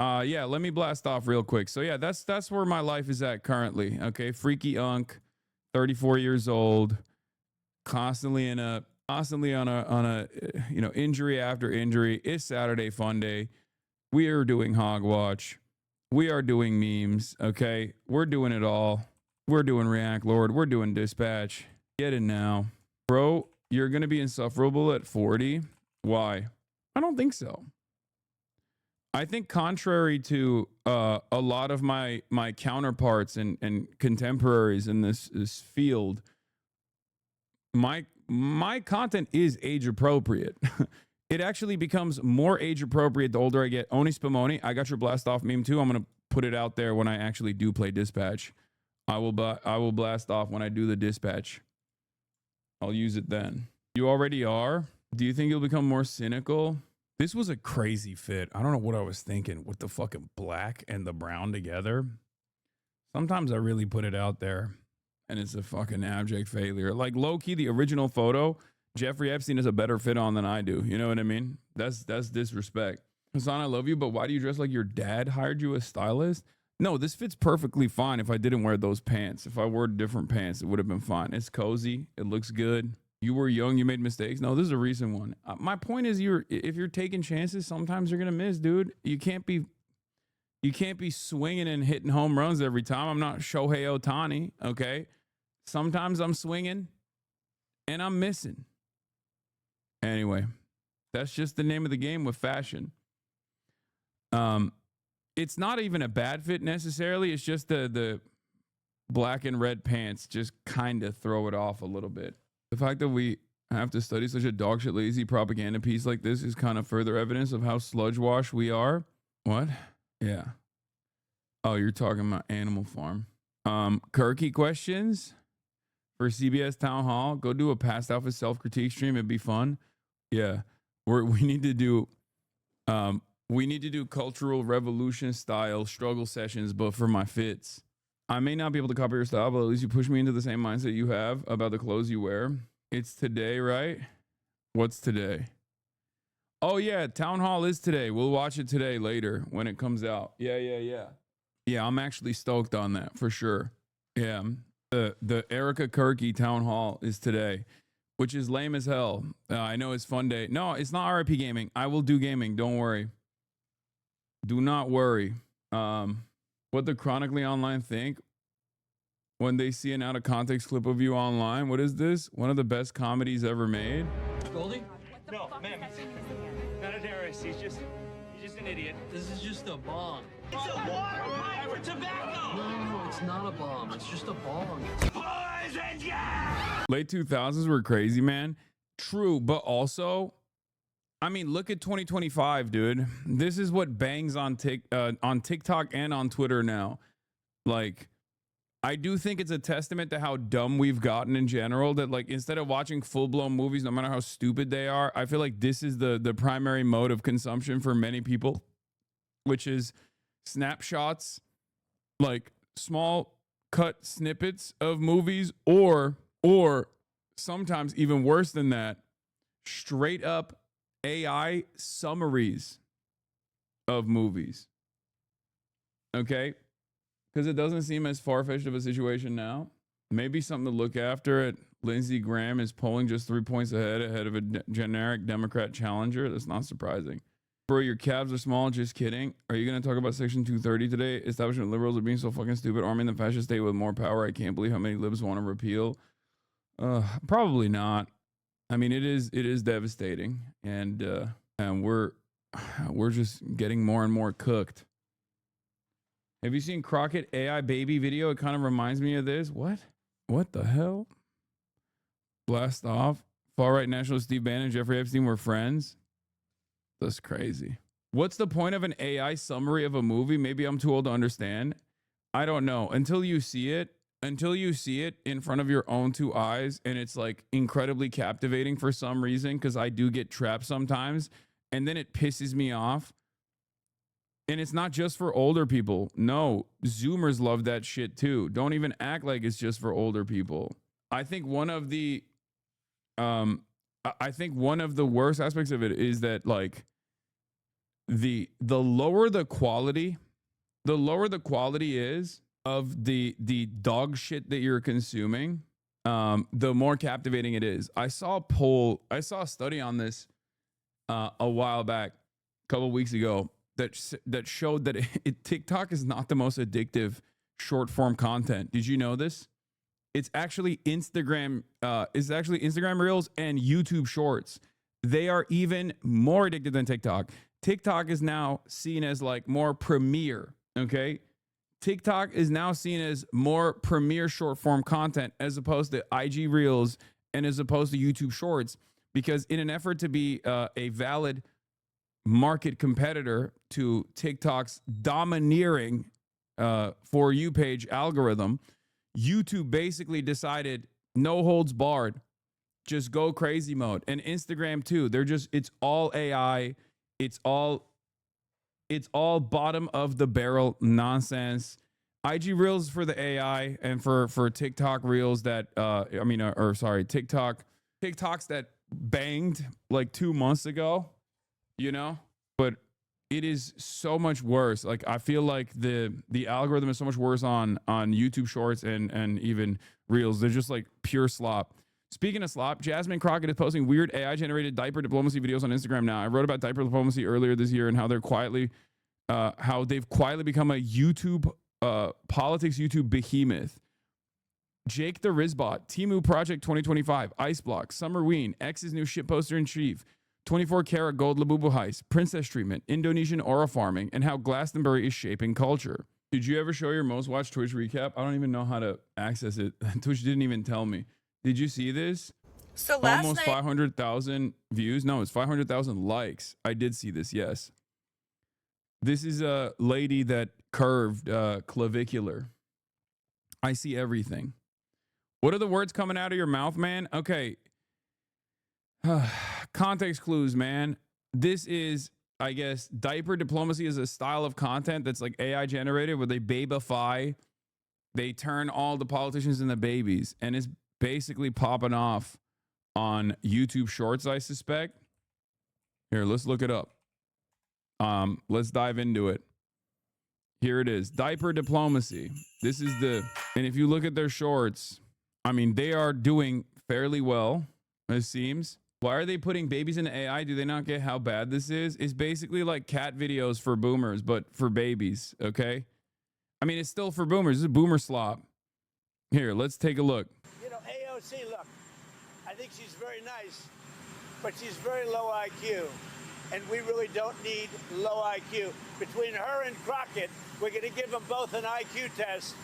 Yeah, let me blast off real quick. So yeah, that's where my life is at currently. Okay, freaky unk, 34 years old, constantly on a injury after injury. It's Saturday Funday. We are doing Hogwatch. We are doing memes. Okay, we're doing it all. We're doing React Lord. We're doing Dispatch. Get in now, bro. You're gonna be insufferable at 40. Why? I don't think so. I think contrary to a lot of my counterparts and contemporaries in this field, my content is age appropriate. It actually becomes more age appropriate the older I get. Oni Spumoni, I got your blast off meme too. I'm gonna put it out there when I actually do play Dispatch. I will blast off when I do the Dispatch. I'll use it then. You already are. Do you think you'll become more cynical? This was a crazy fit. I don't know what I was thinking with the fucking black and the brown together. Sometimes I really put it out there and it's a fucking abject failure. Like low key, the original photo, Jeffrey Epstein has a better fit on than I do. You know what I mean? That's disrespect. Hassan, I love you, but why do you dress like your dad hired you as stylist? No, this fits perfectly fine if I didn't wear those pants. If I wore different pants, it would have been fine. It's cozy. It looks good. You were young, you made mistakes. No, this is a recent one. My point is, if you're taking chances, sometimes you're gonna miss, dude. You can't be swinging and hitting home runs every time. I'm not Shohei Ohtani, okay? Sometimes I'm swinging and I'm missing. Anyway, that's just the name of the game with fashion. It's not even a bad fit necessarily. It's just the black and red pants just kind of throw it off a little bit. The fact that we have to study such a dogshit lazy propaganda piece like this is kind of further evidence of how sludge wash we are. What? Yeah. Oh, you're talking about Animal Farm. Kirky questions for CBS Town Hall. Go do a Past Alpha self-critique stream. It'd be fun. Yeah. We need to do cultural revolution style struggle sessions, but for my fits. I may not be able to copy your style, but at least you push me into the same mindset you have about the clothes you wear. It's today, right? What's today? Oh, yeah. Town Hall is today. We'll watch it today later when it comes out. Yeah. Yeah, I'm actually stoked on that for sure. Yeah. The Erica Kirky Town Hall is today, which is lame as hell. I know it's Funday. No, it's not RIP Gaming. I will do gaming. Don't worry. Do not worry. What the chronically online think when they see an out of context clip of you online. What is this? One of the best comedies ever made. Goldie? No, ma'am, he's not a terrorist. He's just an idiot. This is just a bomb. It's a water pipe for tobacco. No, it's not a bomb. It's just a bomb. Poison gas! Late 2000s were crazy, man. True, but also, I mean, look at 2025, dude. This is what bangs on TikTok and on Twitter now. Like, I do think it's a testament to how dumb we've gotten in general, that like instead of watching full-blown movies, no matter how stupid they are, I feel like this is the primary mode of consumption for many people, which is snapshots, like small cut snippets of movies, or sometimes even worse than that, straight up AI summaries of movies. Okay? Because it doesn't seem as far-fetched of a situation now. Maybe something to look after at Lindsey Graham is polling just 3 points ahead of a generic Democrat challenger. That's not surprising. Bro, your calves are small. Just kidding. Are you going to talk about Section 230 today? Establishment liberals are being so fucking stupid. Arming the fascist state with more power. I can't believe how many libs want to repeal. Probably not. I mean, it is devastating, and we're just getting more and more cooked. Have you seen Crockett AI baby video? It kind of reminds me of this. What the hell? Blast off. Far right nationalist Steve Bannon and Jeffrey Epstein were friends. That's crazy. What's the point of an AI summary of a movie? Maybe I'm too old to understand. I don't know. Until you see it in front of your own two eyes, and it's like incredibly captivating for some reason, because I do get trapped sometimes, and then it pisses me off. And it's not just for older people. No, Zoomers love that shit too. Don't even act like it's just for older people. I think one of the worst aspects of it is that like the lower the quality, is of the dog shit that you're consuming, the more captivating it is. I saw a study on this a while back, a couple weeks ago, that showed that TikTok is not the most addictive short form content. Did you know this? It's actually Instagram. It's actually Instagram Reels and YouTube Shorts. They are even more addictive than TikTok. TikTok is now seen as like more premier. Okay, TikTok is now seen as more premier short form content as opposed to IG Reels and as opposed to YouTube Shorts, because in an effort to be a valid market competitor to TikTok's domineering For You page algorithm, YouTube basically decided no holds barred, just go crazy mode. And Instagram too. It's all AI. It's all bottom of the barrel nonsense. IG Reels for the AI, and for TikTok Reels that TikToks that banged like 2 months ago, but it is so much worse. Like, I feel like the algorithm is so much worse on YouTube Shorts and even Reels. They're just like pure slop. Speaking of slop, Jasmine Crockett is posting weird AI generated diaper diplomacy videos on Instagram now. I wrote about diaper diplomacy earlier this year and how they've quietly become a YouTube politics YouTube behemoth. Jake the Rizbot, Timu Project 2025, Ice Block, Summerween, X's new shit poster in chief, 24 karat gold Labubu heist, princess treatment, Indonesian aura farming, and how Glastonbury is shaping culture. Did you ever show your most watched Twitch recap? I don't even know how to access it. Twitch didn't even tell me. Did you see this? So last almost night, 500,000 views. No, it's 500,000 likes. I did see this. Yes. This is a lady that curved clavicular. I see everything. What are the words coming out of your mouth, man? Okay. Context clues, man. This is, I guess, diaper diplomacy is a style of content that's like AI generated where they babify. They turn all the politicians into babies, and it's basically popping off on YouTube Shorts, I suspect. Here, let's look it up. Let's dive into it. Here it is. Diaper diplomacy. This is and if you look at their shorts, I mean, they are doing fairly well, it seems. Why are they putting babies into AI? Do they not get how bad this is? It's basically like cat videos for boomers, but for babies, okay? I mean, it's still for boomers. This is boomer slop. Here, let's take a look. AOC, look, I think she's very nice, but she's very low IQ. And we really don't need low IQ. Between her and Crockett, we're going to give them both an IQ test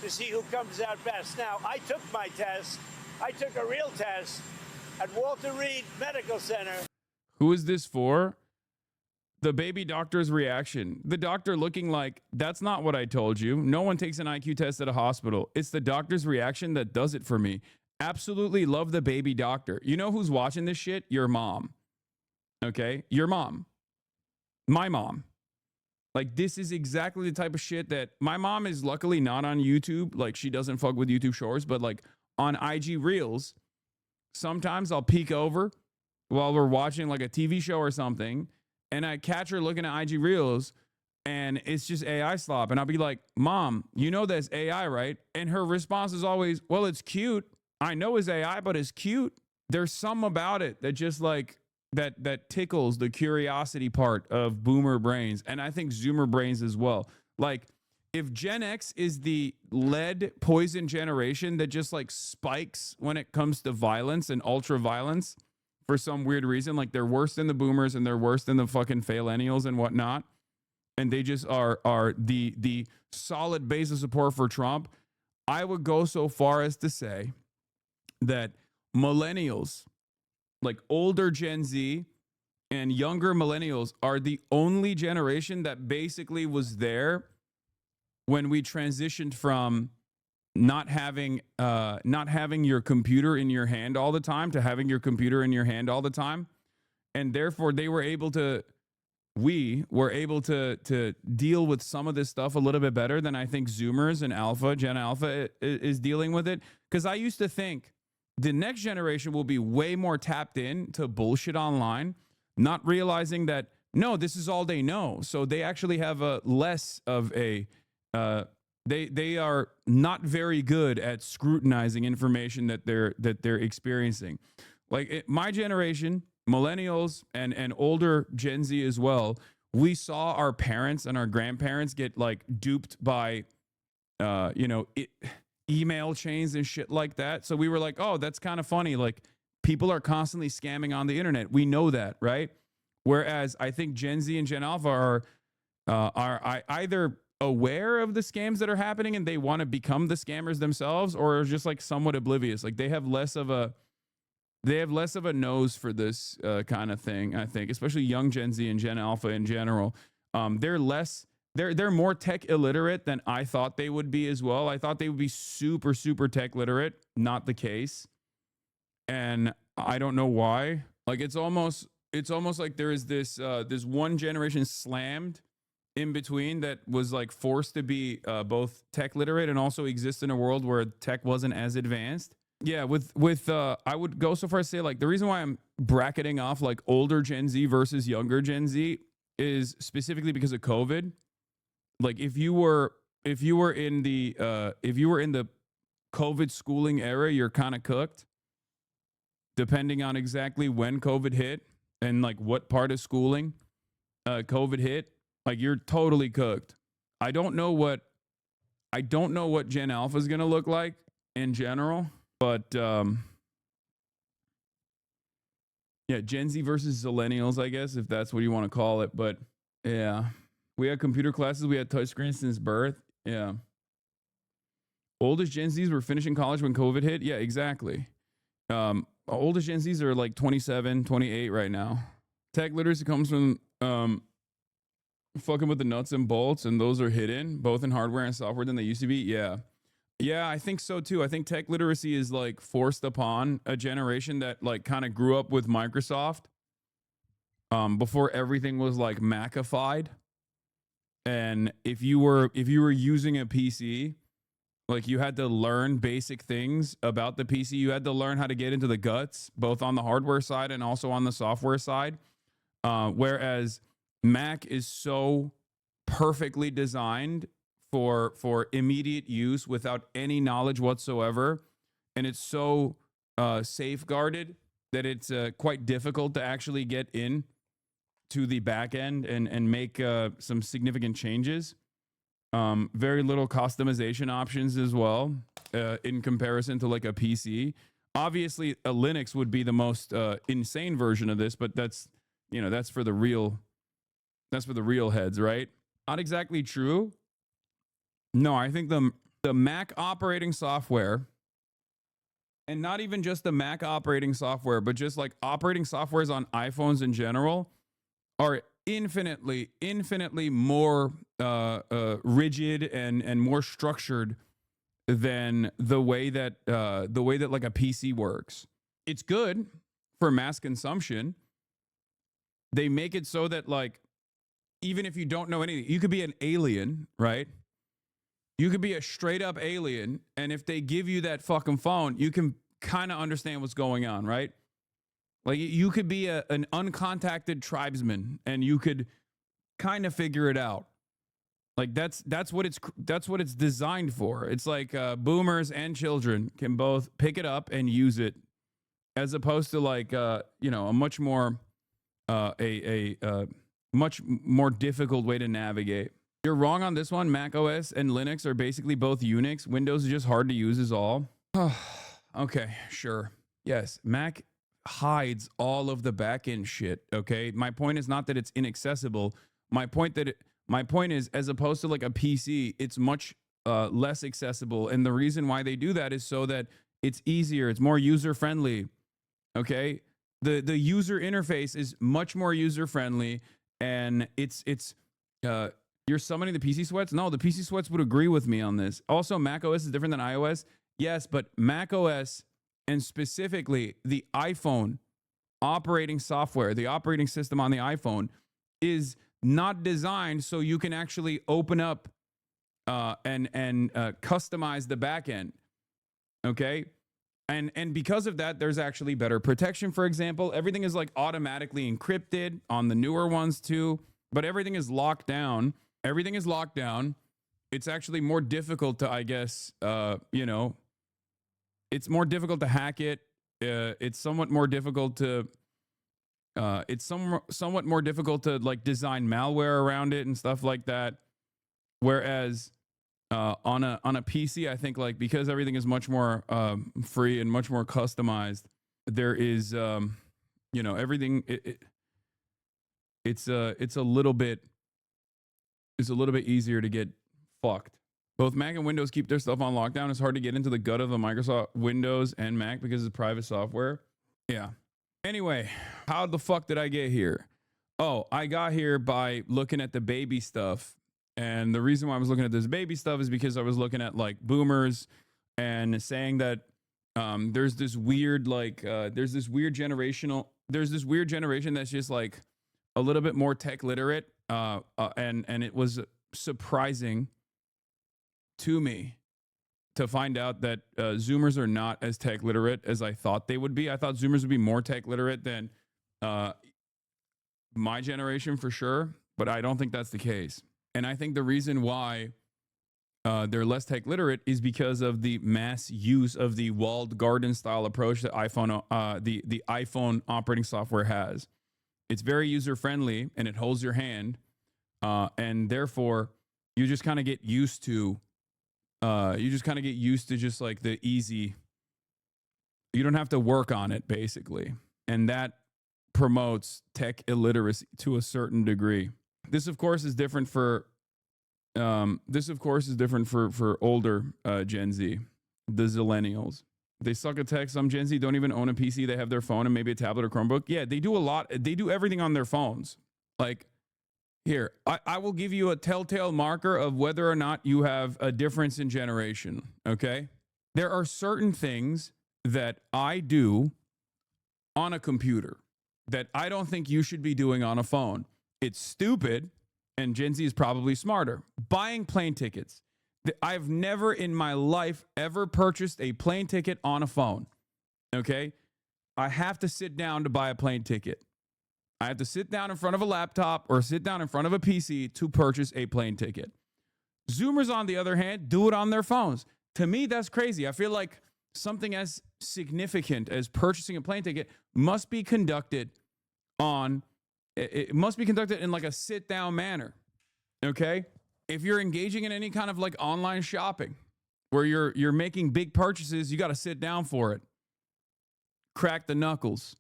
to see who comes out best. Now, I took my test. I took a real test at Walter Reed Medical Center. Who is this for? The baby doctor's reaction. The doctor looking like, that's not what I told you. No one takes an IQ test at a hospital. It's the doctor's reaction that does it for me. Absolutely love the baby doctor. You know who's watching this shit? Your mom. Okay? Your mom. My mom. Like, this is exactly the type of shit that my mom is luckily not on YouTube. Like, she doesn't fuck with YouTube Shorts, but like on IG Reels, sometimes I'll peek over while we're watching like a TV show or something, and I catch her looking at IG Reels, and it's just AI slop. And I'll be like, Mom, you know that's AI, right? And her response is always, well, it's cute. I know it's AI, but it's cute. There's some about it that just like, that tickles the curiosity part of boomer brains, and I think Zoomer brains as well. Like, if Gen X is the lead poison generation that just like spikes when it comes to violence and ultra violence for some weird reason, like they're worse than the boomers and they're worse than the fucking faillennials and whatnot, and they just are the solid base of support for Trump, I would go so far as to say that millennials, like older Gen Z and younger millennials, are the only generation that basically was there when we transitioned from not having your computer in your hand all the time to having your computer in your hand all the time. And therefore we were able to deal with some of this stuff a little bit better than I think Zoomers and Gen Alpha is dealing with it. Because I used to think the next generation will be way more tapped in to bullshit online, not realizing that No, this is all they know. So they actually have a less of a they are not very good at scrutinizing information that they're experiencing. Like my generation, millennials and older Gen Z as well, we saw our parents and our grandparents get like duped by email chains and shit like that. So we were like, oh, that's kind of funny. Like people are constantly scamming on the internet. We know that, right? Whereas I think Gen Z and Gen Alpha are either aware of the scams that are happening and they want to become the scammers themselves, or are just like somewhat oblivious. Like they have less of a nose for this kind of thing. I think, especially young Gen Z and Gen Alpha in general, they're more tech illiterate than I thought they would be as well. I thought they would be super tech literate. Not the case, and I don't know why. Like it's almost like there is this one generation slammed in between that was like forced to be both tech literate and also exist in a world where tech wasn't as advanced. Yeah, with I would go so far as to say like the reason why I'm bracketing off like older Gen Z versus younger Gen Z is specifically because of COVID. Like if you were in the COVID schooling era, you're kind of cooked. Depending on exactly when COVID hit and like what part of schooling COVID hit, like you're totally cooked. I don't know what Gen Alpha is gonna look like in general, but yeah, Gen Z versus Zillennials, I guess, if that's what you want to call it. But yeah, we had computer classes, we had touchscreens since birth. Yeah, oldest Gen Zs were finishing college when COVID hit. Yeah, exactly. Oldest Gen Zs are like 27, 28 right now. Tech literacy comes from fucking with the nuts and bolts, and those are hidden both in hardware and software than they used to be. Yeah, I think so too. I think tech literacy is like forced upon a generation that like kind of grew up with Microsoft before everything was like Macified. And if you were using a PC, like you had to learn basic things about the PC. You had to learn how to get into the guts, both on the hardware side and also on the software side. Whereas Mac is so perfectly designed for immediate use without any knowledge whatsoever, and it's so safeguarded that it's quite difficult to actually get in to the back end and make some significant changes. Very little customization options as well in comparison to like a PC. Obviously, a Linux would be the most insane version of this, but that's for the real heads, right? Not exactly true. No, I think the Mac operating software, and not even just the Mac operating software, but just like operating softwares on iPhones in general, are infinitely more rigid and more structured than the way that like a PC works. It's good for mass consumption. They make it so that like even if you don't know anything, you could be an alien, right? You could be a straight up alien, and if they give you that fucking phone, you can kind of understand what's going on, right? Like you could be an uncontacted tribesman, and you could kind of figure it out. Like that's what it's designed for. It's like boomers and children can both pick it up and use it, as opposed to like a much more much more difficult way to navigate. You're wrong on this one. Mac OS and Linux are basically both Unix. Windows is just hard to use is all. Okay, sure. Yes, Mac hides all of the backend shit, okay? My point is not that it's inaccessible. My point is, as opposed to like a PC, it's much less accessible. And the reason why they do that is so that it's easier, it's more user-friendly, okay? The user interface is much more user-friendly, and it's you're summoning the PC sweats? No, the PC sweats would agree with me on this. Also, Mac OS is different than iOS. Yes, but Mac OS, and specifically the iPhone operating software, the operating system on the iPhone, is not designed so you can actually open up and customize the backend. Okay? And because of that, there's actually better protection. For example, everything is like automatically encrypted on the newer ones too, but everything is locked down. Everything is locked down. It's actually more difficult to, I guess, you know, it's more difficult to hack it. It's somewhat more difficult to, somewhat more difficult to like design malware around it and stuff like that. Whereas on a PC, I think like because everything is much more free and much more customized, there is you know, everything it's a little bit easier to get fucked. Both Mac and Windows keep their stuff on lockdown. It's hard to get into the gut of the Microsoft Windows and Mac because it's private software. Yeah. Anyway, how the fuck did I get here? Oh, I got here by looking at the baby stuff. And the reason why I was looking at this baby stuff is because I was looking at like boomers and saying that there's this weird generation that's just like a little bit more tech literate. And it was surprising to me to find out that Zoomers are not as tech literate as I thought they would be. I thought Zoomers would be more tech literate than my generation for sure, but I don't think that's the case. And I think the reason why they're less tech literate is because of the mass use of the walled garden style approach that the iPhone operating software has. It's very user friendly and it holds your hand, and therefore you just kind of get used to. Just like the easy. You don't have to work on it basically, and that promotes tech illiteracy to a certain degree. This, of course, is different for older Gen Z, the Zillennials. They suck at tech. Some Gen Z don't even own a PC. They have their phone and maybe a tablet or Chromebook. Yeah, they do a lot. They do everything on their phones. Like, here, I will give you a telltale marker of whether or not you have a difference in generation, okay? There are certain things that I do on a computer that I don't think you should be doing on a phone. It's stupid, and Gen Z is probably smarter. Buying plane tickets. I've never in my life ever purchased a plane ticket on a phone, okay? I have to sit down to buy a plane ticket. I have to sit down in front of a laptop or sit down in front of a PC to purchase a plane ticket. Zoomers, on the other hand, do it on their phones. To me, that's crazy. I feel like something as significant as purchasing a plane ticket must be conducted in like a sit down manner. Okay? If you're engaging in any kind of like online shopping where you're making big purchases, you got to sit down for it. Crack the knuckles.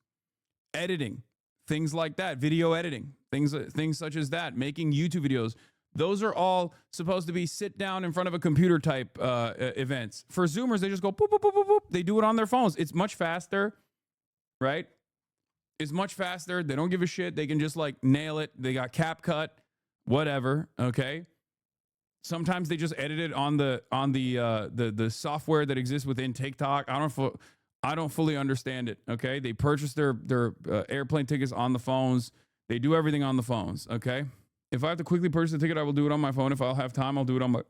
Editing, things like that, video editing, things such as that, making YouTube videos. Those are all supposed to be sit down in front of a computer type events. For Zoomers, they just go boop, boop, boop, boop, boop. They do it on their phones. It's much faster, right? It's much faster. They don't give a shit. They can just like nail it. They got CapCut, whatever. Okay. Sometimes they just edit it on the software that exists within TikTok. I don't fully understand it. Okay. They purchase their airplane tickets on the phones. They do everything on the phones. Okay. If I have to quickly purchase a ticket, I will do it on my phone. If I'll have time, I'll do it on my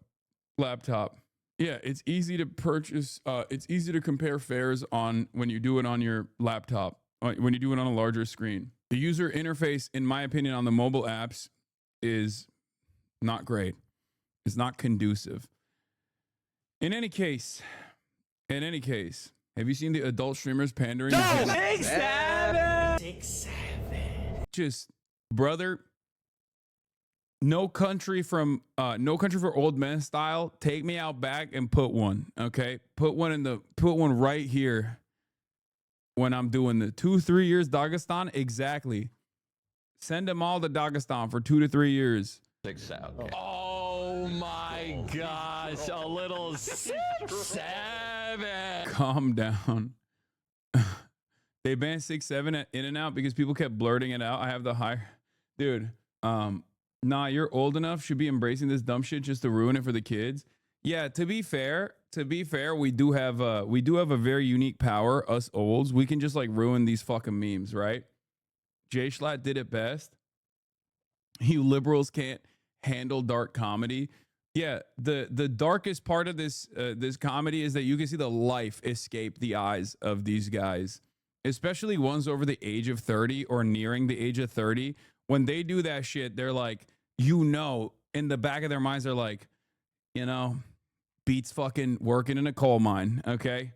laptop. Yeah, it's easy to purchase. It's easy to compare fares when you do it on your laptop, when you do it on a larger screen. The user interface, in my opinion, on the mobile apps is not great. It's not conducive. In any case, have you seen the adult streamers pandering? No, 6'7". Just, brother. No country for old men style. Take me out back and put one. Okay, put one right here. When I'm doing the 2-3 years Dagestan, exactly. Send them all to Dagestan for 2 to 3 years. 6'7". Okay. Oh my gosh, a little 6'7". Calm down. They banned 6'7" at In-N-Out because people kept blurting it out. I have the higher, dude. Nah, you're old enough, should be embracing this dumb shit just to ruin it for the kids. Yeah, to be fair, we do have a very unique power, us olds. We can just like ruin these fucking memes, right? Jay Schlatt did it best. You liberals can't handle dark comedy. Yeah, the darkest part of this comedy is that you can see the life escape the eyes of these guys, especially ones over the age of 30 or nearing the age of 30. When they do that shit, they're like, in the back of their minds, they're like, beats fucking working in a coal mine. Okay,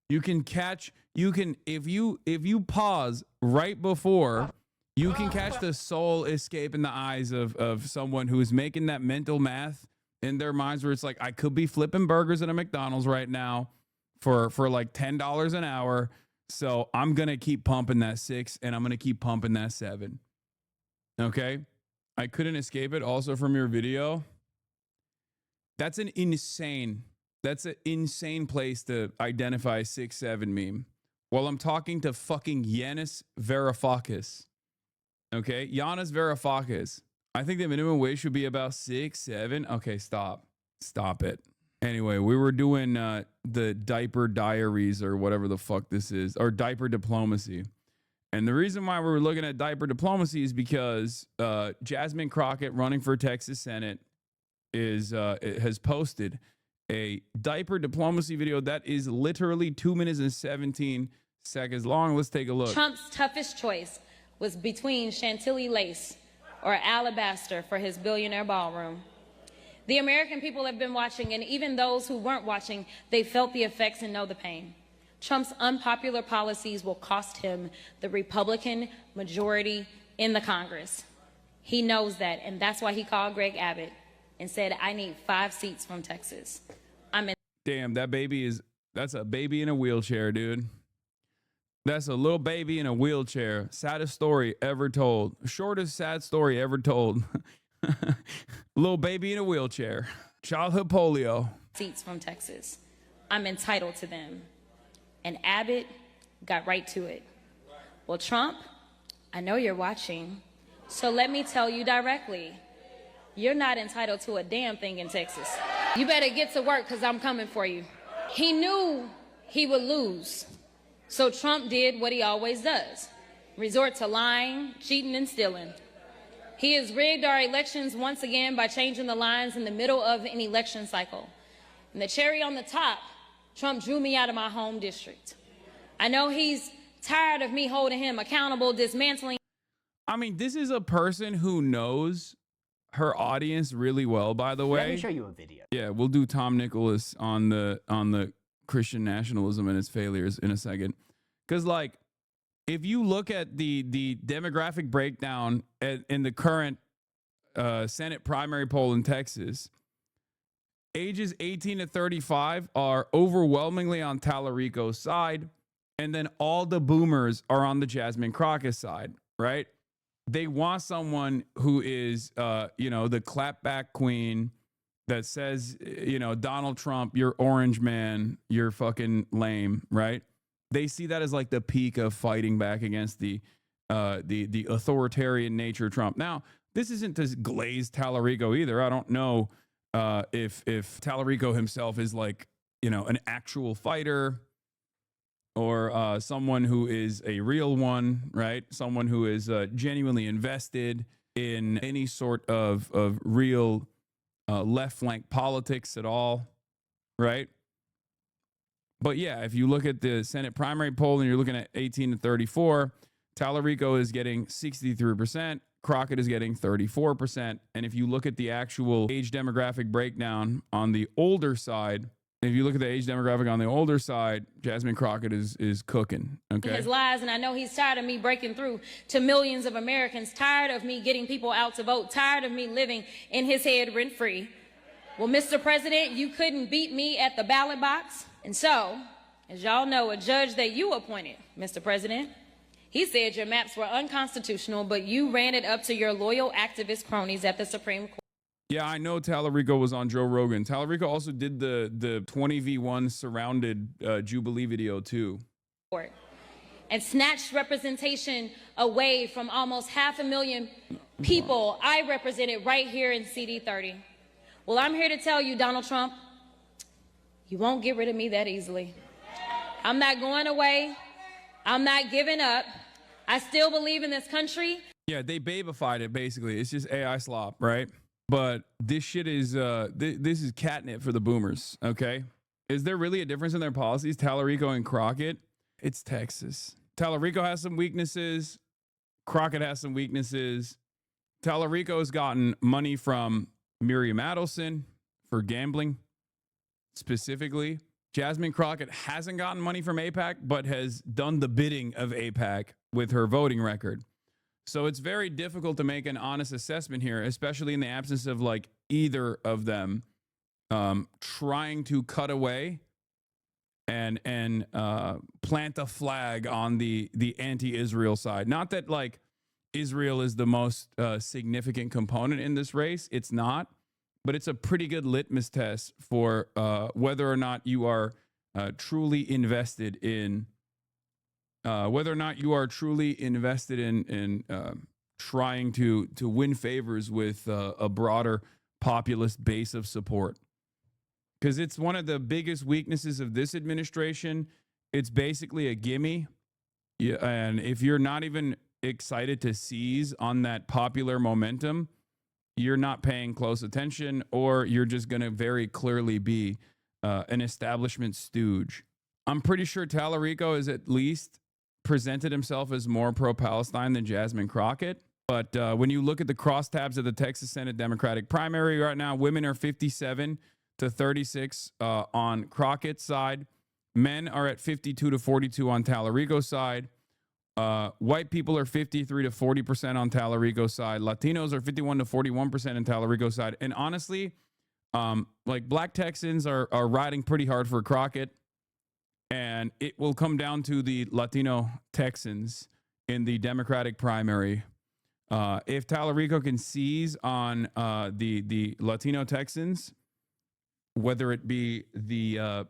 if you pause right before, you can catch the soul escape in the eyes of someone who is making that mental math in their minds where it's like, I could be flipping burgers at a McDonald's right now for like $10 an hour. So I'm going to keep pumping that 6 and I'm going to keep pumping that 7. Okay. I couldn't escape it also from your video. That's an insane place to identify 6'7" meme. While I'm talking to fucking Yanis Varoufakis. Okay, Giannis Varoufakis. I think the minimum wage should be about 6'7". Okay, stop it. Anyway, we were doing the diaper diaries or whatever the fuck this is, or diaper diplomacy. And the reason why we were looking at diaper diplomacy is because Jasmine Crockett, running for Texas Senate, has posted a diaper diplomacy video that is literally 2 minutes and 17 seconds long. Let's take a look. Trump's toughest choice was between Chantilly lace or alabaster for his billionaire ballroom. The American people have been watching, and even those who weren't watching, they felt the effects and know the pain. Trump's unpopular policies will cost him the Republican majority in the Congress. He knows that, and that's why he called Greg Abbott and said, I need 5 seats from Texas. Damn, that's a baby in a wheelchair, dude. That's a little baby in a wheelchair. Saddest story ever told. Shortest sad story ever told. Little baby in a wheelchair. Childhood polio. Seats from Texas. I'm entitled to them. And Abbott got right to it. Well, Trump, I know you're watching, so let me tell you directly. You're not entitled to a damn thing in Texas. You better get to work because I'm coming for you. He knew he would lose. So Trump did what he always does, resort to lying, cheating, and stealing. He has rigged our elections once again by changing the lines in the middle of an election cycle. And the cherry on the top, Trump drew me out of my home district. I know he's tired of me holding him accountable, dismantling. I mean, this is a person who knows her audience really well, by the way. Let me show you a video. Yeah, we'll do Tom Nicholas on the Christian nationalism and its failures in a second. Because, like, if you look at the demographic breakdown in the current Senate primary poll in Texas, ages 18 to 35 are overwhelmingly on Tallarico's side, and then all the boomers are on the Jasmine Crockett side, right? They want someone who is, the clapback queen that says, Donald Trump, you're orange man, you're fucking lame, right? They see that as like the peak of fighting back against the authoritarian nature of Trump. Now, this isn't to glaze Tallarico either. I don't know if Tallarico himself is like, an actual fighter or someone who is a real one, right? Someone who is genuinely invested in any sort of real left flank politics at all, right? But yeah, if you look at the Senate primary poll and you're looking at 18 to 34, Tallarico is getting 63%, Crockett is getting 34%. And if you look at the actual age demographic breakdown on the older side, Jasmine Crockett is cooking. Okay. His lies, and I know he's tired of me breaking through to millions of Americans, tired of me getting people out to vote, tired of me living in his head rent-free. Well, Mr. President, you couldn't beat me at the ballot box. And so, as y'all know, a judge that you appointed, Mr. President, he said your maps were unconstitutional, but you ran it up to your loyal activist cronies at the Supreme Court. Yeah, I know Tallarico was on Joe Rogan. Tallarico also did the 20v1 surrounded Jubilee video too. And snatched representation away from almost 500,000 people I represented right here in CD30. Well, I'm here to tell you, Donald Trump, you won't get rid of me that easily. I'm not going away. I'm not giving up. I still believe in this country. Yeah, they babified it, basically. It's just AI slop, right? But this shit is this is catnip for the boomers. Okay, is there really a difference in their policies, Tallarico and Crockett? It's Texas. Tallarico has some weaknesses. Crockett has some weaknesses. Tallarico has gotten money from Miriam Adelson for gambling specifically. Jasmine Crockett hasn't gotten money from AIPAC, but has done the bidding of AIPAC with her voting record. So it's very difficult to make an honest assessment here, especially in the absence of like either of them trying to cut away and plant a flag on the anti-Israel side. Not that like Israel is the most significant component in this race. It's not, but it's a pretty good litmus test for whether or not you are truly invested in trying to win favors with a broader populist base of support. Because it's one of the biggest weaknesses of this administration. It's basically a gimme. Yeah, and if you're not even excited to seize on that popular momentum, you're not paying close attention, or you're just going to very clearly be an establishment stooge. I'm pretty sure Tallarico has at least presented himself as more pro-Palestine than Jasmine Crockett. But when you look at the crosstabs of the Texas Senate Democratic primary right now, women are 57 to 36 on Crockett's side. Men are at 52 to 42 on Tallarico's side. White people are 53 to 40% on Tallarico's side. Latinos are 51 to 41% on Tallarico's side. And honestly, like black Texans are riding pretty hard for Crockett. And it will come down to the Latino Texans in the Democratic primary. If Tallarico can seize on the Latino Texans, whether it be the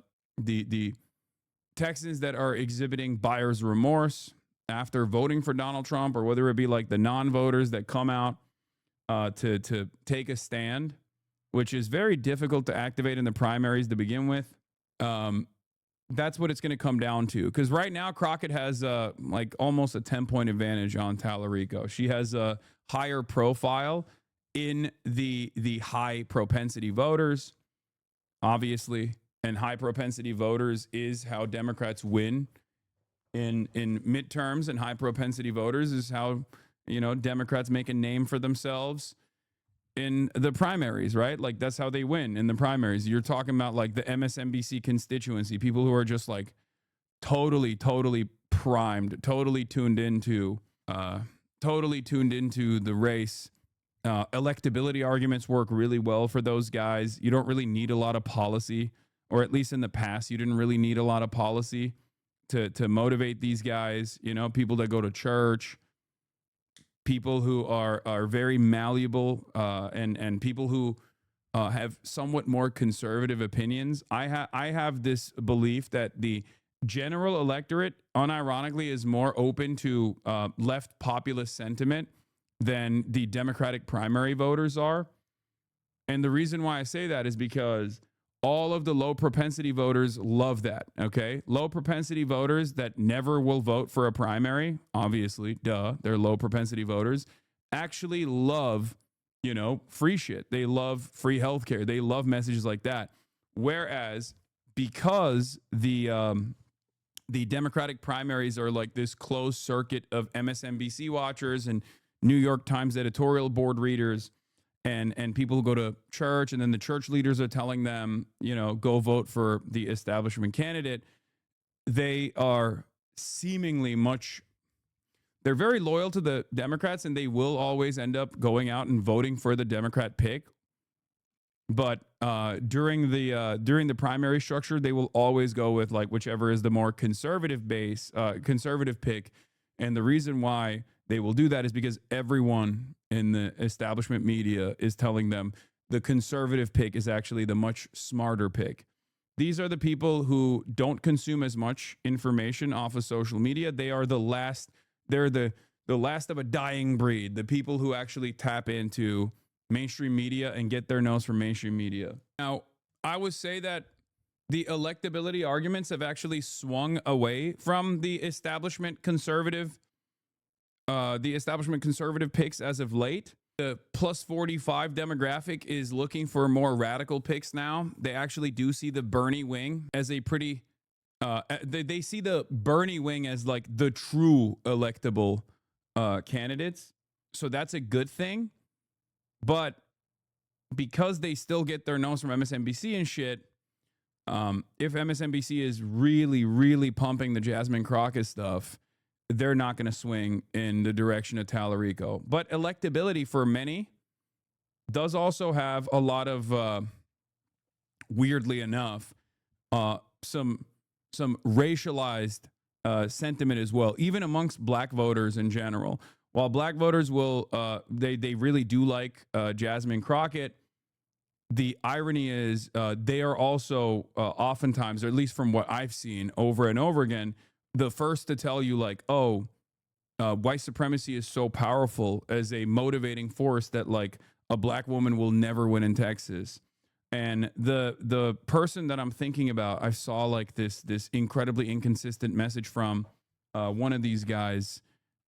Texans that are exhibiting buyer's remorse after voting for Donald Trump, or whether it be like the non-voters that come out to take a stand, which is very difficult to activate in the primaries to begin with. That's what it's going to come down to. Because right now, Crockett has like almost a 10-point advantage on Tallarico. She has a higher profile in the high propensity voters, obviously. And high propensity voters is how Democrats win in midterms, and high propensity voters is how, you know, Democrats make a name for themselves in the primaries, right? Like that's how they win in the primaries. You're talking about like the MSNBC constituency, people who are just like totally primed, totally tuned into the race. Electability arguments work really well for those guys. You don't really need a lot of policy, or at least in the past, you didn't really need a lot of policy to motivate these guys. You know, people that go to church, people who are very malleable, and people who have somewhat more conservative opinions. I have this belief that the general electorate, unironically, is more open to left populist sentiment than the Democratic primary voters are. And the reason why I say that is because all of the low propensity voters love that, okay? Low propensity voters that never will vote for a primary, obviously, duh, they're low propensity voters, actually love, you know, free shit. They love free healthcare. They love messages like that. Whereas because the Democratic primaries are like this closed circuit of MSNBC watchers and New York Times editorial board readers, and people who go to church, and then the church leaders are telling them, you know, go vote for the establishment candidate. They are seemingly they're very loyal to the Democrats, and they will always end up going out and voting for the Democrat pick. But during the primary structure, they will always go with like whichever is the more conservative pick. And the reason why they will do that is because everyone in the establishment media is telling them the conservative pick is actually the much smarter pick. These are the people who don't consume as much information off of social media. They are they're the last of a dying breed, the people who actually tap into mainstream media and get their nose from mainstream media. Now, I would say that the electability arguments have actually swung away from the establishment conservative picks as of late. the plus 45 demographic is looking for more radical picks now. They actually do see the Bernie wing as a pretty, they see the Bernie wing as like the true electable candidates. So that's a good thing. But because they still get their nose from MSNBC and shit, if MSNBC is really, really pumping the Jasmine Crockett stuff, they're not going to swing in the direction of Tallarico. But electability for many does also have a lot of, weirdly enough, some racialized sentiment as well, even amongst black voters in general. While black voters will, they really do like Jasmine Crockett, the irony is they are also oftentimes, or at least from what I've seen over and over again, the first to tell you like, oh, white supremacy is so powerful as a motivating force that like a black woman will never win in Texas. And the person that I'm thinking about, I saw like this incredibly inconsistent message from one of these guys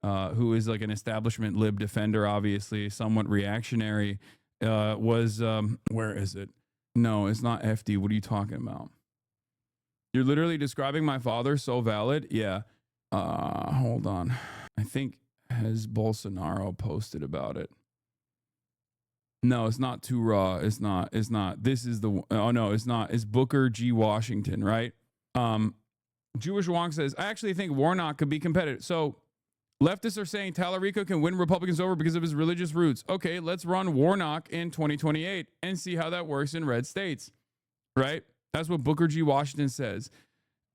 who is like an establishment lib defender, obviously somewhat reactionary, was where is it? No, it's not FD. What are you talking about? You're literally describing my father. So valid. Yeah. Hold on. I think has Bolsonaro posted about it. No, it's not too raw. It's not. This is the, oh no, it's not. It's Booker G. Washington, right? Jewish Wong says, I actually think Warnock could be competitive. So leftists are saying Tallarico can win Republicans over because of his religious roots. Okay, let's run Warnock in 2028 and see how that works in red states, right? That's what Booker G. Washington says.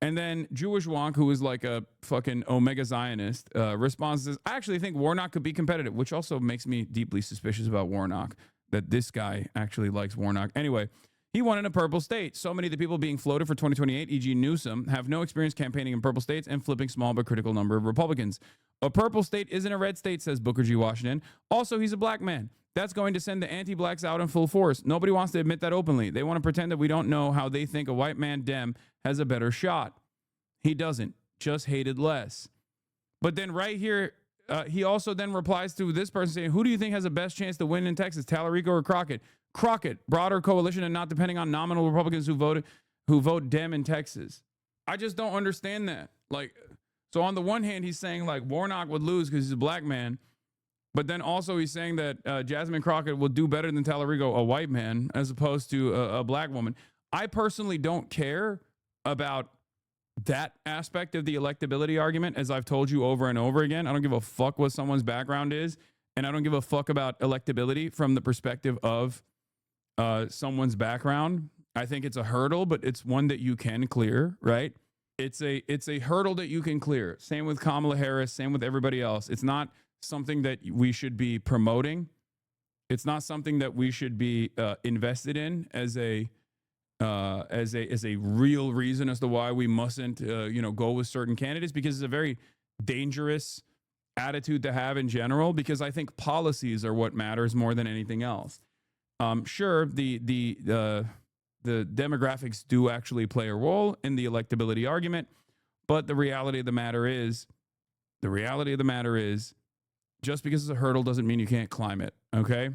And then Jewish Wonk, who is like a fucking Omega Zionist, responds and says, I actually think Warnock could be competitive, which also makes me deeply suspicious about Warnock, that this guy actually likes Warnock. Anyway, he won in a purple state. So many of the people being floated for 2028, e.g. Newsom, have no experience campaigning in purple states and flipping small but critical number of Republicans. A purple state isn't a red state, says Booker G. Washington. Also, he's a black man. That's going to send the anti-blacks out in full force. Nobody wants to admit that openly. They want to pretend that we don't know how they think a white man Dem has a better shot. He doesn't, just hated less. But then right here, he also then replies to this person saying, who do you think has the best chance to win in Texas, Tallarico or Crockett? Crockett, broader coalition and not depending on nominal Republicans who vote Dem in Texas. I just don't understand that. Like, so on the one hand, he's saying like Warnock would lose because he's a black man. But then also he's saying that Jasmine Crockett will do better than Tallarico, a white man, as opposed to a black woman. I personally don't care about that aspect of the electability argument, as I've told you over and over again. I don't give a fuck what someone's background is, and I don't give a fuck about electability from the perspective of someone's background. I think it's a hurdle, but it's one that you can clear, right? It's a hurdle that you can clear. Same with Kamala Harris, same with everybody else. It's not something that we should be promoting. It's not something that we should be invested in as a real reason as to why we mustn't go with certain candidates, because it's a very dangerous attitude to have in general, because I think policies are what matters more than anything else. Sure, the demographics do actually play a role in the electability argument, but the reality of the matter is just because it's a hurdle doesn't mean you can't climb it. Okay.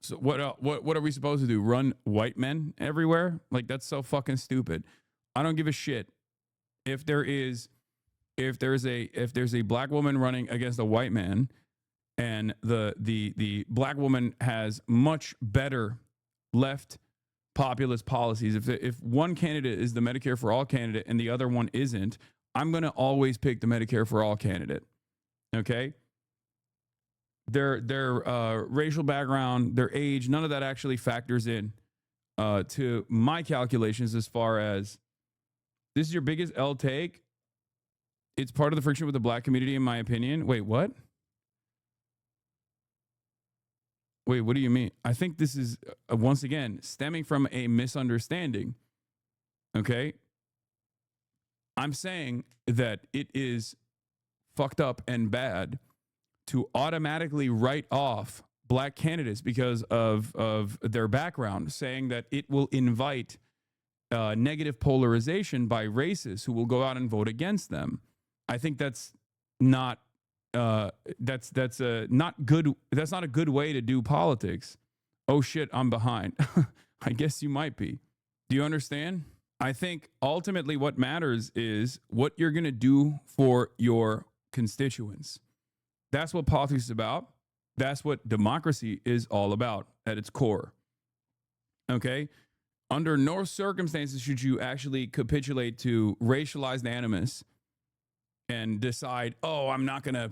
So what are we supposed to do? Run white men everywhere? Like, that's so fucking stupid. I don't give a shit if there's a black woman running against a white man, and the black woman has much better left populist policies. If one candidate is the Medicare for all candidate and the other one isn't, I'm going to always pick the Medicare for all candidate. Okay? Their racial background, their age, none of that actually factors in to my calculations as far as this is your biggest L take. It's part of the friction with the black community, in my opinion. Wait, what? Wait, what do you mean? I think this is, once again, stemming from a misunderstanding. Okay? I'm saying that it is fucked up and bad to automatically write off black candidates because of their background, saying that it will invite negative polarization by racists who will go out and vote against them. I think that's not that's a not good. That's not a good way to do politics. Oh shit, I'm behind. I guess you might be. Do you understand? I think ultimately what matters is what you're going to do for your constituents. That's what politics is about. That's what democracy is all about at its core. Okay? Under no circumstances should you actually capitulate to racialized animus and decide, oh, I'm not going to,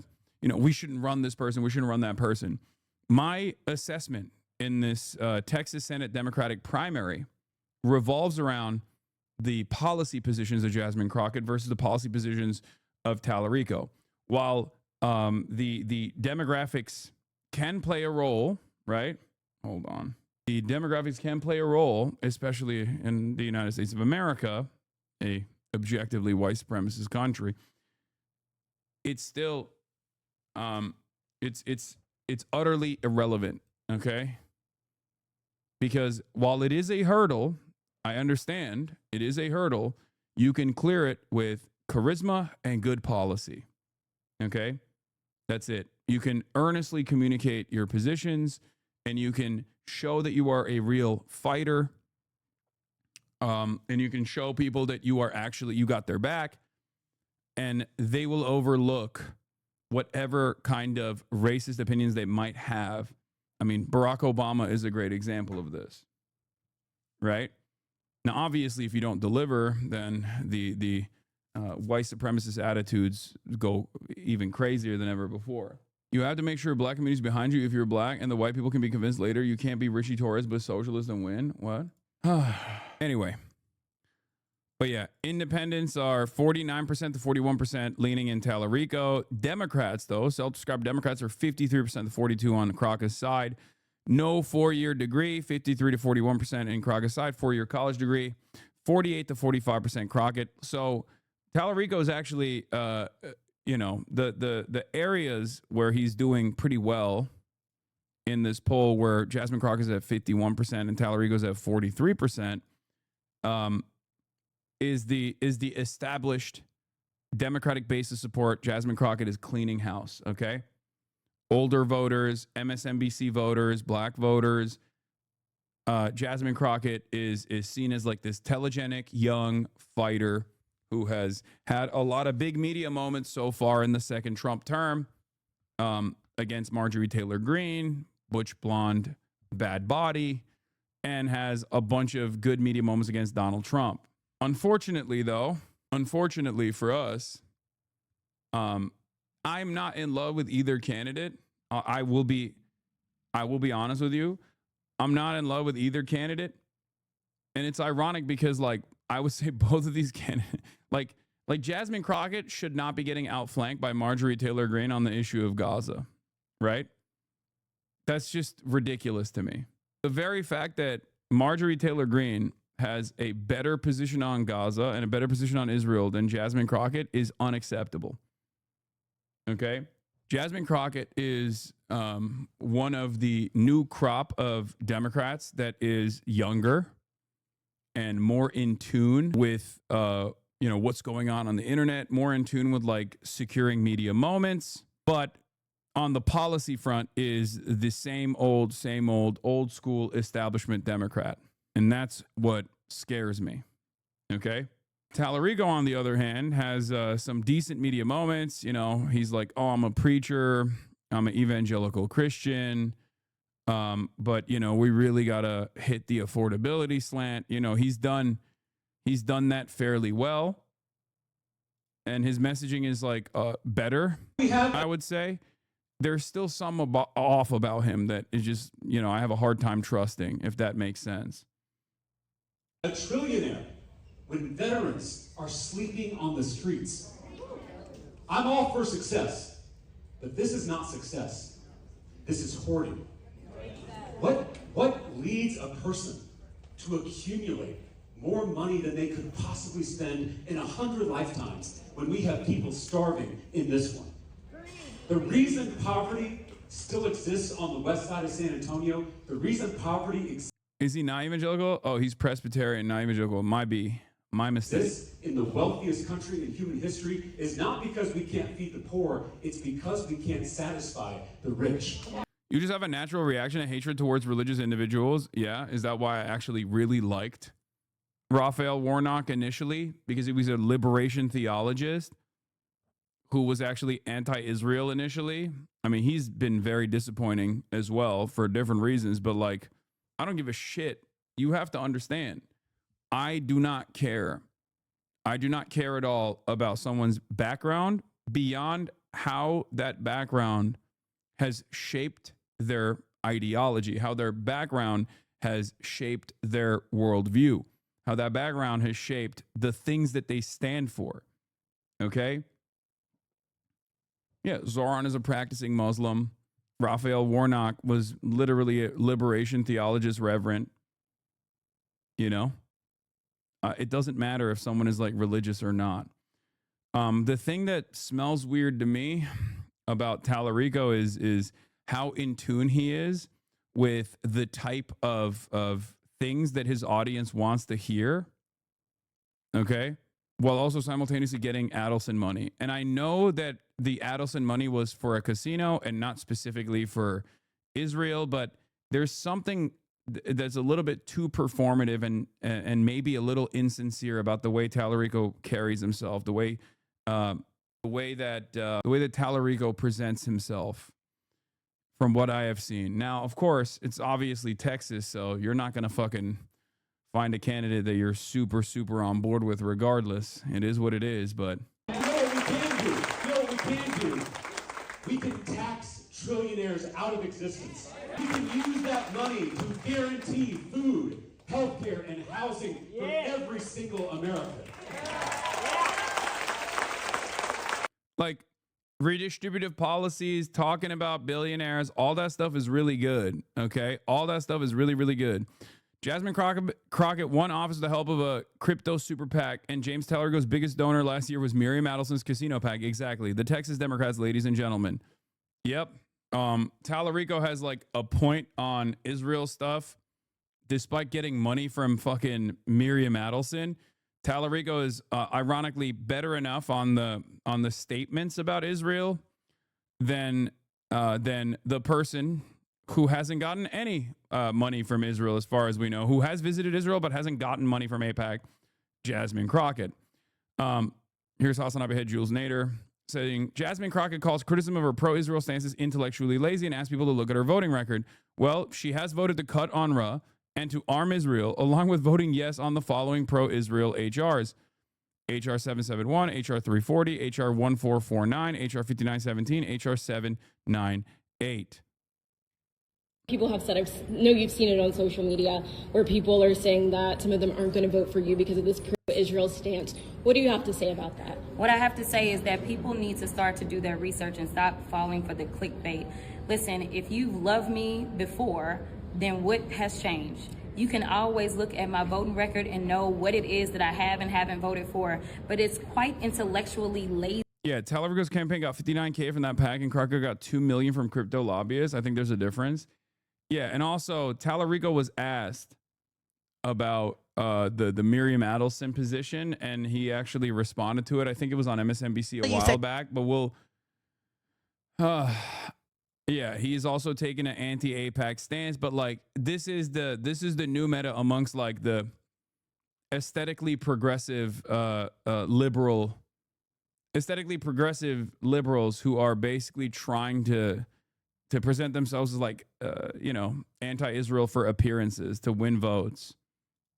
we shouldn't run this person. We shouldn't run that person. My assessment in this Texas Senate Democratic primary revolves around the policy positions of Jasmine Crockett versus the policy positions of Tallarico. While the demographics can play a role, right? Hold on. The demographics can play a role, especially in the United States of America, a objectively white supremacist country. It's still, it's utterly irrelevant, okay? Because while it is a hurdle, I understand it is a hurdle, you can clear it with charisma and good policy, okay? That's it. You can earnestly communicate your positions, and you can show that you are a real fighter, and you can show people that you are actually, you got their back, and they will overlook whatever kind of racist opinions they might have. I mean, Barack Obama is a great example of this, right? Now, obviously, if you don't deliver, then the white supremacist attitudes go even crazier than ever before. You have to make sure black communities behind you if you're black, and the white people can be convinced later you can't be Richie Torres but socialist and win. What? Anyway. But yeah, independents are 49% to 41% leaning in Tallarico. Democrats, though, self-described Democrats are 53% to 42% on Crockett's side. No 4-year degree, 53 to 41% in Crockett's side. 4-year college degree, 48 to 45% Crockett. So Tallarico is actually, the areas where he's doing pretty well in this poll, where Jasmine Crockett's at 51% and Tallarico's at 43%. Is the established Democratic base of support. Jasmine Crockett is cleaning house, okay? Older voters, MSNBC voters, black voters. Jasmine Crockett is seen as like this telegenic young fighter who has had a lot of big media moments so far in the second Trump term, against Marjorie Taylor Greene, butch blonde, bad body, and has a bunch of good media moments against Donald Trump. Unfortunately for us, I'm not in love with either candidate. I will be honest with you. I'm not in love with either candidate. And it's ironic because, like, I would say both of these candidates, like Jasmine Crockett should not be getting outflanked by Marjorie Taylor Greene on the issue of Gaza, right? That's just ridiculous to me. The very fact that Marjorie Taylor Greene has a better position on Gaza and a better position on Israel than Jasmine Crockett is unacceptable. Okay? Jasmine Crockett is one of the new crop of Democrats that is younger and more in tune with what's going on the internet, more in tune with like securing media moments, but on the policy front is the same old school establishment Democrat. And that's what scares me. Okay? Tallarico, on the other hand, has some decent media moments. He's like, oh, I'm a preacher. I'm an evangelical Christian. But, we really got to hit the affordability slant. He's done that fairly well. And his messaging is like better, I would say. There's still some off about him that is just, I have a hard time trusting, if that makes sense. A trillionaire when veterans are sleeping on the streets. I'm all for success, but this is not success. This is hoarding. What leads a person to accumulate more money than they could possibly spend in 100 lifetimes when we have people starving in this one? The reason poverty still exists on the west side of San Antonio, the reason poverty exists. Is he not evangelical? Oh, he's Presbyterian, not evangelical. Might be. My mistake. This, in the wealthiest country in human history, is not because we can't feed the poor, it's because we can't satisfy the rich. You just have a natural reaction of hatred towards religious individuals. Yeah. Is that why I actually really liked Raphael Warnock initially? Because he was a liberation theologist who was actually anti-Israel initially. I mean, he's been very disappointing as well for different reasons, but like, I don't give a shit. You have to understand. I do not care. I do not care at all about someone's background beyond how that background has shaped their ideology, how their background has shaped their worldview, how that background has shaped the things that they stand for. Okay? Yeah, Zoran is a practicing Muslim. Raphael Warnock was literally a liberation theologist reverend. You know? It doesn't matter if someone is like religious or not. The thing that smells weird to me about Tallarico is how in tune he is with the type of things that his audience wants to hear. Okay. While also simultaneously getting Adelson money. And I know that the Adelson money was for a casino and not specifically for Israel, but there's something that's a little bit too performative and maybe a little insincere about the way Tallarico carries himself, the way that Tallarico presents himself from what I have seen. Now, of course, it's obviously Texas, so you're not going to fucking find a candidate that you're super, super on board with regardless. It is what it is, but... You know what we can do? You know what we can do? We can tax trillionaires out of existence. We can use that money to guarantee food, healthcare, and housing for every single American. Like, redistributive policies, talking about billionaires, all that stuff is really good, okay? All that stuff is really, really good. Jasmine Crockett won office with the help of a crypto super PAC, and James Tallarico's biggest donor last year was Miriam Adelson's casino PAC. Exactly. The Texas Democrats, ladies and gentlemen. Yep. Tallarico has like a point on Israel stuff, despite getting money from fucking Miriam Adelson. Tallarico is ironically better enough on the statements about Israel than the person who hasn't gotten any money from Israel, as far as we know, who has visited Israel but hasn't gotten money from AIPAC, Jasmine Crockett. Here's Hasanabi head Jules Nader saying, Jasmine Crockett calls criticism of her pro-Israel stances intellectually lazy and asks people to look at her voting record. Well, she has voted to cut UNRWA and to arm Israel, along with voting yes on the following pro-Israel HRs. HR 771, HR 340, HR 1449, HR 5917, HR 798. People have said, I know you've seen it on social media, where people are saying that some of them aren't going to vote for you because of this pro-Israel stance. What do you have to say about that? What I have to say is that people need to start to do their research and stop falling for the clickbait. Listen, if you've loved me before, then what has changed? You can always look at my voting record and know what it is that I have and haven't voted for, but it's quite intellectually lazy. Yeah, Tallarico's campaign got $59K from that PAC, and Crockett got $2 million from crypto lobbyists. I think there's a difference. Yeah, and also Tallarico was asked about the Miriam Adelson position, and he actually responded to it. I think it was on MSNBC a while back, but we'll... yeah, he's also taking an anti-AIPAC stance, but like this is the new meta amongst like the aesthetically progressive liberals who are basically trying to present themselves as like anti-Israel for appearances to win votes.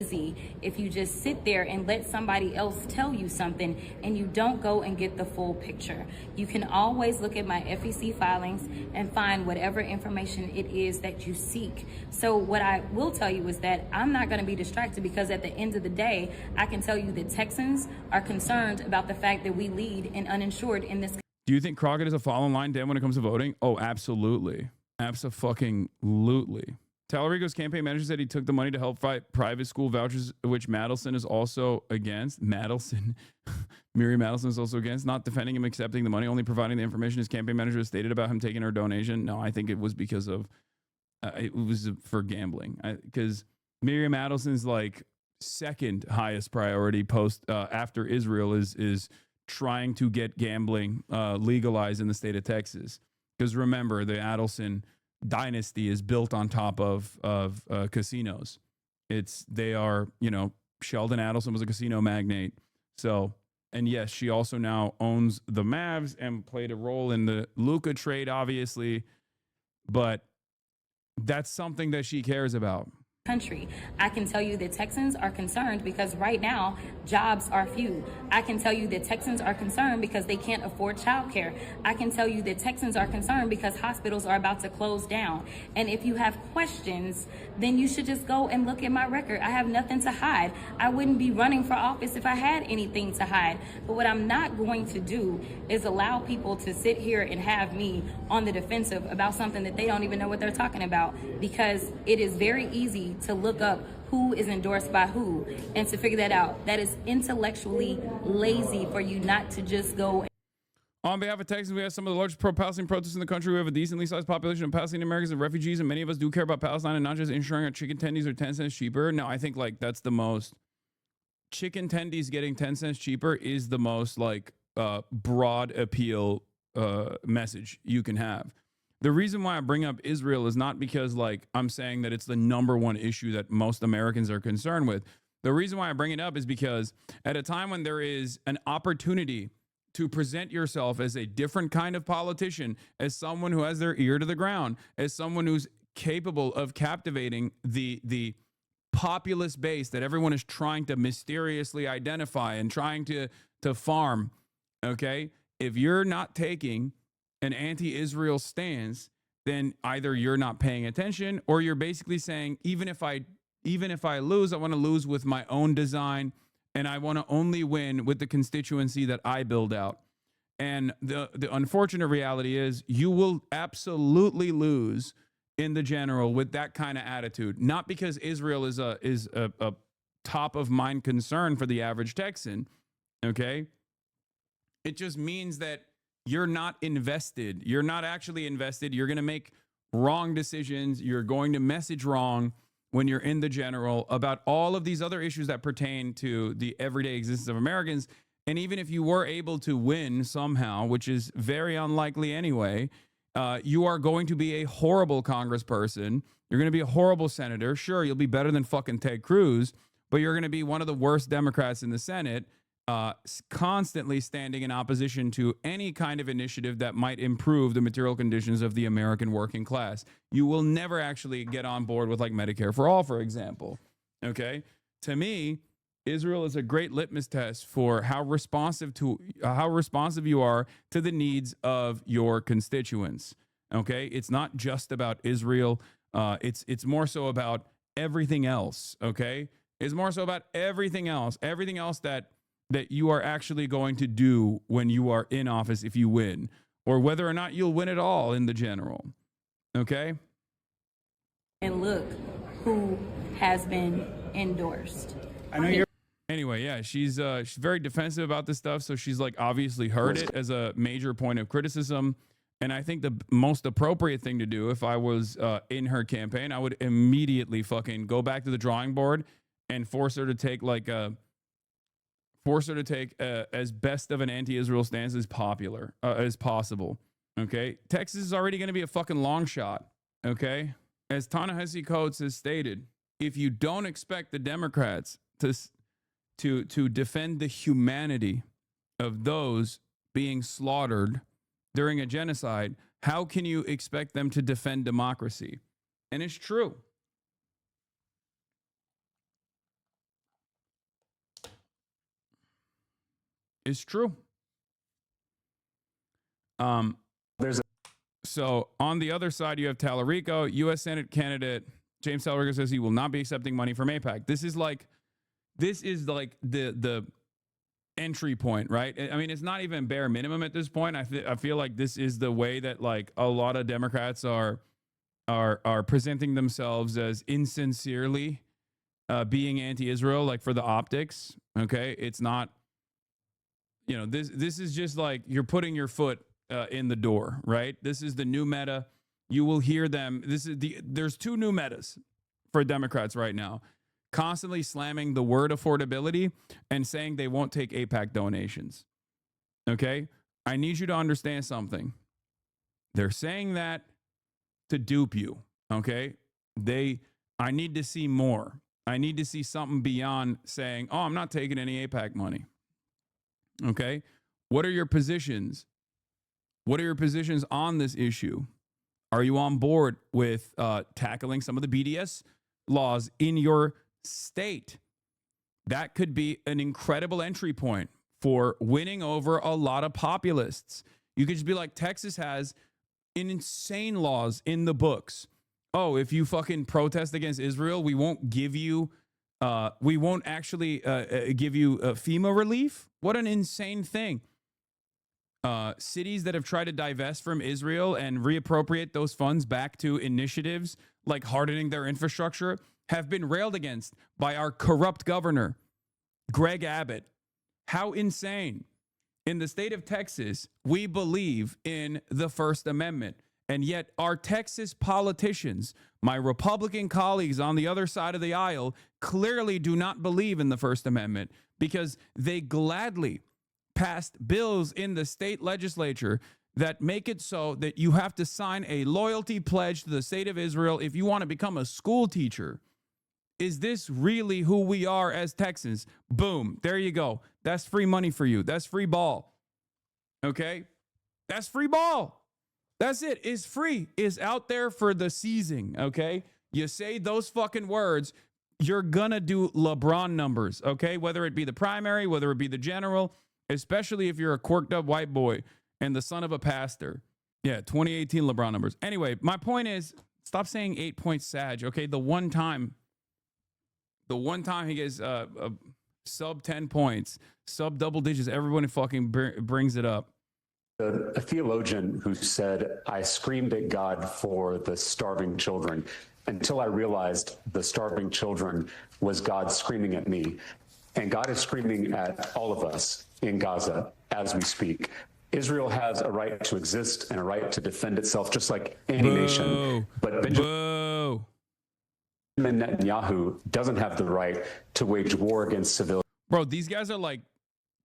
If you just sit there and let somebody else tell you something and you don't go and get the full picture. You can always look at my FEC filings and find whatever information it is that you seek. So what I will tell you is that I'm not going to be distracted, because at the end of the day, I can tell you that Texans are concerned about the fact that we lead in uninsured in this. Do you think Crockett is a fall in line, Dan, when it comes to voting? Oh, absolutely. Abso-fucking-lutely. Tallarico's campaign manager said he took the money to help fight private school vouchers, which Madelson is also against. Miriam Adelson is also against, not defending him accepting the money, only providing the information his campaign manager stated about him taking her donation. No, I think it was because of, it was for gambling. Because Miriam Adelson's like second highest priority post after Israel is trying to get gambling legalized in the state of Texas. Because remember, the Adelson dynasty is built on top of casinos. They are, Sheldon Adelson was a casino magnate. So, and yes, she also now owns the Mavs and played a role in the Luka trade, obviously. But that's something that she cares about. Country. I can tell you that Texans are concerned because right now jobs are few. I can tell you that Texans are concerned because they can't afford childcare. I can tell you that Texans are concerned because hospitals are about to close down. And if you have questions, then you should just go and look at my record. I have nothing to hide. I wouldn't be running for office if I had anything to hide. But what I'm not going to do is allow people to sit here and have me on the defensive about something that they don't even know what they're talking about, because it is very easy to look up who is endorsed by who and to figure that out. That is intellectually lazy for you not to just go. On behalf of Texans, we have some of the largest pro-Palestine protests in the country. We have a decently sized population of Palestinian Americans and refugees, and many of us do care about Palestine and not just ensuring our chicken tendies are 10 cents cheaper. No, I think that's the most, chicken tendies getting 10 cents cheaper is the most broad appeal message you can have. The reason why I bring up Israel is not because I'm saying that it's the number one issue that most Americans are concerned with. The reason why I bring it up is because at a time when there is an opportunity to present yourself as a different kind of politician, as someone who has their ear to the ground, as someone who's capable of captivating the populist base that everyone is trying to mysteriously identify and trying to farm, okay? If you're not taking an anti-Israel stance, then either you're not paying attention or you're basically saying, even if I lose, I want to lose with my own design, and I want to only win with the constituency that I build out. And the unfortunate reality is you will absolutely lose in the general with that kind of attitude. Not because Israel is a top of mind concern for the average Texan, okay? It just means that you're not invested. You're not actually invested. You're going to make wrong decisions. You're going to message wrong when you're in the general about all of these other issues that pertain to the everyday existence of Americans. And even if you were able to win somehow, which is very unlikely anyway, you are going to be a horrible congressperson. You're going to be a horrible senator. Sure, you'll be better than fucking Ted Cruz, but you're going to be one of the worst Democrats in the Senate, constantly standing in opposition to any kind of initiative that might improve the material conditions of the American working class. You will never actually get on board with Medicare for all, for example. Okay? To me, Israel is a great litmus test for how responsive you are to the needs of your constituents. Okay? It's not just about Israel. It's more so about everything else. Okay? It's more so about everything else that you are actually going to do when you are in office if you win, or whether or not you'll win at all in the general. Okay? And look who has been endorsed. I know you're. Anyway, yeah, she's very defensive about this stuff, so she's obviously heard it as a major point of criticism. And I think the most appropriate thing to do if I was in her campaign, I would immediately fucking go back to the drawing board and force her to take as best of an anti-Israel stance as possible. Okay, Texas is already going to be a fucking long shot. Okay, as Ta-Nehisi Coates has stated, if you don't expect the Democrats to defend the humanity of those being slaughtered during a genocide, how can you expect them to defend democracy? And it's true. It's true. So on the other side, you have Tallarico, U.S. Senate candidate. James Tallarico says he will not be accepting money from AIPAC. This is the entry point, right? I mean, it's not even bare minimum at this point. I feel like this is the way that a lot of Democrats are presenting themselves as insincerely being anti-Israel, for the optics. Okay, it's not. This is just you're putting your foot in the door, right? This is the new meta. You will hear them. There's two new metas for Democrats right now. constantly slamming the word affordability and saying they won't take AIPAC donations. Okay? I need you to understand something. They're saying that to dupe you. Okay? I need to see more. I need to see something beyond saying, oh, I'm not taking any AIPAC money. Okay? What are your positions? What are your positions on this issue? Are you on board with tackling some of the BDS laws in your state? That could be an incredible entry point for winning over a lot of populists. You could just be like, Texas has insane laws in the books. Oh, if you fucking protest against Israel, we won't give you, we won't actually give you FEMA relief. What an insane thing. Cities that have tried to divest from Israel and reappropriate those funds back to initiatives like hardening their infrastructure have been railed against by our corrupt governor, Greg Abbott. How insane. In the state of Texas, we believe in the First Amendment. And yet our Texas politicians, my Republican colleagues on the other side of the aisle, clearly do not believe in the First Amendment because they gladly passed bills in the state legislature that make it so that you have to sign a loyalty pledge to the state of Israel if you want to become a school teacher. Is this really who we are as Texans? Boom. There you go. That's free money for you. That's free ball. Okay? That's free ball. That's it. It's free. It's out there for the seizing. Okay? You say those fucking words, you're gonna do LeBron numbers. Okay? Whether it be the primary, whether it be the general, especially if you're a quirked up white boy and the son of a pastor. Yeah, 2018 LeBron numbers. Anyway, my point is, stop saying 8-point Sag. Okay? The one time he gets sub 10 points, sub double digits, everyone fucking brings it up. A theologian who said, I screamed at God for the starving children until I realized the starving children was God screaming at me. And God is screaming at all of us in Gaza as we speak. Israel has a right to exist and a right to defend itself just like any nation. But Benjamin Netanyahu doesn't have the right to wage war against civilians. Bro, these guys are like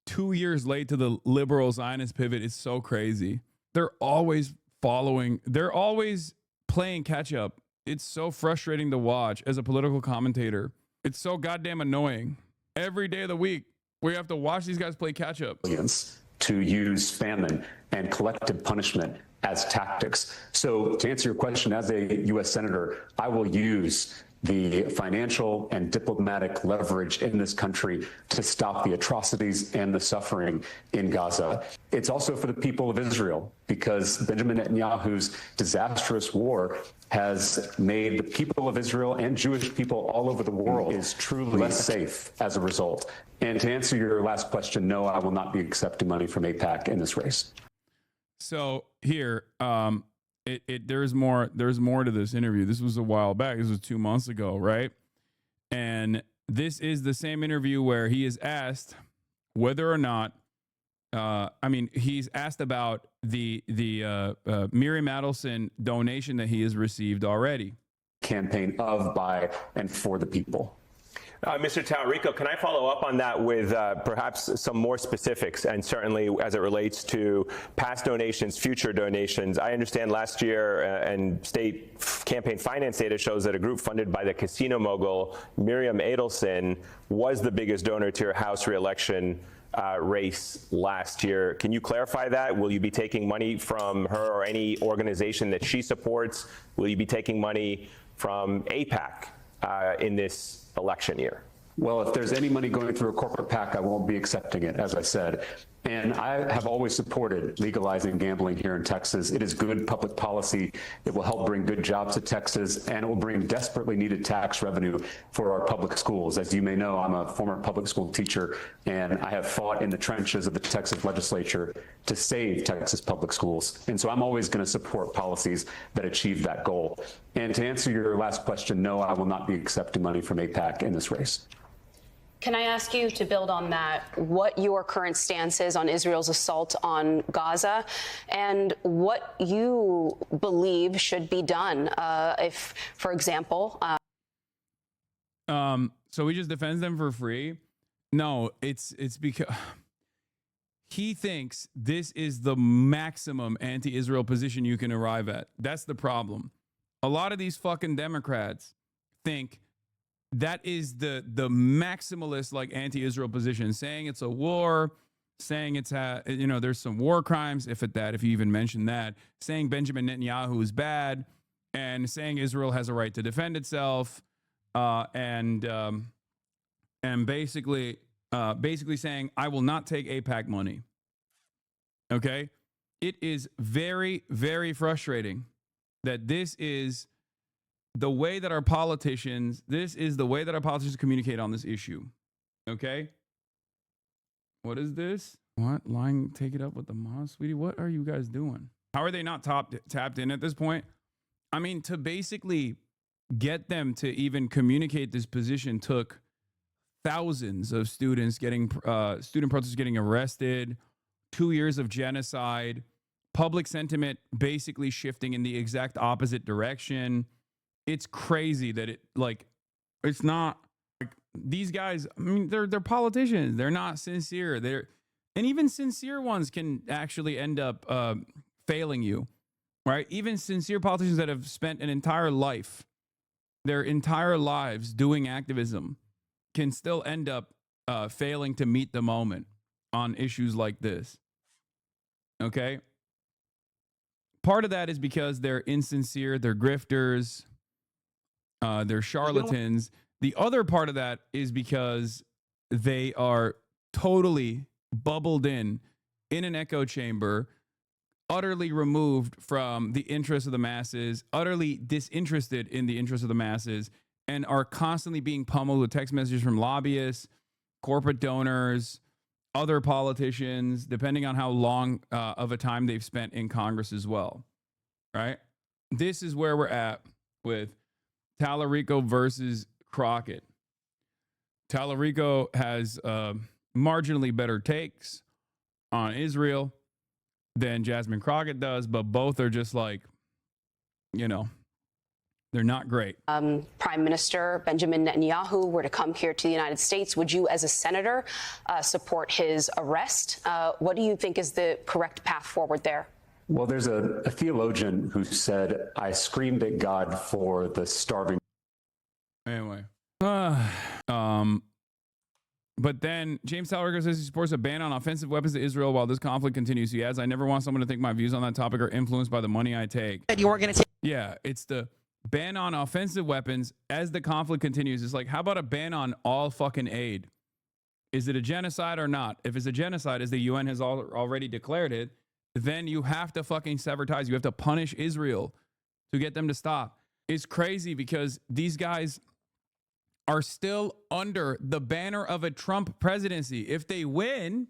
2 years late to the liberal Zionist pivot. It's so crazy. They're always they're always playing catch up. It's so frustrating to watch as a political commentator. It's so goddamn annoying. Every day of the week, we have to watch these guys play catch up. To use famine and collective punishment as tactics. So to answer your question, as a U.S. Senator, I will use the financial and diplomatic leverage in this country to stop the atrocities and the suffering in Gaza. It's also for the people of Israel, because Benjamin Netanyahu's disastrous war has made the people of Israel and Jewish people all over the world is truly less safe as a result. And to answer your last question, no, I will not be accepting money from AIPAC in this race. So here, there's more to this interview. This was a while back. This was 2 months ago, right? And this is the same interview where he is asked whether or not, he's asked about the Miriam Adelson donation that he has received already. Campaign of, by, and for the people. Mr. Talarico, can I follow up on that with perhaps some more specifics, and certainly as it relates to past donations, future donations? I understand last year and state campaign finance data shows that a group funded by the casino mogul Miriam Adelson was the biggest donor to your House reelection race last year. Can you clarify that? Will you be taking money from her or any organization that she supports? Will you be taking money from AIPAC in this election year? Well, if there's any money going through a corporate PAC, I won't be accepting it, as I said. And I have always supported legalizing gambling here in Texas. It is good public policy. It will help bring good jobs to Texas, and it will bring desperately needed tax revenue for our public schools. As you may know, I'm a former public school teacher, and I have fought in the trenches of the Texas legislature to save Texas public schools. And so I'm always going to support policies that achieve that goal. And to answer your last question, no, I will not be accepting money from AIPAC in this race. Can I ask you to build on that, what your current stance is on Israel's assault on Gaza, and what you believe should be done if, for example... so he just defends them for free. No, it's because he thinks this is the maximum anti-Israel position you can arrive at. That's the problem. A lot of these fucking Democrats think that is the maximalist like anti-Israel position, saying it's a war, saying it's there's some war crimes, if you even mention that, saying Benjamin Netanyahu is bad, and saying Israel has a right to defend itself, and basically saying I will not take AIPAC money. Okay, it is very, very frustrating that this is the way that our politicians communicate on this issue. Okay, what is this? What line? Take it up with the mom, sweetie. What are you guys doing? How are they not tapped in at this point? I mean, to basically get them to even communicate this position took thousands of student protesters getting arrested, 2 years of genocide, public sentiment basically shifting in the exact opposite direction. It's crazy that it's not like these guys. I mean, they're politicians. They're not sincere. And even sincere ones can actually end up failing you, right? Even sincere politicians that have spent their entire lives doing activism can still end up failing to meet the moment on issues like this. Okay? Part of that is because they're insincere, they're grifters, they're charlatans. The other part of that is because they are totally bubbled in an echo chamber, utterly removed from the interests of the masses, utterly disinterested in the interests of the masses, and are constantly being pummeled with text messages from lobbyists, corporate donors, other politicians, depending on how long of a time they've spent in Congress as well, right? This is where we're at with Tallarico versus Crockett. Tallarico has marginally better takes on Israel than Jasmine Crockett does, but both are just like, they're not great. Prime Minister Benjamin Netanyahu were to come here to the United States, would you, as a senator, support his arrest? What do you think is the correct path forward there? Well, there's a theologian who said, I screamed at God for the starving. Anyway. But then James Tallarico says he supports a ban on offensive weapons to Israel while this conflict continues. He adds, I never want someone to think my views on that topic are influenced by the money I take. You weren't going to take. Yeah, it's the ban on offensive weapons as the conflict continues. It's like, how about a ban on all fucking aid? Is it a genocide or not? If it's a genocide, as the UN has already declared it, then you have to fucking sever ties. You have to punish Israel to get them to stop. It's crazy because these guys are still under the banner of a Trump presidency. If they win,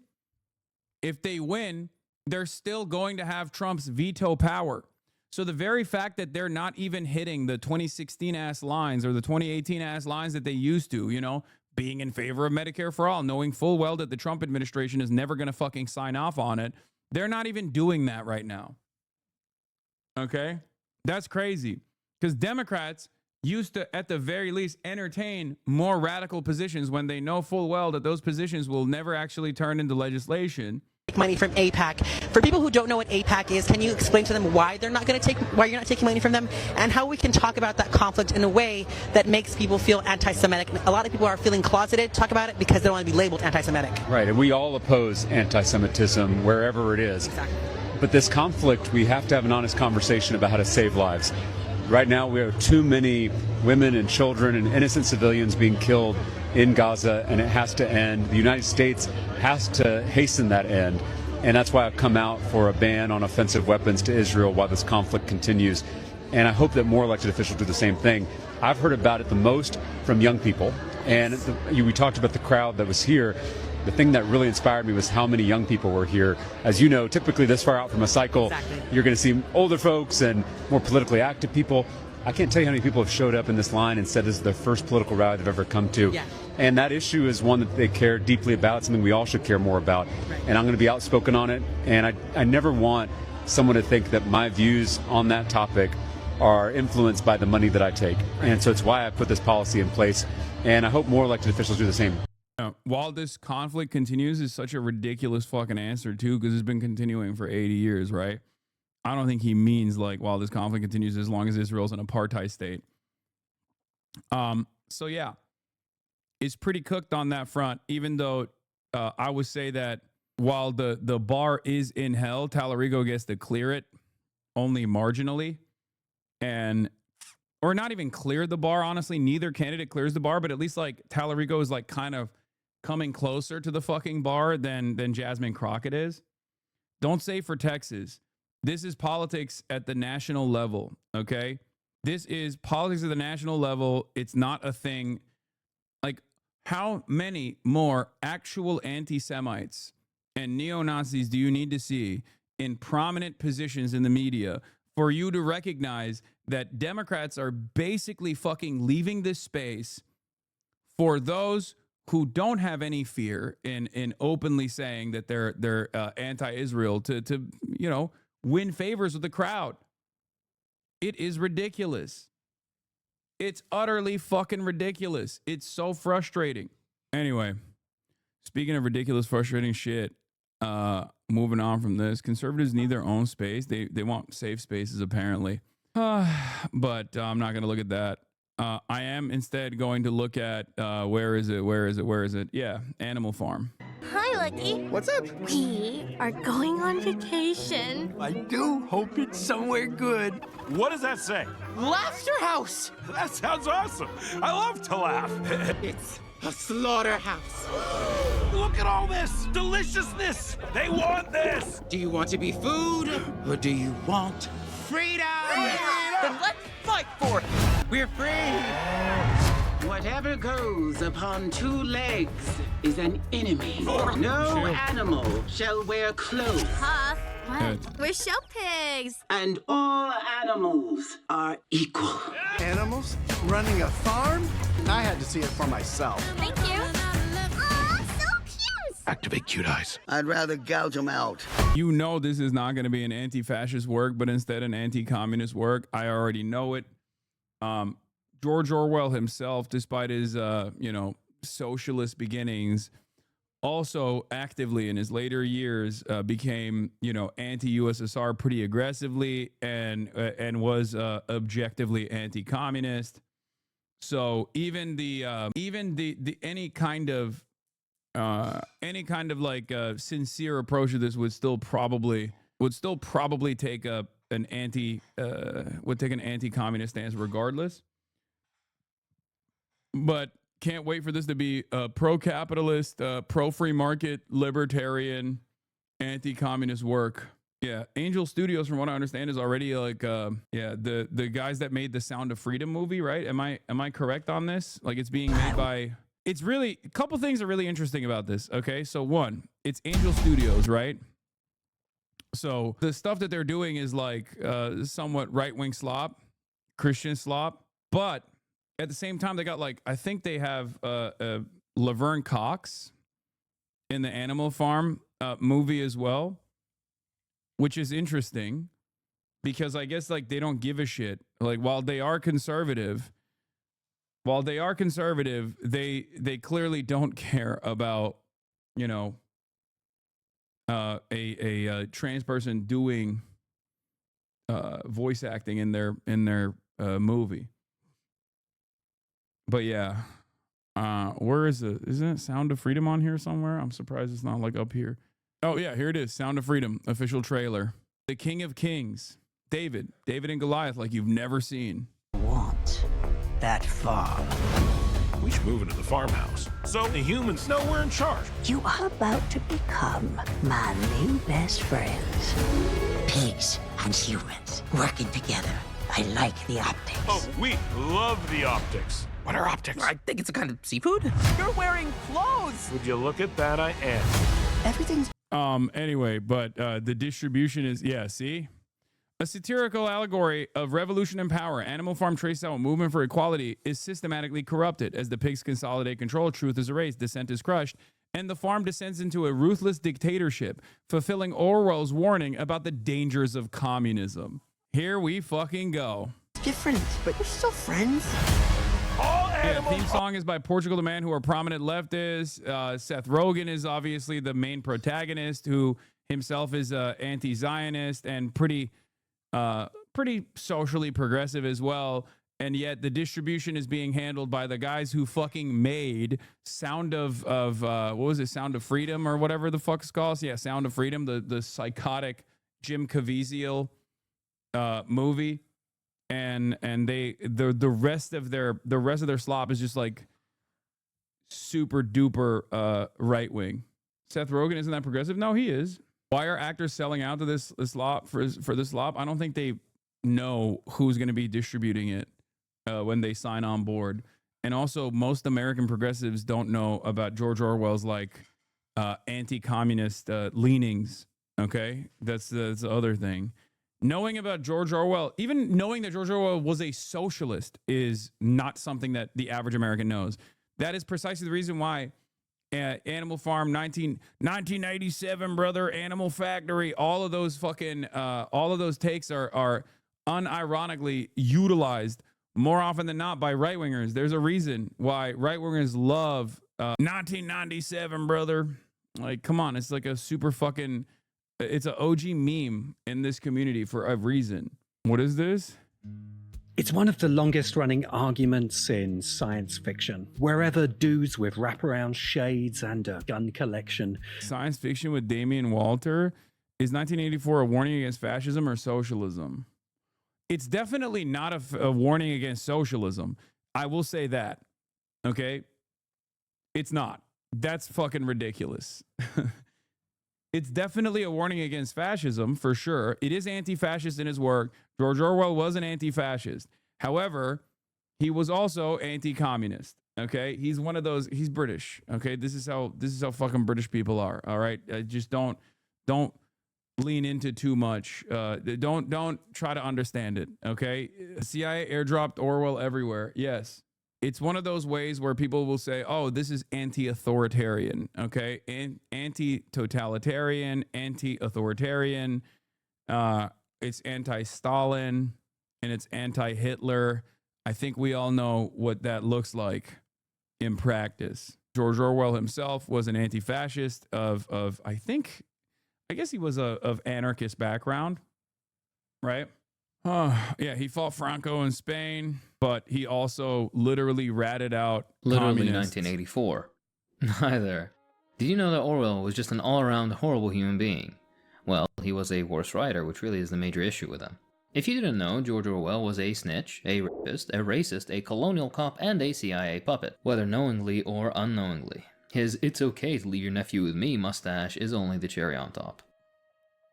they're still going to have Trump's veto power. So the very fact that they're not even hitting the 2016 ass lines or the 2018 ass lines that they used to, being in favor of Medicare for all, knowing full well that the Trump administration is never going to fucking sign off on it, they're not even doing that right now. Okay? That's crazy. Because Democrats used to, at the very least, entertain more radical positions when they know full well that those positions will never actually turn into legislation. Money from AIPAC. For people who don't know what AIPAC is, can you explain to them why you're not taking money from them, and how we can talk about that conflict in a way that makes people feel anti-Semitic? A lot of people are feeling closeted, talk about it, because they don't want to be labeled anti-Semitic. Right, and we all oppose anti-Semitism wherever it is. Exactly. But this conflict, we have to have an honest conversation about how to save lives. Right now, we have too many women and children and innocent civilians being killed in Gaza, and it has to end. The United States has to hasten that end, and that's why I've come out for a ban on offensive weapons to Israel while this conflict continues. And I hope that more elected officials do the same thing. I've heard about it the most from young people, and we talked about the crowd that was here. The thing that really inspired me was how many young people were here. As you know, typically this far out from a cycle, You're going to see older folks and more politically active people. I can't tell you how many people have showed up in this line and said this is their first political rally they've ever come to. Yeah. And that issue is one that they care deeply about, something we all should care more about. Right. And I'm going to be outspoken on it. And I never want someone to think that my views on that topic are influenced by the money that I take. And so it's why I put this policy in place. And I hope more elected officials do the same. While this conflict continues is such a ridiculous fucking answer too, because it's been continuing for 80 years, right? I don't think he means like while this conflict continues as long as Israel's an apartheid state. So yeah, it's pretty cooked on that front, even though I would say that while the bar is in hell, Tallarico gets to clear it only marginally, or not even clear the bar, honestly. Neither candidate clears the bar, but at least like Tallarico is like kind of coming closer to the fucking bar than Jasmine Crockett is. Don't say for Texas. This is politics at the national level, okay? This is politics at the national level. It's not a thing. Like, how many more actual anti-Semites and neo-Nazis do you need to see in prominent positions in the media for you to recognize that Democrats are basically fucking leaving this space for those who don't have any fear in openly saying that they're anti-Israel to you know, win favors with the crowd? It is ridiculous. It's utterly fucking ridiculous. It's so frustrating. Anyway, speaking of ridiculous, frustrating shit, moving on from this, conservatives need their own space. They want safe spaces, apparently. But I'm not going to look at that. I am instead going to look at, where is it? Yeah, Animal Farm. Hi, Lucky. What's up? We are going on vacation. I do hope it's somewhere good. What does that say? Laughter House! That sounds awesome. I love to laugh. It's a slaughterhouse. Look at all this deliciousness. They want this. Do you want to be food, or do you want freedom? Then let's fight for it. We're free. Whatever goes upon two legs is an enemy. No animal shall wear clothes. Huff. What? We're show pigs. And all animals are equal. Animals? Running a farm? I had to see it for myself. Thank you. Aw, so cute. Activate cute eyes. I'd rather gouge them out. You know this is not going to be an anti-fascist work, but instead an anti-communist work. I already know it. George Orwell himself, despite his, you know, socialist beginnings, also actively in his later years became, you know, anti-USSR pretty aggressively and was objectively anti-communist. So even the any kind of like sincere approach to this would still probably take an anti-communist stance regardless. But can't wait for this to be a pro-capitalist, pro-free market, libertarian, anti-communist work. Yeah, Angel Studios, from what I understand, is already like the guys that made the Sound of Freedom movie, right? Am I correct on this? Like, it's being made by. It's really a couple things are really interesting about this. Okay, so one, it's Angel Studios, right? So the stuff that they're doing is like somewhat right-wing slop, Christian slop, but at the same time, they got like, I think they have Laverne Cox in the Animal Farm movie as well, which is interesting because I guess like they don't give a shit. Like while they are conservative, they clearly don't care about, you know, a trans person doing voice acting in their movie. But yeah, where is it? Isn't it Sound of Freedom on here somewhere? I'm surprised it's not like up here. Oh yeah, here it is. Sound of Freedom, official trailer. The King of Kings, David and Goliath, like you've never seen. Want that farm? We should move into the farmhouse so the humans know we're in charge. You are about to become my new best friends. Pigs and humans working together. I like the optics. Oh, we love the optics. What are optics? I think it's a kind of seafood. You're wearing clothes. Would you look at that? I am. Everything's... Anyway, but the distribution is, yeah, see? A satirical allegory of revolution and power. Animal Farm traces out movement for equality is systematically corrupted. As the pigs consolidate control, truth is erased, dissent is crushed, and the farm descends into a ruthless dictatorship, fulfilling Orwell's warning about the dangers of communism. Here we fucking go. different, but we're still friends. Yeah, theme song is by Portugal the Man, who are prominent leftists. Seth Rogen is obviously the main protagonist, who himself is anti-Zionist and pretty socially progressive as well. And yet the distribution is being handled by the guys who fucking made Sound of what was it, Sound of Freedom or whatever the fuck it's called. Yeah, Sound of Freedom, the psychotic Jim Caviezel movie. And the rest of their slop is just like super duper right wing. Seth Rogen isn't that progressive? No, he is. Why are actors selling out to this slop for this slop? I don't think they know who's going to be distributing it when they sign on board. And also, most American progressives don't know about George Orwell's like anti-communist leanings. Okay, that's the other thing. Knowing about George Orwell, even knowing that George Orwell was a socialist, is not something that the average American knows. That is precisely the reason why Animal Farm, 1987, brother, Animal Factory, all of those fucking, all of those takes are unironically utilized more often than not by right-wingers. There's a reason why right-wingers love 1997, brother. Like, come on, it's like a super fucking... It's an OG meme in this community for a reason. What is this? It's one of the longest running arguments in science fiction. Wherever dudes with wraparound shades and a gun collection. Science fiction with Damien Walter. Is 1984 a warning against fascism or socialism? It's definitely not a warning against socialism. I will say that. Okay? It's not. That's fucking ridiculous. It's definitely a warning against fascism, for sure. It is anti-fascist in his work. George Orwell was an anti-fascist. However, he was also anti-communist. Okay, he's one of those. He's British. Okay, this is how fucking British people are. All right, just don't lean into too much. Don't try to understand it. Okay, CIA airdropped Orwell everywhere. Yes. It's one of those ways where people will say, oh, this is anti-authoritarian, okay? Anti-totalitarian, anti-authoritarian. It's anti-Stalin, and it's anti-Hitler. I think we all know what that looks like in practice. George Orwell himself was an anti-fascist of I guess he was of anarchist background, right? Yeah, he fought Franco in Spain, but he also literally ratted out literally communists. 1984. Hi there. Did you know that Orwell was just an all-around horrible human being? Well, he was a worse writer, which really is the major issue with him. If you didn't know, George Orwell was a snitch, a rapist, a racist, a colonial cop, and a CIA puppet, whether knowingly or unknowingly. His "it's okay to leave your nephew with me" mustache is only the cherry on top.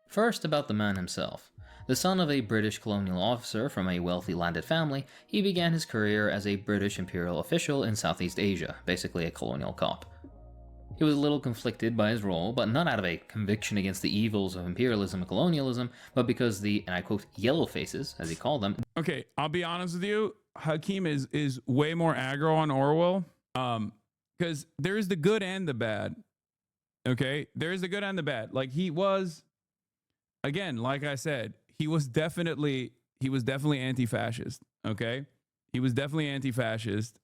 First, about the man himself. The son of a British colonial officer from a wealthy landed family, he began his career as a British imperial official in Southeast Asia, basically a colonial cop. He was a little conflicted by his role, but not out of a conviction against the evils of imperialism and colonialism, but because the, and I quote, yellow faces, as he called them. Okay, I'll be honest with you, Hakeem is way more aggro on Orwell, because there's the good and the bad. Okay, there's the good and the bad. Like, he was, again, like I said, he was definitely anti-fascist. Okay, he was definitely anti-fascist,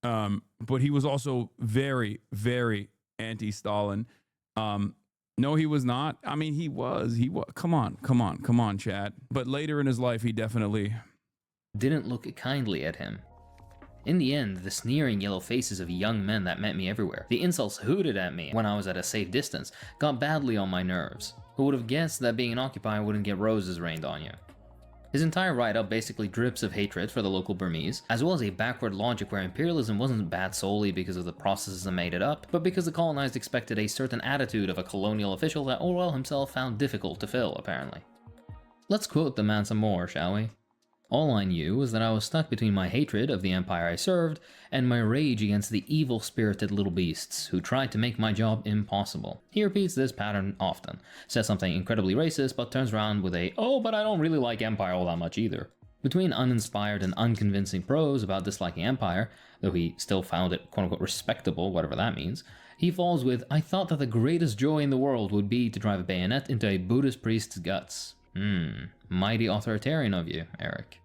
but he was also very, very anti-Stalin. No, he was not. I mean, he was. Come on, Chad. But later in his life, he definitely didn't look kindly at him. In the end, the sneering yellow faces of young men that met me everywhere, the insults hooted at me when I was at a safe distance, got badly on my nerves. Who would have guessed that being an occupier wouldn't get roses rained on you? His entire write-up basically drips of hatred for the local Burmese, as well as a backward logic where imperialism wasn't bad solely because of the processes that made it up, but because the colonized expected a certain attitude of a colonial official that Orwell himself found difficult to fill, apparently. Let's quote the man some more, shall we? All I knew was that I was stuck between my hatred of the empire I served and my rage against the evil-spirited little beasts who tried to make my job impossible. He repeats this pattern often, says something incredibly racist, but turns around with a, oh, but I don't really like empire all that much either. Between uninspired and unconvincing prose about disliking empire, though he still found it quote-unquote respectable, whatever that means, he falls with, I thought that the greatest joy in the world would be to drive a bayonet into a Buddhist priest's guts. Mighty authoritarian of you, Eric.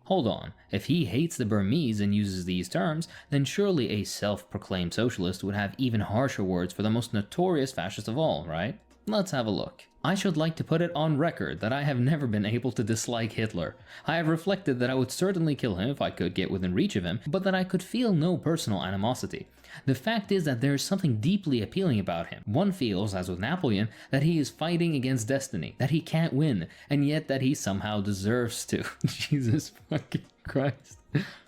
Hold on, if he hates the Burmese and uses these terms, then surely a self-proclaimed socialist would have even harsher words for the most notorious fascist of all, right? Let's have a look. I should like to put it on record that I have never been able to dislike Hitler. I have reflected that I would certainly kill him if I could get within reach of him, but that I could feel no personal animosity. The fact is that there is something deeply appealing about him. One feels, as with Napoleon, that he is fighting against destiny, that he can't win, and yet that he somehow deserves to. Jesus fucking Christ.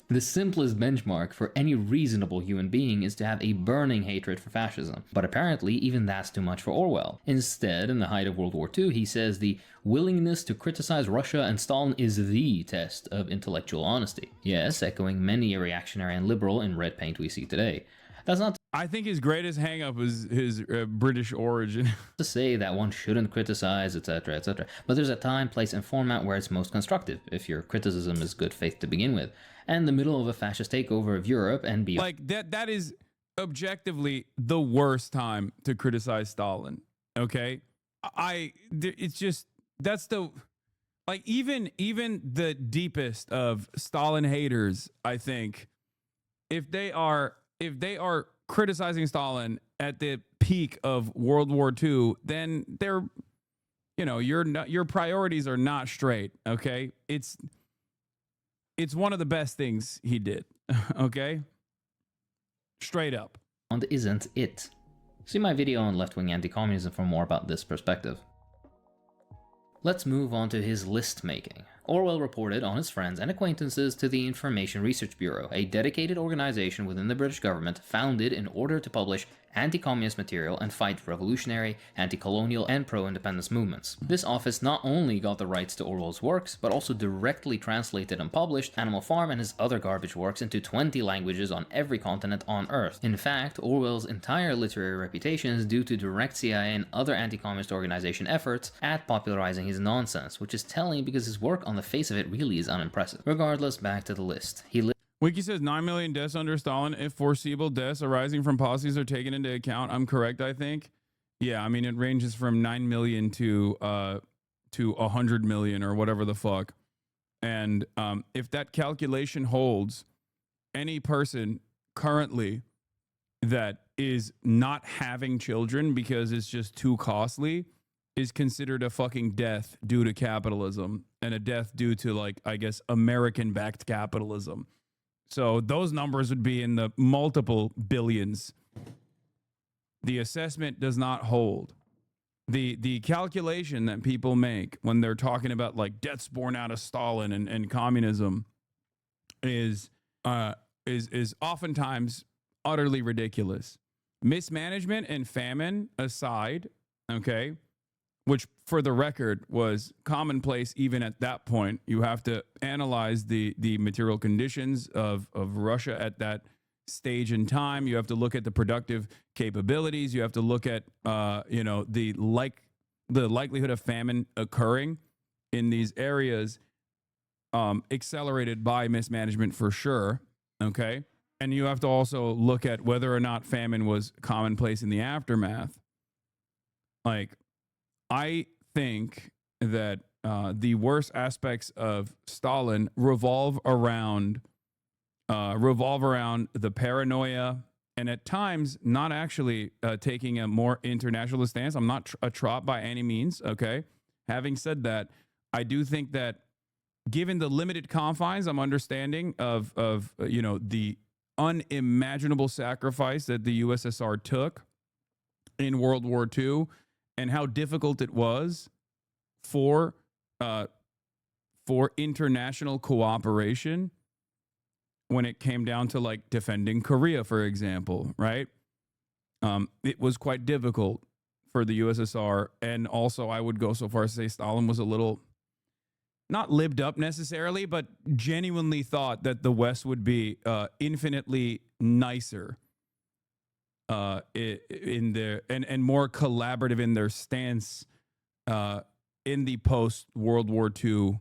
The simplest benchmark for any reasonable human being is to have a burning hatred for fascism. But apparently, even that's too much for Orwell. Instead, in the height of World War II, he says the willingness to criticize Russia and Stalin is the test of intellectual honesty. Yes, echoing many a reactionary and liberal in red paint we see today. That's not I think his greatest hang-up is his British origin. to say that one shouldn't criticize, etc., etc. But there's a time, place, and format where it's most constructive, if your criticism is good faith to begin with. And the middle of a fascist takeover of Europe and beyond. Like, that is objectively the worst time to criticize Stalin, okay? It's just, that's the, like, even the deepest of Stalin haters, I think, if they are criticizing Stalin at the peak of World War II, then they're, your priorities are not straight, okay? It's one of the best things he did, okay? Straight up. Isn't it? See my video on left-wing anti-communism for more about this perspective. Let's move on to his list making. Orwell reported on his friends and acquaintances to the Information Research Bureau, a dedicated organization within the British government founded in order to publish anti-communist material and fight revolutionary, anti-colonial, and pro-independence movements. This office not only got the rights to Orwell's works, but also directly translated and published Animal Farm and his other garbage works into 20 languages on every continent on Earth. In fact, Orwell's entire literary reputation is due to direct CIA and other anti-communist organization efforts at popularizing his nonsense, which is telling because his work on the face of it really is unimpressive. Regardless, back to the list. Wiki says 9 million deaths under Stalin. If foreseeable deaths arising from policies are taken into account, I'm correct, I think. Yeah, I mean, it ranges from 9 million to 100 million or whatever the fuck. And if that calculation holds, any person currently that is not having children because it's just too costly is considered a fucking death due to capitalism and a death due to, like, I guess, American-backed capitalism. So those numbers would be in the multiple billions. The assessment does not hold. The calculation that people make when they're talking about, like, deaths born out of Stalin and communism is oftentimes utterly ridiculous. Mismanagement and famine aside, okay, which for the record was commonplace even at that point. You have to analyze the material conditions of Russia at that stage in time. You have to look at the productive capabilities. You have to look at the likelihood of famine occurring in these areas, accelerated by mismanagement for sure. Okay. And you have to also look at whether or not famine was commonplace in the aftermath. Like, I think that the worst aspects of Stalin revolve around the paranoia, and at times not actually taking a more internationalist stance. I'm not a trop by any means. Okay. Having said that, I do think that given the limited confines, I'm understanding of the unimaginable sacrifice that the USSR took in World War II, and how difficult it was for international cooperation when it came down to, like, defending Korea, for example, right? It was quite difficult for the USSR, and also I would go so far as to say Stalin was a little, not lived up necessarily, but genuinely thought that the West would be infinitely nicer in their and more collaborative in their stance in the post World War II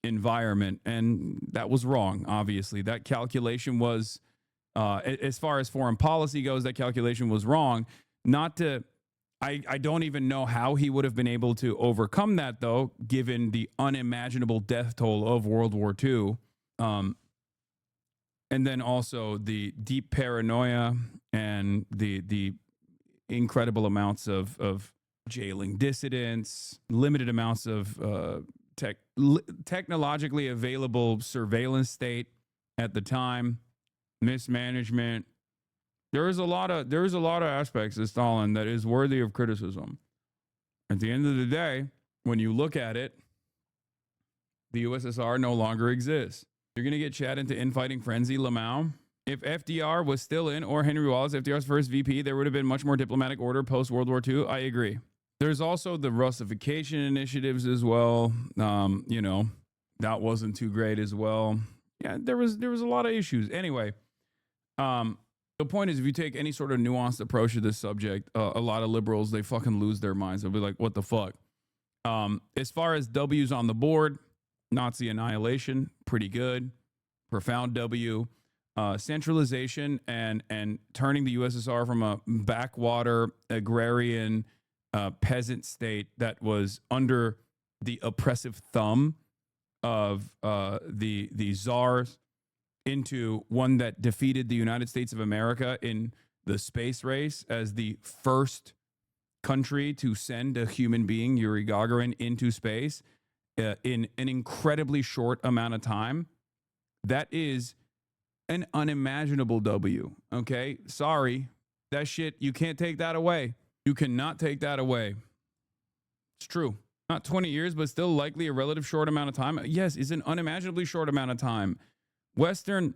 environment, and that was wrong. Obviously, that calculation was, as far as foreign policy goes, that calculation was wrong. I don't even know how he would have been able to overcome that, though, given the unimaginable death toll of World War II And then also the deep paranoia and the incredible amounts of jailing dissidents, limited amounts of technologically available surveillance state at the time, mismanagement. There's a lot of aspects of Stalin that is worthy of criticism. At the end of the day, when you look at it, the USSR no longer exists. You're going to get Chad into infighting frenzy, Lamau. If FDR was still in, or Henry Wallace, FDR's first VP, there would have been much more diplomatic order post-World War II. I agree. There's also the Russification initiatives as well. You know, that wasn't too great as well. Yeah, there was a lot of issues. Anyway, the point is, if you take any sort of nuanced approach to this subject, a lot of liberals, they fucking lose their minds. They'll be like, what the fuck? As far as W's on the board, Nazi annihilation, pretty good. Profound W. Centralization and turning the USSR from a backwater agrarian peasant state that was under the oppressive thumb of the czars into one that defeated the United States of America in the space race as the first country to send a human being, Yuri Gagarin, into space in an incredibly short amount of time. That is an unimaginable W. Okay, sorry, that shit, you can't take that away. You cannot take that away. It's true. Not 20 years, but still likely a relative short amount of time. Yes, it's an unimaginably short amount of time. Western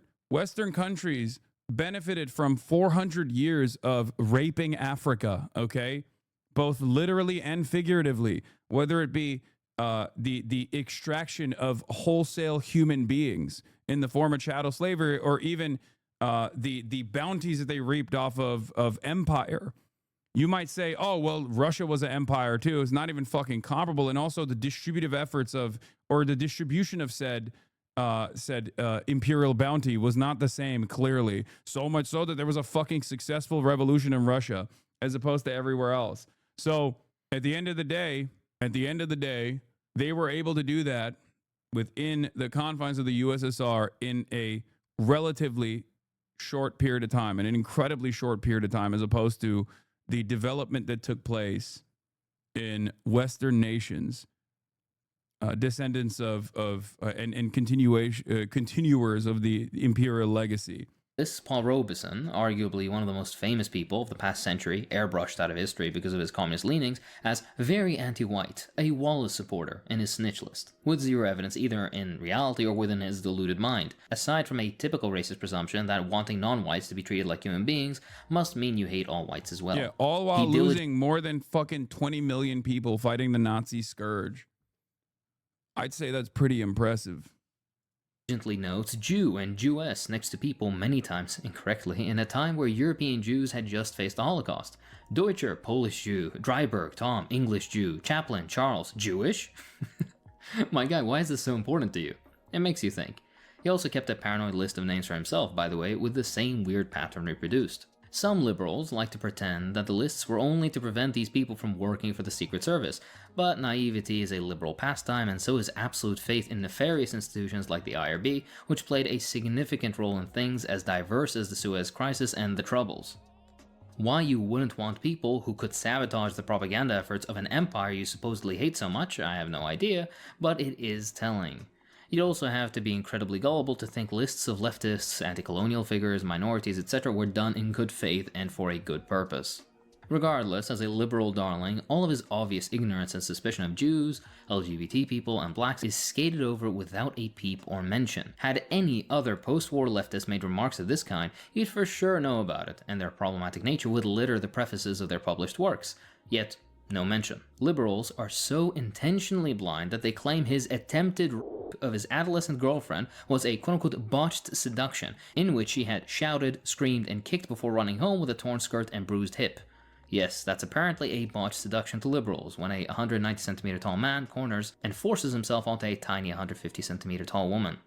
countries benefited from 400 years of raping Africa, okay? Both literally and figuratively, whether it be the extraction of wholesale human beings in the form of chattel slavery, or even the bounties that they reaped off of empire. You might say, oh, well, Russia was an empire too. It's not even fucking comparable. And also the distributive efforts or the distribution of said imperial bounty was not the same, clearly. So much so that there was a fucking successful revolution in Russia as opposed to everywhere else. So at the end of the day, they were able to do that within the confines of the USSR in a relatively short period of time, an incredibly short period of time, as opposed to the development that took place in Western nations, descendants of continuers of the imperial legacy. This Paul Robeson, arguably one of the most famous people of the past century, airbrushed out of history because of his communist leanings, as very anti-white, a Wallace supporter in his snitch list, with zero evidence either in reality or within his deluded mind, aside from a typical racist presumption that wanting non-whites to be treated like human beings must mean you hate all whites as well. Yeah, all while losing more than fucking 20 million people fighting the Nazi scourge. I'd say that's pretty impressive. Notes Jew and Jewess next to people many times incorrectly in a time where European Jews had just faced the Holocaust. Deutscher, Polish Jew. Dryberg, Tom, English Jew. Chaplin, Charles, Jewish? My guy, why is this so important to you? It makes you think. He also kept a paranoid list of names for himself, by the way, with the same weird pattern reproduced. Some liberals like to pretend that the lists were only to prevent these people from working for the Secret Service, but naivety is a liberal pastime, and so is absolute faith in nefarious institutions like the IRB, which played a significant role in things as diverse as the Suez Crisis and the Troubles. Why you wouldn't want people who could sabotage the propaganda efforts of an empire you supposedly hate so much, I have no idea, but it is telling. You'd also have to be incredibly gullible to think lists of leftists, anti-colonial figures, minorities, etc. were done in good faith and for a good purpose. Regardless, as a liberal darling, all of his obvious ignorance and suspicion of Jews, LGBT people, and blacks is skated over without a peep or mention. Had any other post-war leftist made remarks of this kind, you'd for sure know about it, and their problematic nature would litter the prefaces of their published works. Yet, no mention. Liberals are so intentionally blind that they claim his attempted rape of his adolescent girlfriend was a quote-unquote botched seduction, in which she had shouted, screamed, and kicked before running home with a torn skirt and bruised hip. Yes, that's apparently a botched seduction to liberals, when a 190cm tall man corners and forces himself onto a tiny 150cm tall woman.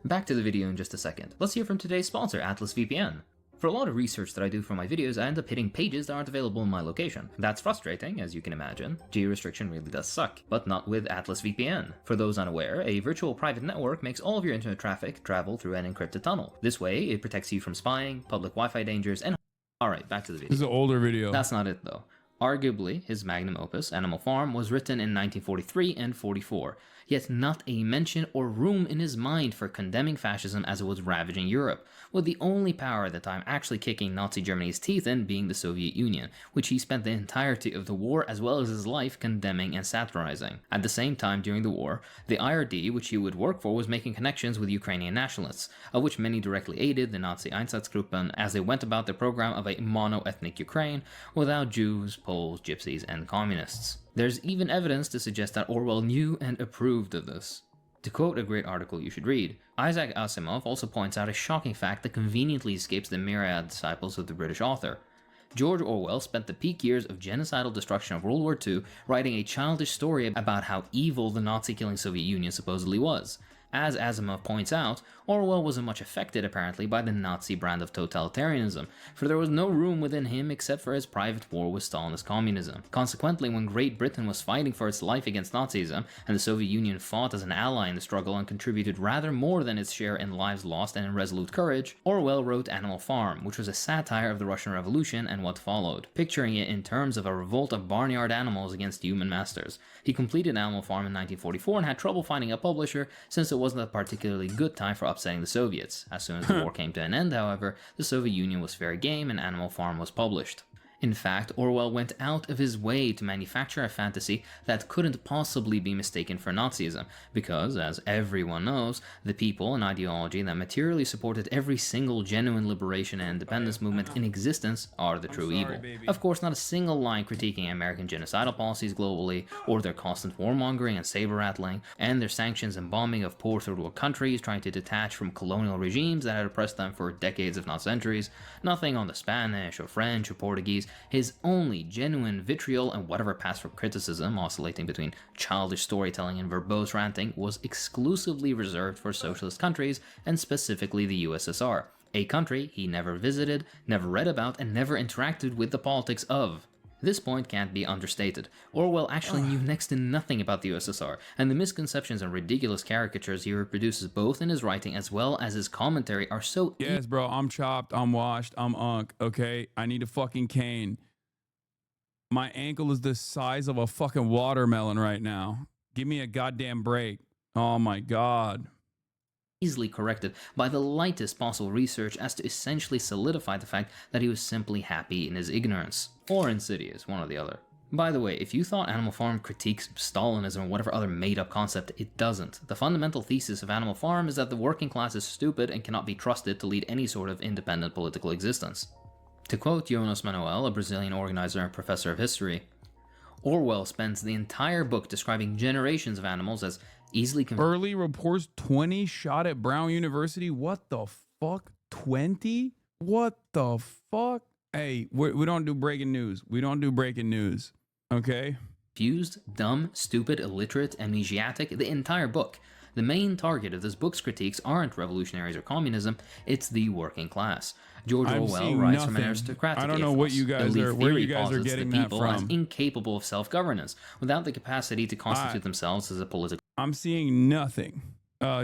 Back to the video in just a second. Let's hear from today's sponsor, Atlas VPN. For a lot of research that I do for my videos, I end up hitting pages that aren't available in my location. That's frustrating, as you can imagine. Geo-restriction really does suck, but not with Atlas VPN. For those unaware, a virtual private network makes all of your internet traffic travel through an encrypted tunnel. This way, it protects you from spying, public Wi-Fi dangers, and... Alright, back to the video. This is an older video. That's not it, though. Arguably, his magnum opus, Animal Farm, was written in 1943 and 44, yet not a mention or room in his mind for condemning fascism as it was ravaging Europe, with the only power at the time actually kicking Nazi Germany's teeth in being the Soviet Union, which he spent the entirety of the war as well as his life condemning and satirizing. At the same time during the war, the IRD, which he would work for, was making connections with Ukrainian nationalists, of which many directly aided the Nazi Einsatzgruppen as they went about their program of a mono-ethnic Ukraine without Jews, Poles, Gypsies, and Communists. There's even evidence to suggest that Orwell knew and approved of this. To quote a great article you should read, Isaac Asimov also points out a shocking fact that conveniently escapes the myriad disciples of the British author. George Orwell spent the peak years of genocidal destruction of World War II writing a childish story about how evil the Nazi-killing Soviet Union supposedly was. As Asimov points out, Orwell wasn't much affected apparently by the Nazi brand of totalitarianism, for there was no room within him except for his private war with Stalinist communism. Consequently, when Great Britain was fighting for its life against Nazism, and the Soviet Union fought as an ally in the struggle and contributed rather more than its share in lives lost and in resolute courage, Orwell wrote Animal Farm, which was a satire of the Russian Revolution and what followed, picturing it in terms of a revolt of barnyard animals against human masters. He completed Animal Farm in 1944 and had trouble finding a publisher since it wasn't a particularly good time for upsetting the Soviets. As soon as the war came to an end, however, the Soviet Union was fair game and Animal Farm was published. In fact, Orwell went out of his way to manufacture a fantasy that couldn't possibly be mistaken for Nazism, because, as everyone knows, the people and ideology that materially supported every single genuine liberation and independence movement in existence are the true evil. Baby. Of course, not a single line critiquing American genocidal policies globally, or their constant warmongering and saber-rattling, and their sanctions and bombing of poor third-world countries trying to detach from colonial regimes that had oppressed them for decades if not centuries. Nothing on the Spanish or French or Portuguese. His only genuine vitriol and whatever passed for criticism, oscillating between childish storytelling and verbose ranting, was exclusively reserved for socialist countries, and specifically the USSR, a country he never visited, never read about, and never interacted with the politics of. This point can't be understated. Orwell actually knew next to nothing about the USSR, and the misconceptions and ridiculous caricatures he reproduces both in his writing as well as his commentary are so... Yes, bro, I'm chopped, I'm washed, I'm unk, okay? I need a fucking cane. My ankle is the size of a fucking watermelon right now. Give me a goddamn break. Oh my God. Easily corrected by the lightest possible research as to essentially solidify the fact that he was simply happy in his ignorance. Or insidious, one or the other. By the way, if you thought Animal Farm critiques Stalinism or whatever other made-up concept, it doesn't. The fundamental thesis of Animal Farm is that the working class is stupid and cannot be trusted to lead any sort of independent political existence. To quote Jonas Manuel, a Brazilian organizer and professor of history, Orwell spends the entire book describing generations of animals as easily... Early reports 20 shot at Brown University? What the fuck? 20? What the fuck? Hey, we don't do breaking news. We don't do breaking news. Okay? Confused, dumb, stupid, illiterate, amnesiac, the entire book. The main target of this book's critiques aren't revolutionaries or communism, it's the working class. George Orwell writes from an aristocratic I don't know what you guys are, where you guys are getting that from. As incapable of self-governance, without the capacity to constitute themselves as a political... I'm seeing nothing.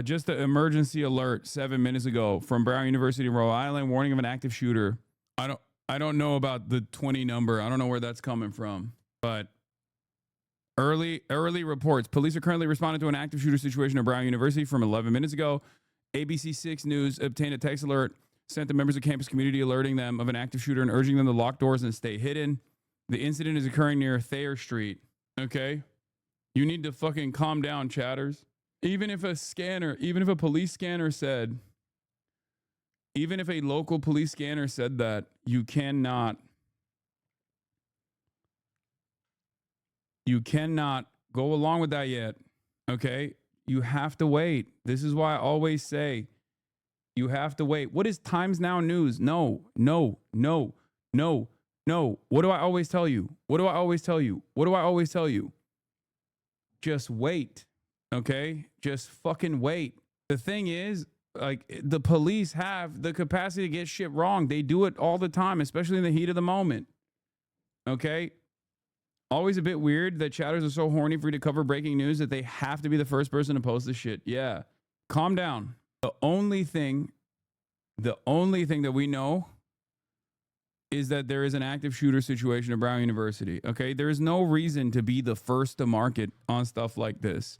Just the emergency alert 7 minutes ago from Brown University, Rhode Island, warning of an active shooter. I don't know about the 20 number. I don't know where that's coming from, but early reports. Police are currently responding to an active shooter situation at Brown University from 11 minutes ago. ABC 6 News obtained a text alert sent to members of campus community alerting them of an active shooter and urging them to lock doors and stay hidden. The incident is occurring near Thayer Street. Okay? You need to fucking calm down, chatters. Even if a police scanner said, even if a local police scanner said that, you cannot go along with that yet. Okay? You have to wait. This is why I always say, you have to wait. What is Times Now News? No. What do I always tell you? Just wait. Okay? Just fucking wait. The thing is, like the police have the capacity to get shit wrong. They do it all the time, especially in the heat of the moment. Okay? Always a bit weird that chatters are so horny for you to cover breaking news that they have to be the first person to post the shit. Yeah. Calm down. The only thing that we know is that there is an active shooter situation at Brown University. Okay? There is no reason to be the first to market on stuff like this.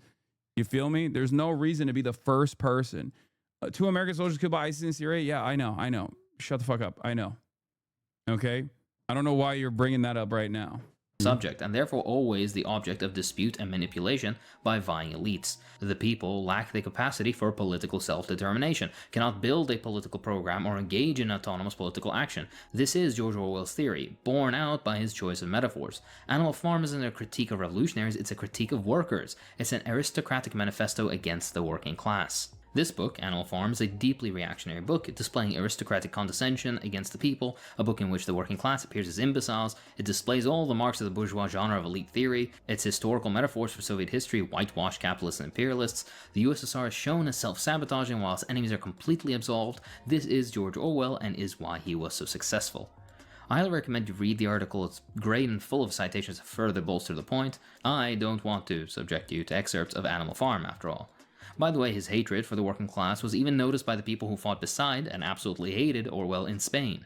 You feel me? There's no reason to be the first person. 2 American soldiers killed by ISIS in Syria? Yeah, I know. Shut the fuck up. I know. Okay? I don't know why you're bringing that up right now. Subject, and therefore always the object of dispute and manipulation by vying elites. The people lack the capacity for political self-determination, cannot build a political program or engage in autonomous political action. This is George Orwell's theory, borne out by his choice of metaphors. Animal Farm isn't a critique of revolutionaries, it's a critique of workers. It's an aristocratic manifesto against the working class. This book, Animal Farm, is a deeply reactionary book, displaying aristocratic condescension against the people, a book in which the working class appears as imbeciles. It displays all the marks of the bourgeois genre of elite theory, its historical metaphors for Soviet history, whitewashed capitalists and imperialists. The USSR is shown as self-sabotaging while its enemies are completely absolved. This is George Orwell and is why he was so successful. I highly recommend you read the article. It's great and full of citations to further bolster the point. I don't want to subject you to excerpts of Animal Farm, after all. By the way, his hatred for the working class was even noticed by the people who fought beside and absolutely hated Orwell in Spain.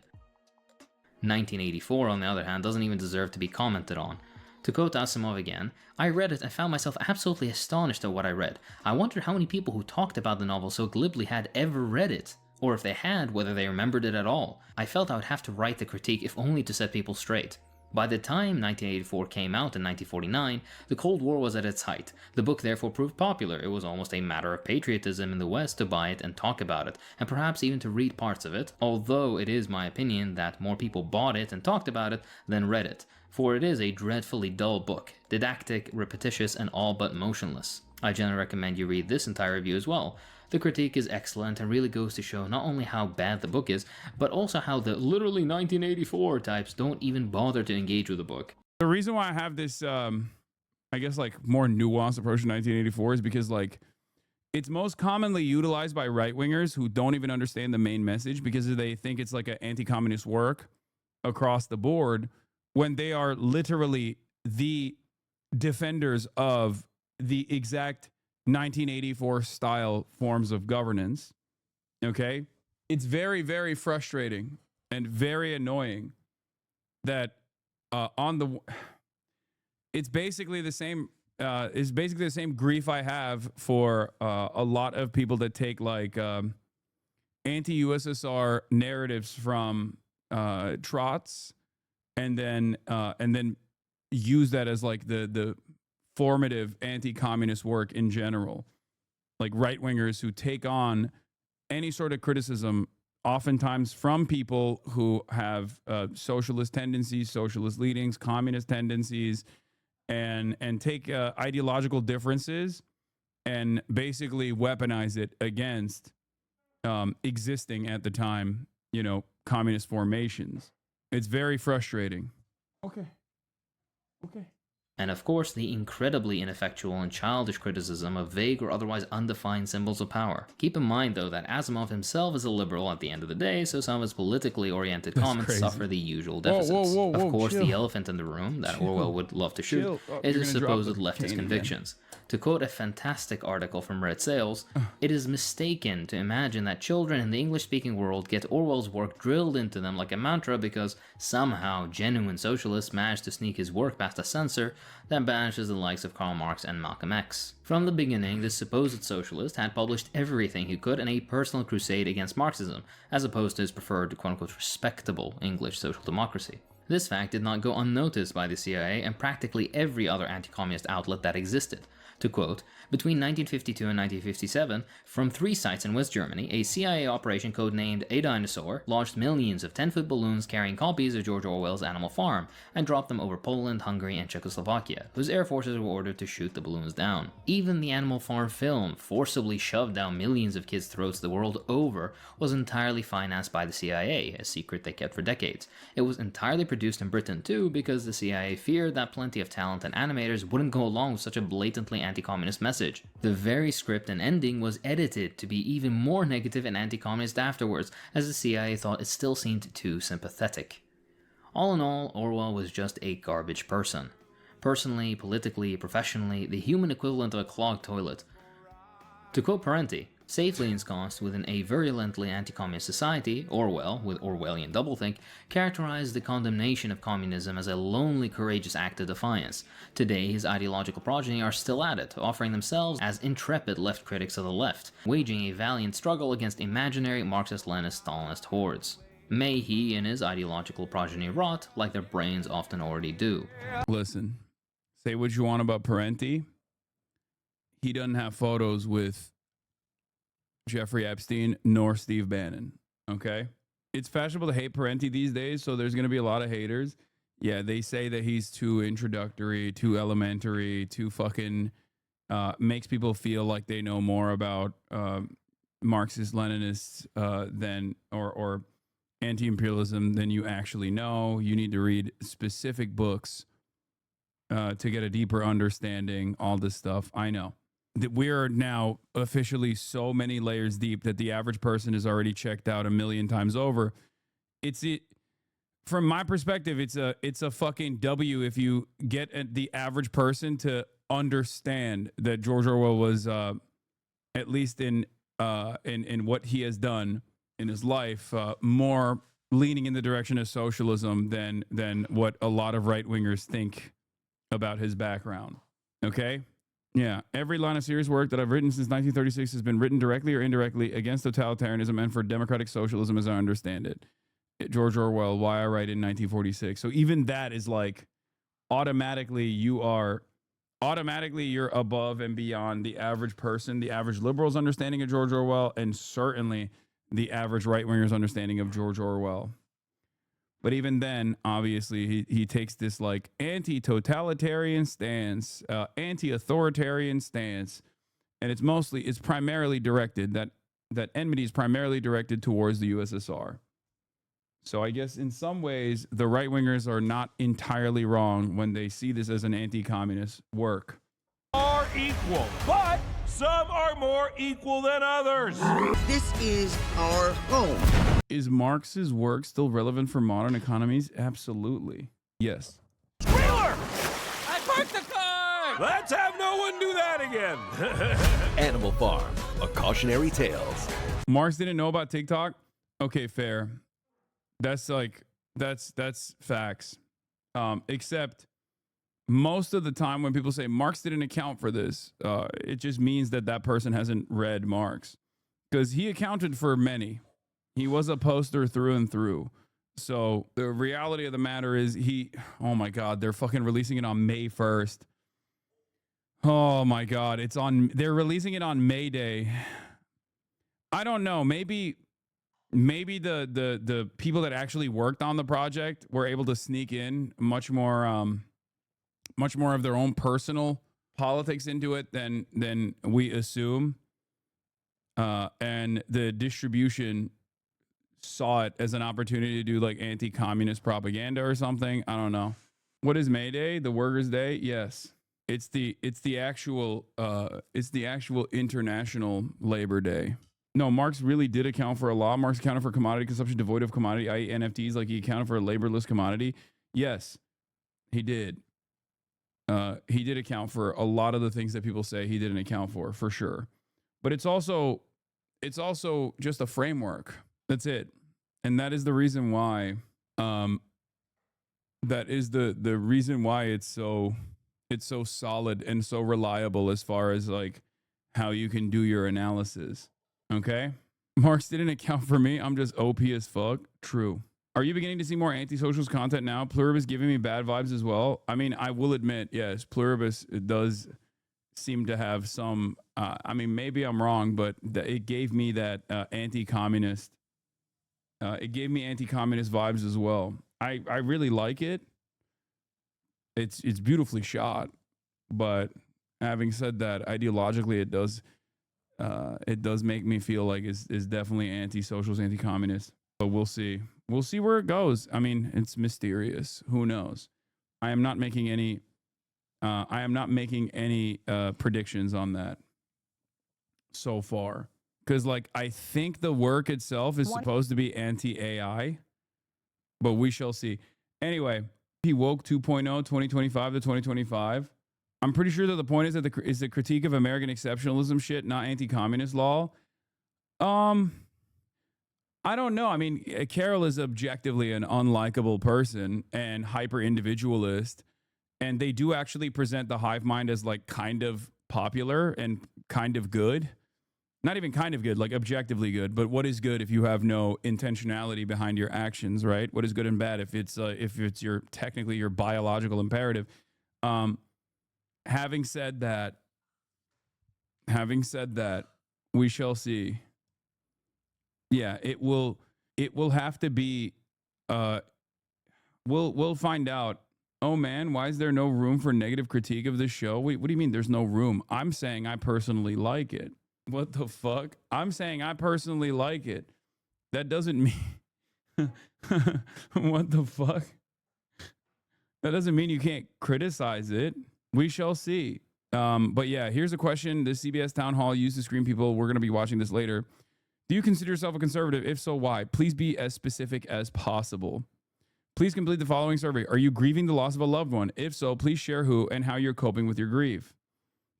1984, on the other hand, doesn't even deserve to be commented on. To quote Asimov again, I read it and found myself absolutely astonished at what I read. I wondered how many people who talked about the novel so glibly had ever read it, or if they had, whether they remembered it at all. I felt I would have to write the critique if only to set people straight. By the time 1984 came out in 1949, the Cold War was at its height. The book therefore proved popular. It was almost a matter of patriotism in the West to buy it and talk about it, and perhaps even to read parts of it, although it is my opinion that more people bought it and talked about it than read it, for it is a dreadfully dull book, didactic, repetitious, and all but motionless. I generally recommend you read this entire review as well. The critique is excellent and really goes to show not only how bad the book is, but also how the literally 1984 types don't even bother to engage with the book. The reason why I have this, I guess, like, more nuanced approach to 1984 is because, like, it's most commonly utilized by right-wingers who don't even understand the main message because they think it's like an anti-communist work across the board when they are literally the defenders of the exact 1984 style forms of governance. Okay? It's very, very frustrating and very annoying that it's basically the same grief I have for a lot of people that take like anti-USSR narratives from Trots and then use that as like the formative anti-communist work in general. Like right-wingers who take on any sort of criticism, oftentimes from people who have socialist tendencies, socialist leanings, communist tendencies, and take ideological differences and basically weaponize it against existing at the time, communist formations. It's very frustrating. Okay. And of course, the incredibly ineffectual and childish criticism of vague or otherwise undefined symbols of power. Keep in mind, though, that Asimov himself is a liberal at the end of the day, so some of his politically oriented comments suffer the usual deficits. Of course, the elephant in the room that Orwell would love to shoot is his supposed leftist convictions. To quote a fantastic article from Red Sails, it is mistaken to imagine that children in the English-speaking world get Orwell's work drilled into them like a mantra because somehow genuine socialists managed to sneak his work past a censor that banishes the likes of Karl Marx and Malcolm X. From the beginning, this supposed socialist had published everything he could in a personal crusade against Marxism, as opposed to his preferred quote-unquote respectable English social democracy. This fact did not go unnoticed by the CIA and practically every other anti-communist outlet that existed. To quote, between 1952 and 1957, from 3 sites in West Germany, a CIA operation codenamed A Dinosaur launched millions of 10-foot balloons carrying copies of George Orwell's Animal Farm and dropped them over Poland, Hungary, and Czechoslovakia, whose air forces were ordered to shoot the balloons down. Even the Animal Farm film, forcibly shoved down millions of kids' throats the world over, was entirely financed by the CIA, a secret they kept for decades. It was entirely produced produced in Britain too, because the CIA feared that plenty of talent and animators wouldn't go along with such a blatantly anti-communist message. The very script and ending was edited to be even more negative and anti-communist afterwards, as the CIA thought it still seemed too sympathetic. All in all, Orwell was just a garbage person. Personally, politically, professionally, the human equivalent of a clogged toilet. To quote Parenti, safely ensconced within a virulently anti-communist society, Orwell, with Orwellian doublethink, characterized the condemnation of communism as a lonely, courageous act of defiance. Today, his ideological progeny are still at it, offering themselves as intrepid left critics of the left, waging a valiant struggle against imaginary Marxist-Leninist-Stalinist hordes. May he and his ideological progeny rot like their brains often already do. Listen, say what you want about Parenti. He doesn't have photos with Jeffrey Epstein nor Steve Bannon, okay? It's fashionable to hate Parenti these days, so there's going to be a lot of haters. Yeah, they say that he's too introductory, too elementary, too fucking makes people feel like they know more about Marxist-Leninists than or anti-imperialism than you actually know. You need to read specific books to get a deeper understanding, all this stuff. I know. That we are now officially so many layers deep that the average person is already checked out 1,000,000 times over. From my perspective, it's a fucking W if you get the average person to understand that George Orwell was at least in what he has done in his life more leaning in the direction of socialism than what a lot of right wingers think about his background. Okay. Yeah, every line of serious work that I've written since 1936 has been written directly or indirectly against totalitarianism and for democratic socialism as I understand it. George Orwell, Why I Write in 1946. So even that is like automatically you're above and beyond the average person, the average liberal's understanding of George Orwell, and certainly the average right-winger's understanding of George Orwell. But even then, obviously, he takes this like anti-totalitarian stance, anti-authoritarian stance, and it's primarily directed, that enmity is primarily directed towards the USSR. So I guess in some ways, the right-wingers are not entirely wrong when they see this as an anti-communist work. Are equal, but some are more equal than others. This is our home. Is Marx's work still relevant for modern economies? Absolutely. Yes. Wheeler! I parked the car! Let's have no one do that again. Animal Farm, a cautionary tales. Marx didn't know about TikTok? Okay, fair. That's facts. Except most of the time when people say Marx didn't account for this, it just means that person hasn't read Marx, because he accounted for many. He was a poster through and through. So the reality of the matter is oh my God, they're fucking releasing it on May 1st. Oh my God, they're releasing it on May Day. I don't know. Maybe the people that actually worked on the project were able to sneak in much more of their own personal politics into it than we assume. And the distribution saw it as an opportunity to do like anti-communist propaganda or something. I don't know. What is May Day? The Workers' Day? Yes. It's the actual International Labor Day. No, Marx really did account for a lot. Marx accounted for commodity consumption devoid of commodity, i.e. NFTs, like he accounted for a laborless commodity. Yes, he did. He did account for a lot of the things that people say he didn't account for sure. But it's also just a framework. That's it. And that is the reason why the reason why it's so solid and so reliable as far as like how you can do your analysis. Okay? Marx didn't account for me. I'm just OP as fuck. True. Are you beginning to see more anti-socialist content now? Pluribus giving me bad vibes as well. I mean, I will admit, yes, Pluribus does seem to have some, I mean, maybe I'm wrong, but it gave me that anti-communist, it gave me anti-communist vibes as well. I really like it. It's beautifully shot, but having said that, ideologically, it does make me feel like it's definitely anti-socialist, anti-communist. But we'll see. we'll see where it goes. I mean, it's mysterious. Who knows? I am not making any predictions on that so far. Because, like, I think the work itself is supposed to be anti-AI, but we shall see. Anyway, he woke 2.0, 2025 to 2025. I'm pretty sure that the point is that is the critique of American exceptionalism shit, not anti-communist law. I don't know. I mean, Carol is objectively an unlikable person and hyper-individualist, and they do actually present the hive mind as, like, kind of popular and kind of good. Not even kind of good, like objectively good. But what is good if you have no intentionality behind your actions, right? What is good and bad if it's your technically your biological imperative? Having said that, we shall see. Yeah, it will have to be. We'll find out. Oh man, why is there no room for negative critique of this show? Wait, what do you mean there's no room? I'm saying I personally like it. What the fuck? I'm saying I personally like it. That doesn't mean... What the fuck? That doesn't mean you can't criticize it. We shall see. But yeah, here's a question. The CBS town hall used to screen people. We're going to be watching this later. Do you consider yourself a conservative? If so, why? Please be as specific as possible. Please complete the following survey. Are you grieving the loss of a loved one? If so, please share who and how you're coping with your grief.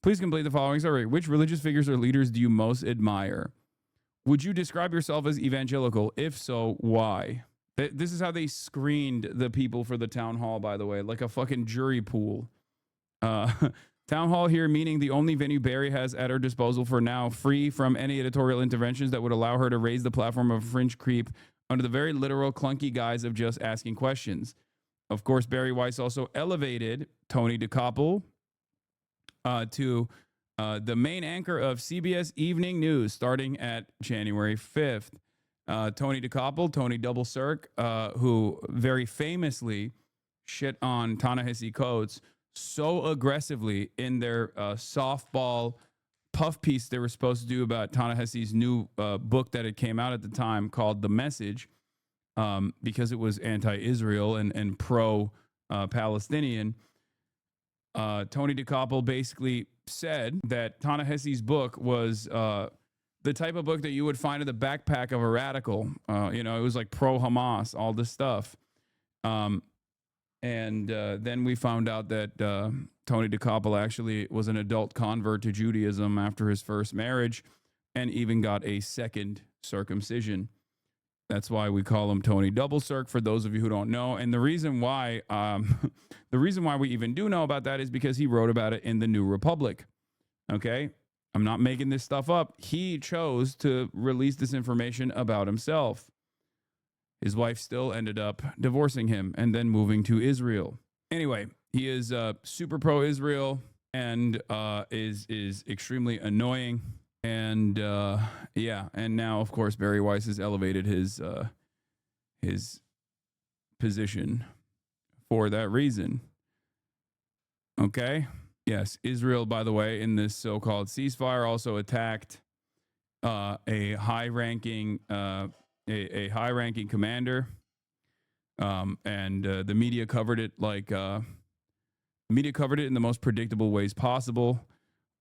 Please complete the following survey. Which religious figures or leaders do you most admire? Would you describe yourself as evangelical? If so, why? This is how they screened the people for the town hall, by the way, like a fucking jury pool. Town hall here, meaning the only venue Barry has at her disposal for now, free from any editorial interventions that would allow her to raise the platform of a fringe creep under the very literal clunky guise of just asking questions. Of course, Barry Weiss also elevated Tony DeCoppel to the main anchor of CBS Evening News starting at January 5th. Tony DeCoppel, Tony Double Cirque, who very famously shit on Ta-Nehisi Coates so aggressively in their softball puff piece they were supposed to do about Ta-Nehisi's new book that had came out at the time called The Message, because it was anti-Israel and pro-Palestinian. Tony DeCoppel basically said that Ta-Nehisi's book was the type of book that you would find in the backpack of a radical. It was like pro-Hamas, all this stuff. And then we found out that Tony DeCoppel actually was an adult convert to Judaism after his first marriage and even got a second circumcision. That's why we call him Tony Double Cirque, for those of you who don't know. And the reason why we even do know about that is because he wrote about it in the New Republic. Okay? I'm not making this stuff up. He chose to release this information about himself. His wife still ended up divorcing him and then moving to Israel. Anyway, he is super pro-Israel and is extremely annoying. And and now, of course, Barry Weiss has elevated his position for that reason. Okay? Yes, Israel, by the way, in this so-called ceasefire also attacked a high-ranking commander, and the media covered it in the most predictable ways possible,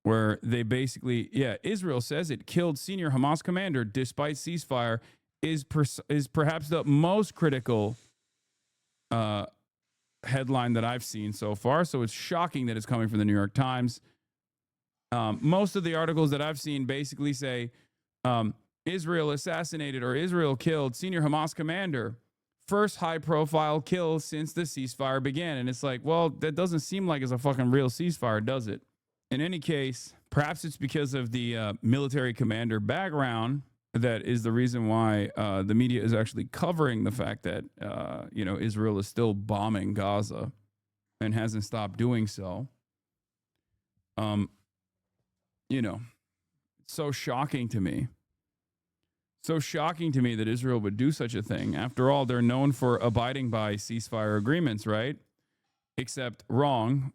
where they basically, Israel says it killed senior Hamas commander despite ceasefire is perhaps the most critical headline that I've seen so far. So it's shocking that it's coming from the New York Times. Most of the articles that I've seen basically say Israel assassinated or Israel killed senior Hamas commander. First high-profile kill since the ceasefire began. And it's like, well, that doesn't seem like it's a fucking real ceasefire, does it? In any case, perhaps it's because of the military commander background that is the reason why the media is actually covering the fact that, Israel is still bombing Gaza and hasn't stopped doing so. So shocking to me. So shocking to me that Israel would do such a thing. After all, they're known for abiding by ceasefire agreements, right? Except wrong.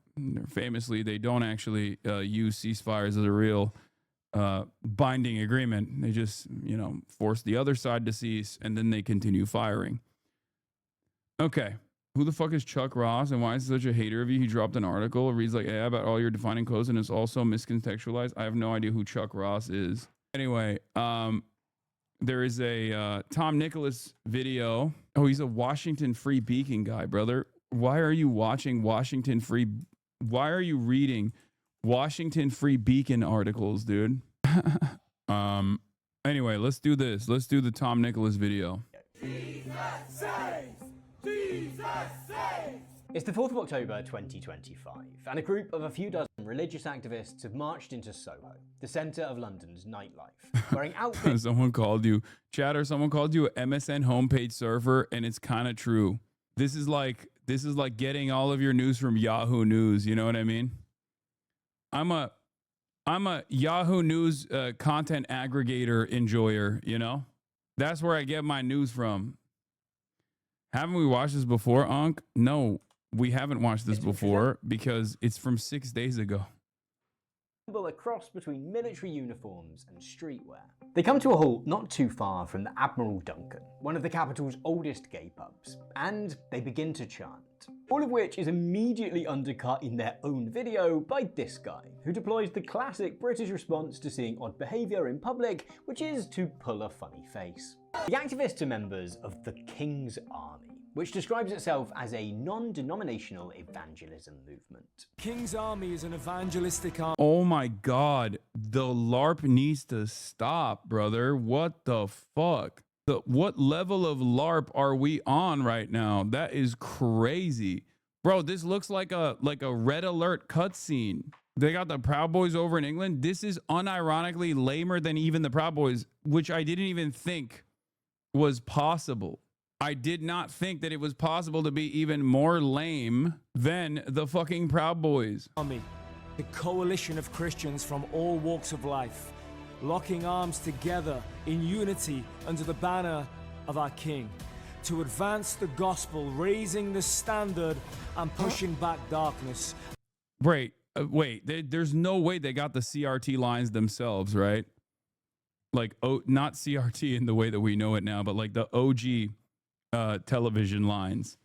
Famously, they don't actually use ceasefires as a real binding agreement. They just, force the other side to cease, and then they continue firing. Okay. Who the fuck is Chuck Ross and why is he such a hater of you? He dropped an article. It reads like, yeah, about all your defining quotes and it's also miscontextualized. I have no idea who Chuck Ross is. Anyway, there is a Tom Nicholas video. Oh, he's a Washington Free Beacon guy, brother. Why are you watching Washington Free? Why are you reading Washington Free Beacon articles, dude? Anyway, let's do this. Let's do the Tom Nicholas video. Jesus saves! Jesus saves! It's the 4th of October 2025, and a group of a few dozen religious activists have marched into Soho, the centre of London's nightlife, wearing outfits. Someone called you, chatter, someone called you a MSN homepage surfer, and it's kind of true. This is like getting all of your news from Yahoo News, you know what I mean? I'm a Yahoo News content aggregator enjoyer, you know? That's where I get my news from. Haven't we watched this before, Unc? No, we haven't watched this before because it's from 6 days ago. A cross between military uniforms and streetwear. They come to a halt not too far from the Admiral Duncan, one of the capital's oldest gay pubs, and they begin to chant. All of which is immediately undercut in their own video by this guy, who deploys the classic British response to seeing odd behaviour in public, which is to pull a funny face. The activists are members of the King's Army, which describes itself as a non-denominational evangelism movement. King's Army is an evangelistic army. Oh my God, the LARP needs to stop, brother. What the fuck? What level of LARP are we on right now? That is crazy. Bro, this looks like a Red Alert cutscene. They got the Proud Boys over in England. This is unironically lamer than even the Proud Boys, which I didn't even think was possible. I did not think that it was possible to be even more lame than the fucking Proud Boys. Army, the coalition of Christians from all walks of life, locking arms together in unity under the banner of our King, to advance the gospel, raising the standard and pushing back darkness. Wait, there's no way they got the CRT lines themselves, right? Like, oh, not CRT in the way that we know it now, but like the OG television lines.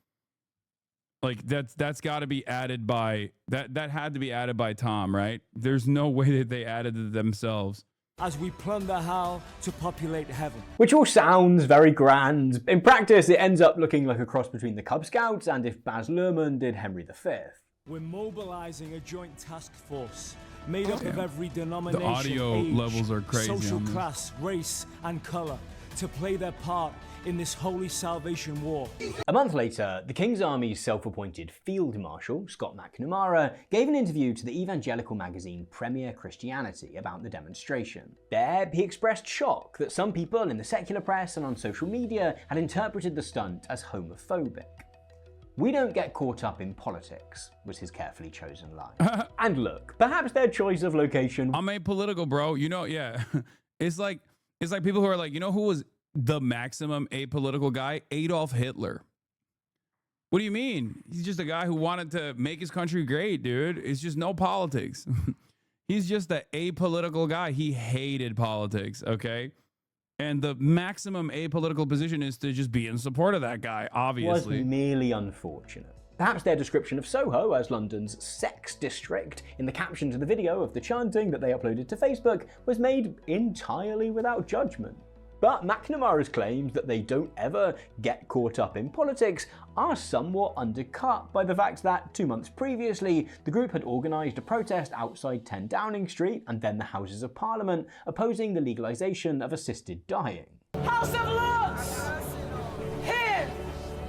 Like that's got to be added by that had to be added by Tom, right? There's no way that they added it themselves. As we plunder hell to populate heaven. Which all sounds very grand. In practice, it ends up looking like a cross between the Cub Scouts and if Baz Luhrmann did Henry V. We're mobilizing a joint task force made up of every denomination, the audio age, levels are crazy, social class, race, and color to play their part in this holy salvation war. A month later, the King's Army's self-appointed Field Marshal, Scott McNamara, gave an interview to the evangelical magazine Premier Christianity about the demonstration. There, he expressed shock that some people in the secular press and on social media had interpreted the stunt as homophobic. "We don't get caught up in politics," was his carefully chosen line. And look, perhaps their choice of location... I'm apolitical, bro. You know, yeah. It's like people who are like, you know who was the maximum apolitical guy? Adolf Hitler. What do you mean? He's just a guy who wanted to make his country great, dude. It's just no politics. He's just an apolitical guy. He hated politics, okay? And the maximum apolitical position is to just be in support of that guy, obviously. Was merely unfortunate. Perhaps their description of Soho as London's sex district in the caption to the video of the chanting that they uploaded to Facebook was made entirely without judgment. But McNamara's claims that they don't ever get caught up in politics are somewhat undercut by the fact that 2 months previously, the group had organised a protest outside 10 Downing Street and then the Houses of Parliament opposing the legalisation of assisted dying. House of Lords! Hear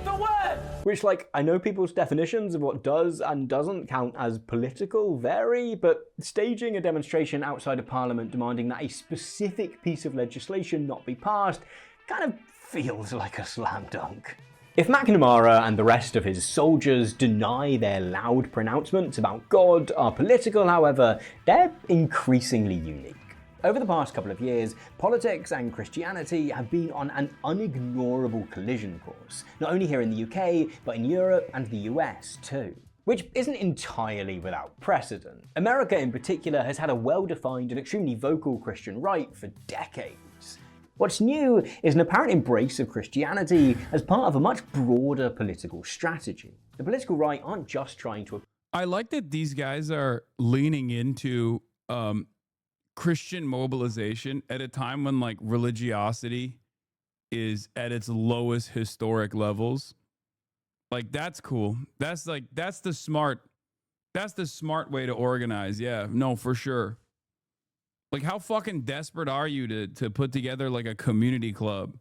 the word! Which, like, I know people's definitions of what does and doesn't count as political vary, but staging a demonstration outside of Parliament demanding that a specific piece of legislation not be passed kind of feels like a slam dunk. If McNamara and the rest of his soldiers deny their loud pronouncements about God are political, however, they're increasingly unique. Over the past couple of years, politics and Christianity have been on an unignorable collision course, not only here in the UK, but in Europe and the US too. Which isn't entirely without precedent. America in particular has had a well-defined and extremely vocal Christian right for decades. What's new is an apparent embrace of Christianity as part of a much broader political strategy. The political right aren't just trying to... I like that these guys are leaning into Christian mobilization at a time when like religiosity is at its lowest historic levels. Like, that's cool. That's the smart way to organize. Yeah, no, for sure. Like, how fucking desperate are you to put together like a community club?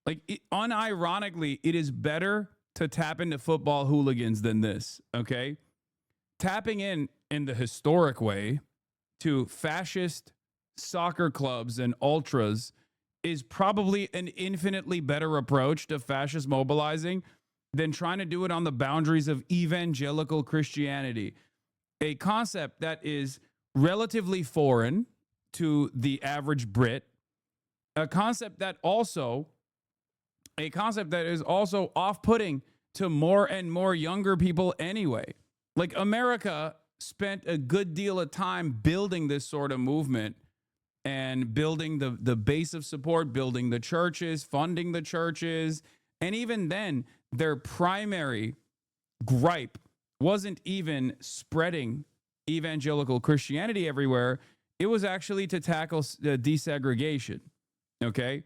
Like, unironically, it is better to tap into football hooligans than this, okay? Tapping in the historic way to fascist soccer clubs and ultras is probably an infinitely better approach to fascist mobilizing than trying to do it on the boundaries of evangelical Christianity, a concept that is relatively foreign to the average Brit, a concept that is also off-putting to more and more younger people anyway. Like, America spent a good deal of time building this sort of movement and building the base of support, building the churches, funding the churches. And even then, their primary gripe wasn't even spreading evangelical Christianity everywhere. It was actually to tackle desegregation, okay?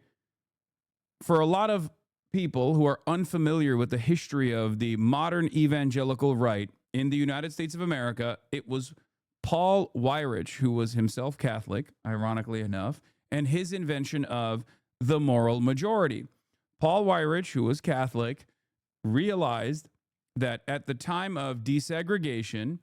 For a lot of people who are unfamiliar with the history of the modern evangelical right in the United States of America, it was Paul Weyrich, who was himself Catholic, ironically enough, and his invention of the moral majority. Paul Weyrich, who was Catholic, realized that at the time of desegregation,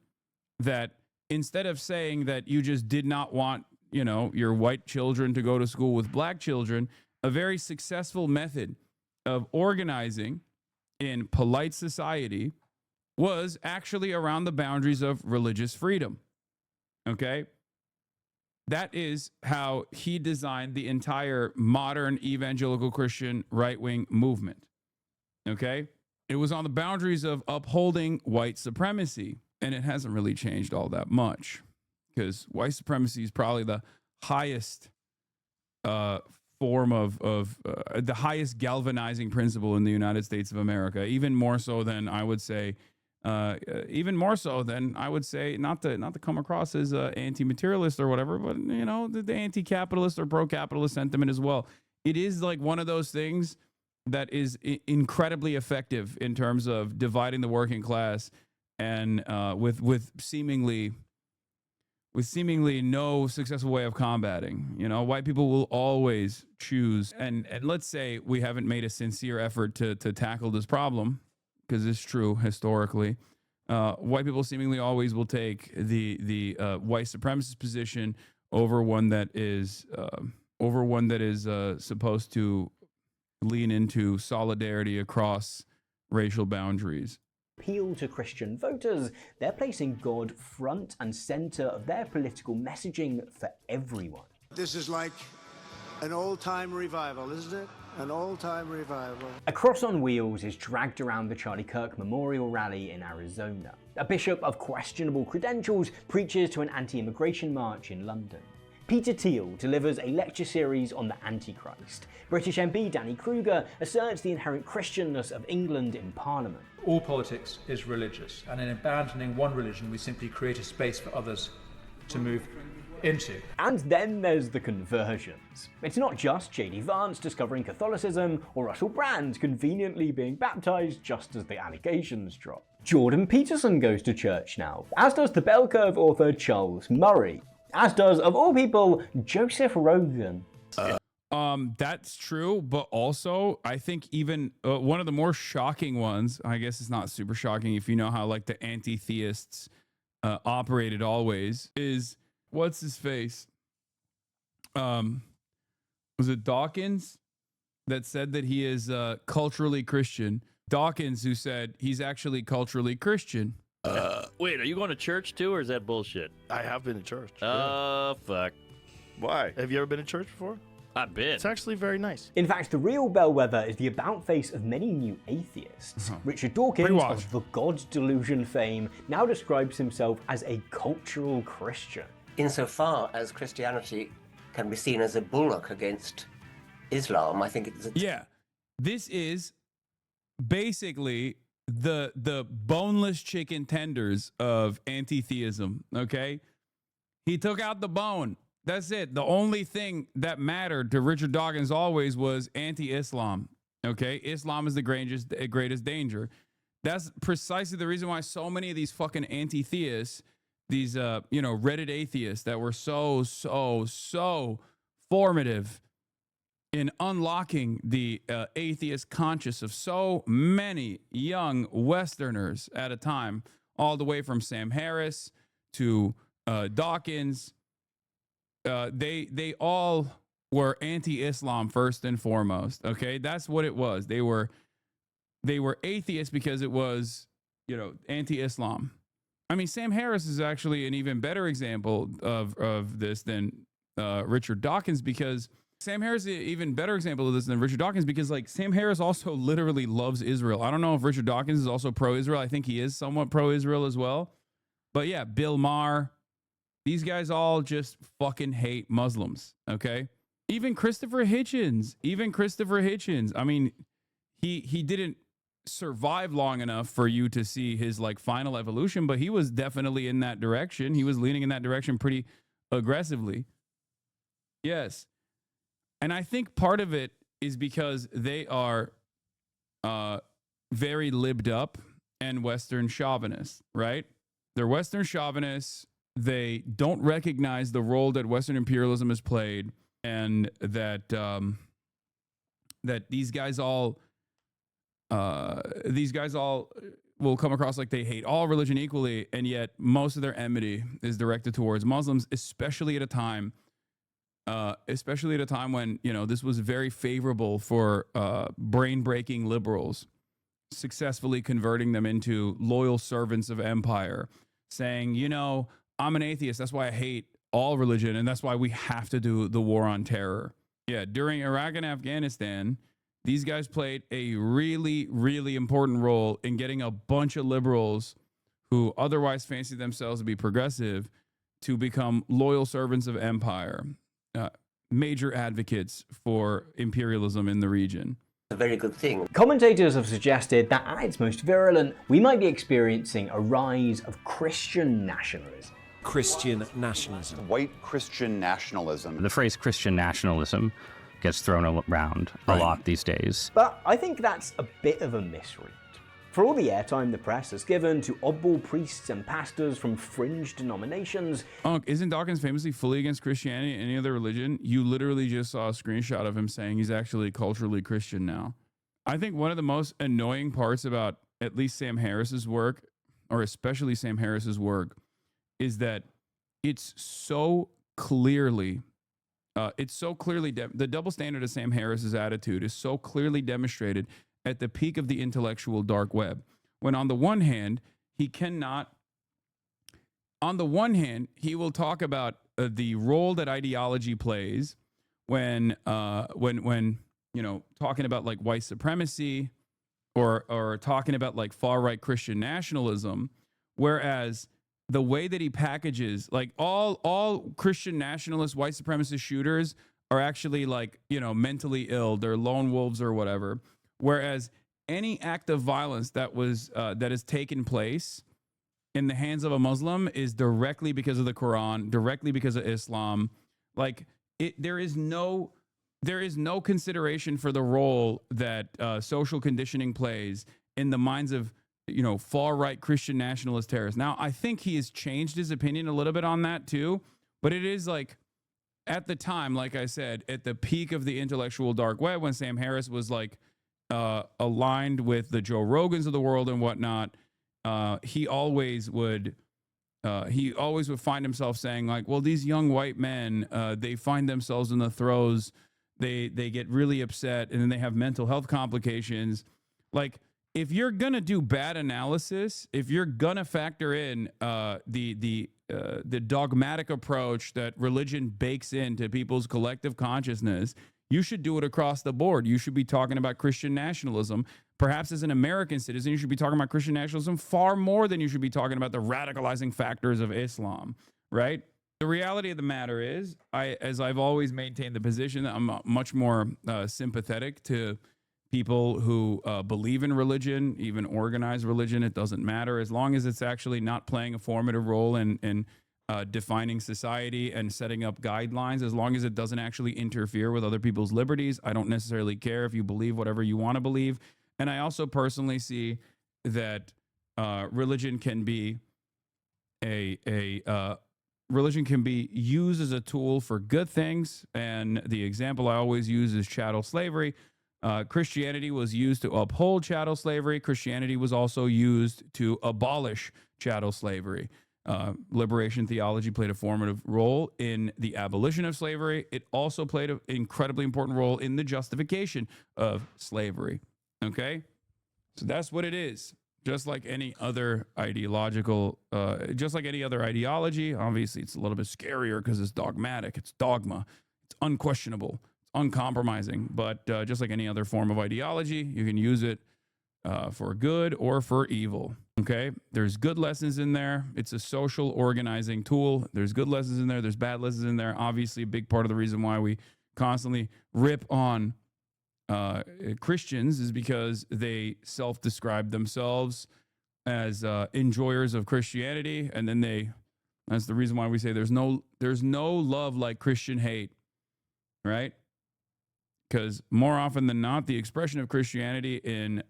that instead of saying that you just did not want, your white children to go to school with black children, a very successful method of organizing in polite society was actually around the boundaries of religious freedom. Okay? That is how he designed the entire modern evangelical Christian right-wing movement. Okay? It was on the boundaries of upholding white supremacy, and it hasn't really changed all that much, because white supremacy is probably the highest form of the highest galvanizing principle in the United States of America, even more so than I would say, not to come across as anti-materialist or whatever, but the anti-capitalist or pro-capitalist sentiment as well. It is like one of those things that is incredibly effective in terms of dividing the working class, and with seemingly no successful way of combating. White people will always choose, and let's say we haven't made a sincere effort to tackle this problem, because it's true historically. White people seemingly always will take the white supremacist position over one that is supposed to lean into solidarity across racial boundaries. Appeal to Christian voters, they're placing God front and center of their political messaging for everyone. This is like an old-time revival, isn't it? An old-time revival. A cross on wheels is dragged around the Charlie Kirk Memorial Rally in Arizona. A bishop of questionable credentials preaches to an anti-immigration march in London. Peter Thiel delivers a lecture series on the Antichrist. British MP Danny Kruger asserts the inherent Christianness of England in Parliament. All politics is religious, and in abandoning one religion, we simply create a space for others to move into. And then there's the conversions. It's not just J.D. Vance discovering Catholicism or Russell Brand conveniently being baptized just as the allegations drop. Jordan Peterson goes to church now, as does the Bell Curve author Charles Murray, as does, of all people, Joseph Rogan. That's true, but also I think even one of the more shocking ones, I guess it's not super shocking if you know how like the anti-theists operated always, is what's his face? Was it Dawkins that said that he is culturally Christian? Dawkins, who said he's actually culturally Christian. Wait, are you going to church too, or is that bullshit? I have been to church. Fuck. Why? Have you ever been to church before? I've been. It's actually very nice. In fact, the real bellwether is the about-face of many new atheists. Richard Dawkins, of the God Delusion fame, now describes himself as a cultural Christian. Insofar as Christianity can be seen as a bulwark against Islam. I think it's Yeah, this is basically the boneless chicken tenders of anti-theism. Okay, he took out the bone. That's it. The only thing that mattered to Richard Dawkins always was anti-Islam. Okay, Islam is the greatest danger. That's precisely the reason why so many of these fucking anti-theists, these Reddit atheists that were so formative in unlocking the atheist conscience of so many young Westerners at a time, all the way from Sam Harris to Dawkins. They all were anti-Islam first and foremost. Okay, that's what it was. They were atheists because it was, anti-Islam. I mean, Sam Harris is actually an even better example of this than Richard Dawkins, because Sam Harris is an even better example of this than Richard Dawkins, because like Sam Harris also literally loves Israel. I don't know if Richard Dawkins is also pro-Israel. I think he is somewhat pro-Israel as well. But yeah, Bill Maher, these guys all just fucking hate Muslims. Okay. Even Christopher Hitchens. I mean, he didn't survive long enough for you to see his like final evolution, but he was definitely in that direction. He was leaning in that direction pretty aggressively. Yes. And I think part of it is because they are very libbed up and Western chauvinists, right? They're Western chauvinists. They don't recognize the role that Western imperialism has played, and that that these guys all will come across like they hate all religion equally, and yet most of their enmity is directed towards Muslims, especially at a time when this was very favorable for brain-breaking liberals, successfully converting them into loyal servants of empire, saying, I'm an atheist, that's why I hate all religion, and that's why we have to do the war on terror. Yeah, during Iraq and Afghanistan, these guys played a really, really important role in getting a bunch of liberals who otherwise fancy themselves to be progressive to become loyal servants of empire, major advocates for imperialism in the region. a very good thing. Commentators have suggested that at its most virulent, we might be experiencing a rise of Christian nationalism. Christian nationalism. White Christian nationalism. The phrase Christian nationalism gets thrown around a lot these days. But I think that's a bit of a misread. For all the airtime the press has given to oddball priests and pastors from fringe denominations... Isn't Dawkins famously fully against Christianity and any other religion? You literally just saw a screenshot of him saying he's actually culturally Christian now. I think one of the most annoying parts about at least Sam Harris's work, or especially Sam Harris's work, is that it's so clearly... the double standard of Sam Harris's attitude is so clearly demonstrated at the peak of the intellectual dark web, when on the one hand, he will talk about the role that ideology plays when talking about like white supremacy or talking about like far right Christian nationalism, whereas the way that he packages, like all Christian nationalist white supremacist shooters are actually like, mentally ill, they're lone wolves or whatever. Whereas any act of violence that has taken place in the hands of a Muslim is directly because of the Quran, directly because of Islam. Like there is no consideration for the role that social conditioning plays in the minds of far right Christian nationalist terrorists. Now, I think he has changed his opinion a little bit on that too, but it is like at the time, like I said, at the peak of the intellectual dark web, when Sam Harris was like aligned with the Joe Rogans of the world and whatnot, he always would find himself saying like, well, these young white men, they find themselves in the throes, they get really upset, and then they have mental health complications. Like, if you're gonna do bad analysis, if you're gonna factor in the dogmatic approach that religion bakes into people's collective consciousness, you should do it across the board. You should be talking about Christian nationalism. Perhaps as an American citizen, you should be talking about Christian nationalism far more than you should be talking about the radicalizing factors of Islam, right? The reality of the matter is, as I've always maintained the position, I'm much more sympathetic to people who believe in religion, even organized religion. It doesn't matter as long as it's actually not playing a formative role in defining society and setting up guidelines. As long as it doesn't actually interfere with other people's liberties, I don't necessarily care if you believe whatever you want to believe. And I also personally see that religion can be religion can be used as a tool for good things. And the example I always use is chattel slavery. Christianity was used to uphold chattel slavery. Christianity was also used to abolish chattel slavery. Liberation theology played a formative role in the abolition of slavery. It also played an incredibly important role in the justification of slavery. Okay? So that's what it is. Just like any other ideological, just like any other ideology, obviously it's a little bit scarier because it's dogmatic, it's dogma, it's unquestionable, it's uncompromising. But just like any other form of ideology, you can use it for good or for evil. Okay, there's good lessons in there. It's a social organizing tool. There's good lessons in there. There's bad lessons in there. Obviously, a big part of the reason why we constantly rip on Christians is because they self-describe themselves as enjoyers of Christianity, and then that's the reason why we say there's no love like Christian hate, right? Because more often than not, the expression of Christianity in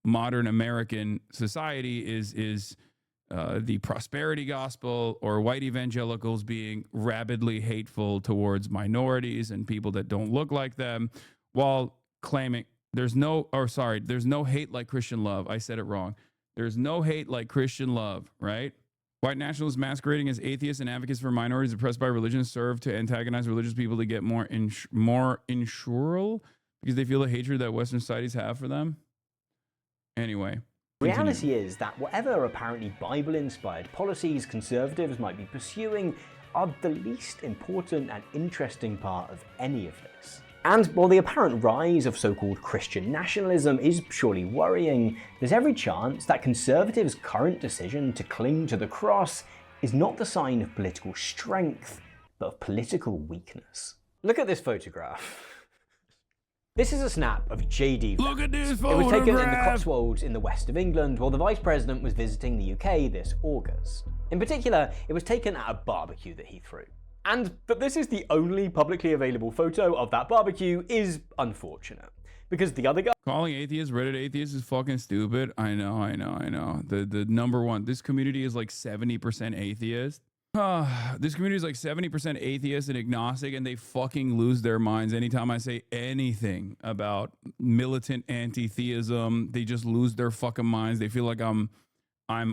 modern American society is the prosperity gospel, or white evangelicals being rabidly hateful towards minorities and people that don't look like them, while claiming there's no hate like Christian love. I said it wrong. There's no hate like Christian love, right? White nationalists masquerading as atheists and advocates for minorities oppressed by religion serve to antagonize religious people to get more insural because they feel the hatred that Western societies have for them. Anyway. Reality is that whatever apparently Bible-inspired policies conservatives might be pursuing are the least important and interesting part of any of this. And while the apparent rise of so-called Christian nationalism is surely worrying, there's every chance that conservatives' current decision to cling to the cross is not the sign of political strength, but of political weakness. Look at this photograph. This is a snap of JD. Look at this photograph! It was taken in the Cotswolds in the west of England while the Vice President was visiting the UK this August. In particular, it was taken at a barbecue that he threw. And that this is the only publicly available photo of that barbecue is unfortunate. Because the other guy... Calling atheists Reddit atheists is fucking stupid. I know. The number one, this community is like 70% atheist. This community is like 70% atheist and agnostic, and they fucking lose their minds anytime I say anything about militant anti-theism. They just lose their fucking minds. They feel like I'm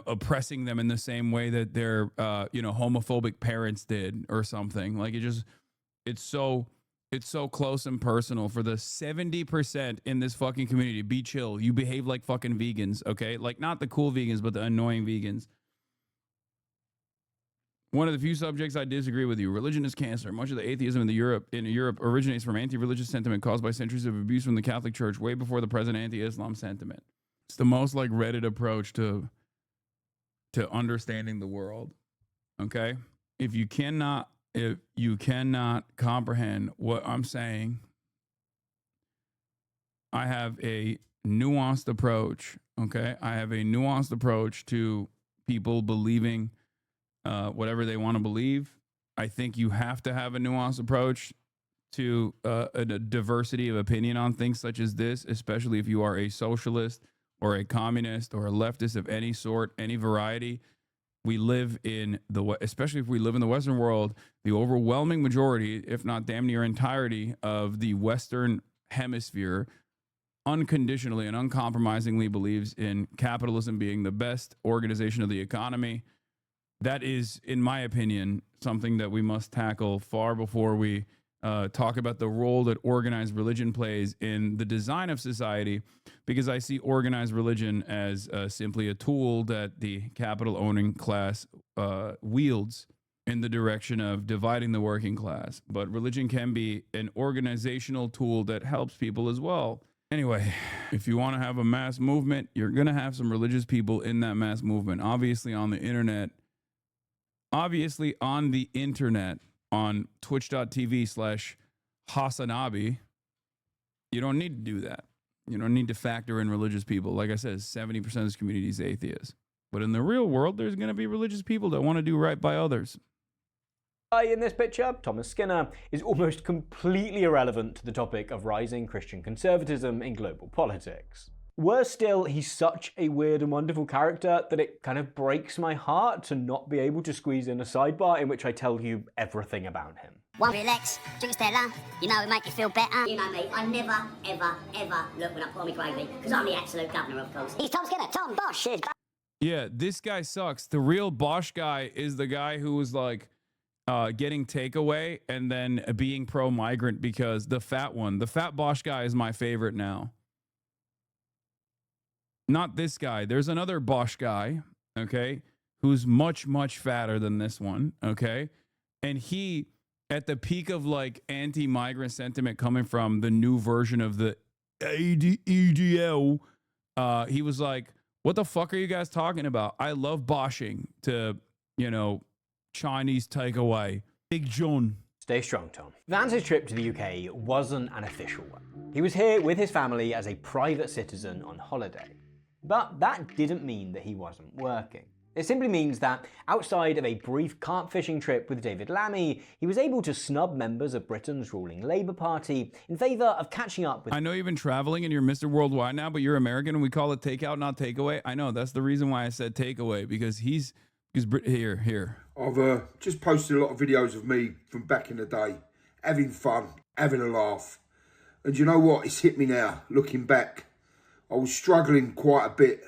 oppressing them in the same way that their homophobic parents did or something. Like it's so close and personal. For the 70% in this fucking community, be chill. You behave like fucking vegans, okay? Like not the cool vegans, but the annoying vegans. One of the few subjects I disagree with you. Religion is cancer. Much of the atheism in Europe originates from anti-religious sentiment caused by centuries of abuse from the Catholic Church, way before the present anti-Islam sentiment. It's the most like Reddit approach to understanding the world. Okay? If you cannot comprehend what I'm saying, I have a nuanced approach. Okay? I have a nuanced approach to people believing whatever they want to believe. I think you have to have a nuanced approach to a diversity of opinion on things such as this, especially if you are a socialist or a communist or a leftist of any sort, any variety. We live in especially if we live in the Western world, the overwhelming majority, if not damn near entirety of the Western hemisphere unconditionally and uncompromisingly believes in capitalism being the best organization of the economy. That is, in my opinion, something that we must tackle far before we talk about the role that organized religion plays in the design of society, because I see organized religion as simply a tool that the capital-owning class wields in the direction of dividing the working class. But religion can be an organizational tool that helps people as well. Anyway, if you want to have a mass movement, you're going to have some religious people in that mass movement. Obviously, on the internet, obviously on the internet, on twitch.tv/Hasanabi, you don't need to do that. You don't need to factor in religious people. Like I said, 70% of this community is atheists. But in the real world, there's going to be religious people that want to do right by others. In this picture, Thomas Skinner, is almost completely irrelevant to the topic of rising Christian conservatism in global politics. Worse still, he's such a weird and wonderful character that it kind of breaks my heart to not be able to squeeze in a sidebar in which I tell you everything about him. One relax, drink Stella, you know it make you feel better. You know me, I never, ever, ever look when I pour me gravy, because I'm the absolute governor, of course. He's Tom Skinner, Tom Bosch is... Yeah, this guy sucks. The real Bosch guy is the guy who was like getting takeaway and then being pro-migrant because the fat Bosch guy is my favorite now. Not this guy. There's another Bosch guy, okay, who's much, much fatter than this one, okay? And he, at the peak of like anti-migrant sentiment coming from the new version of the EDL, he was like, what the fuck are you guys talking about? I love boshing to, you know, Chinese takeaway. Big John. Stay strong, Tom. Vance's trip to the UK wasn't an official one. He was here with his family as a private citizen on holiday. But that didn't mean that he wasn't working. It simply means that outside of a brief carp fishing trip with David Lammy, he was able to snub members of Britain's ruling Labour Party in favour of catching up with... I know you've been traveling and you're Mr. Worldwide now, but you're American and we call it takeout, not takeaway. I know, that's the reason why I said takeaway, because he's here. I've just posted a lot of videos of me from back in the day, having fun, having a laugh. And you know what? It's hit me now, looking back. I was struggling quite a bit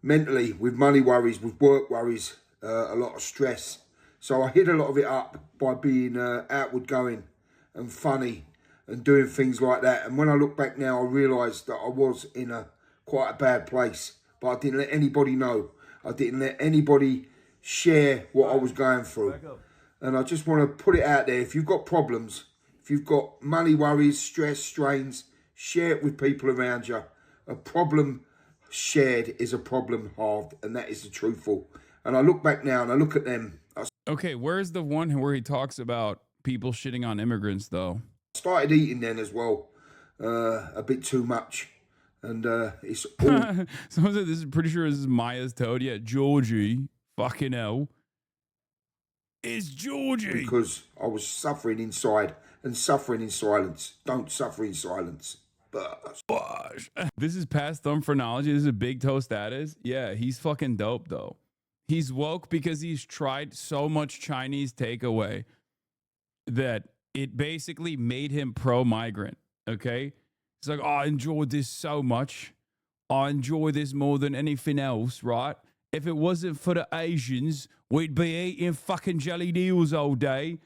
mentally with money worries, with work worries, a lot of stress. So I hid a lot of it up by being outward going and funny and doing things like that. And when I look back now, I realised that I was in quite a bad place. But I didn't let anybody know. I didn't let anybody share what I was going through. And I just want to put it out there. If you've got problems, if you've got money worries, stress, strains, share it with people around you. A problem shared is a problem halved, and that is the truthful. And I look back now and I look at them. Okay, where's the one where he talks about people shitting on immigrants, though? I started eating then as well, a bit too much. And it's all... Someone said this is pretty sure this is Maya's toad. Yeah, Georgie. Fucking hell. It's Georgie. Because I was suffering inside and suffering in silence. Don't suffer in silence. This is past thumb phrenology. This is a big toe status. Yeah, he's fucking dope, though. He's woke because he's tried so much Chinese takeaway that it basically made him pro-migrant, okay? It's like, oh, I enjoyed this so much. I enjoy this more than anything else, right? If it wasn't for the Asians, we'd be eating fucking jelly deals all day.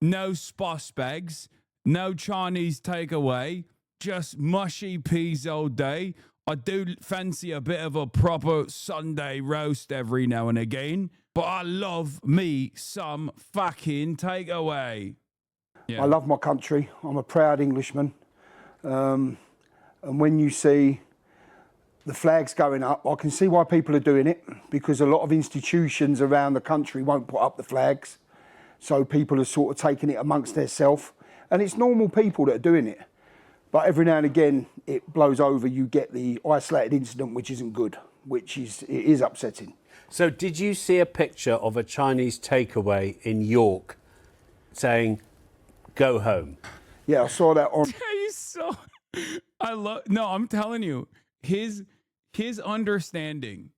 No spice bags. No Chinese takeaway. Just mushy peas all day. I do fancy a bit of a proper Sunday roast every now and again. But I love me some fucking takeaway. Yeah. I love my country. I'm a proud Englishman. And when you see the flags going up, I can see why people are doing it, because a lot of institutions around the country won't put up the flags. So people are sort of taking it amongst themselves. And it's normal people that are doing it. But every now and again, it blows over. You get the isolated incident, which isn't good, it is upsetting. So did you see a picture of a Chinese takeaway in York saying, go home? Yeah, I saw that on... He's so... No, I'm telling you, his understanding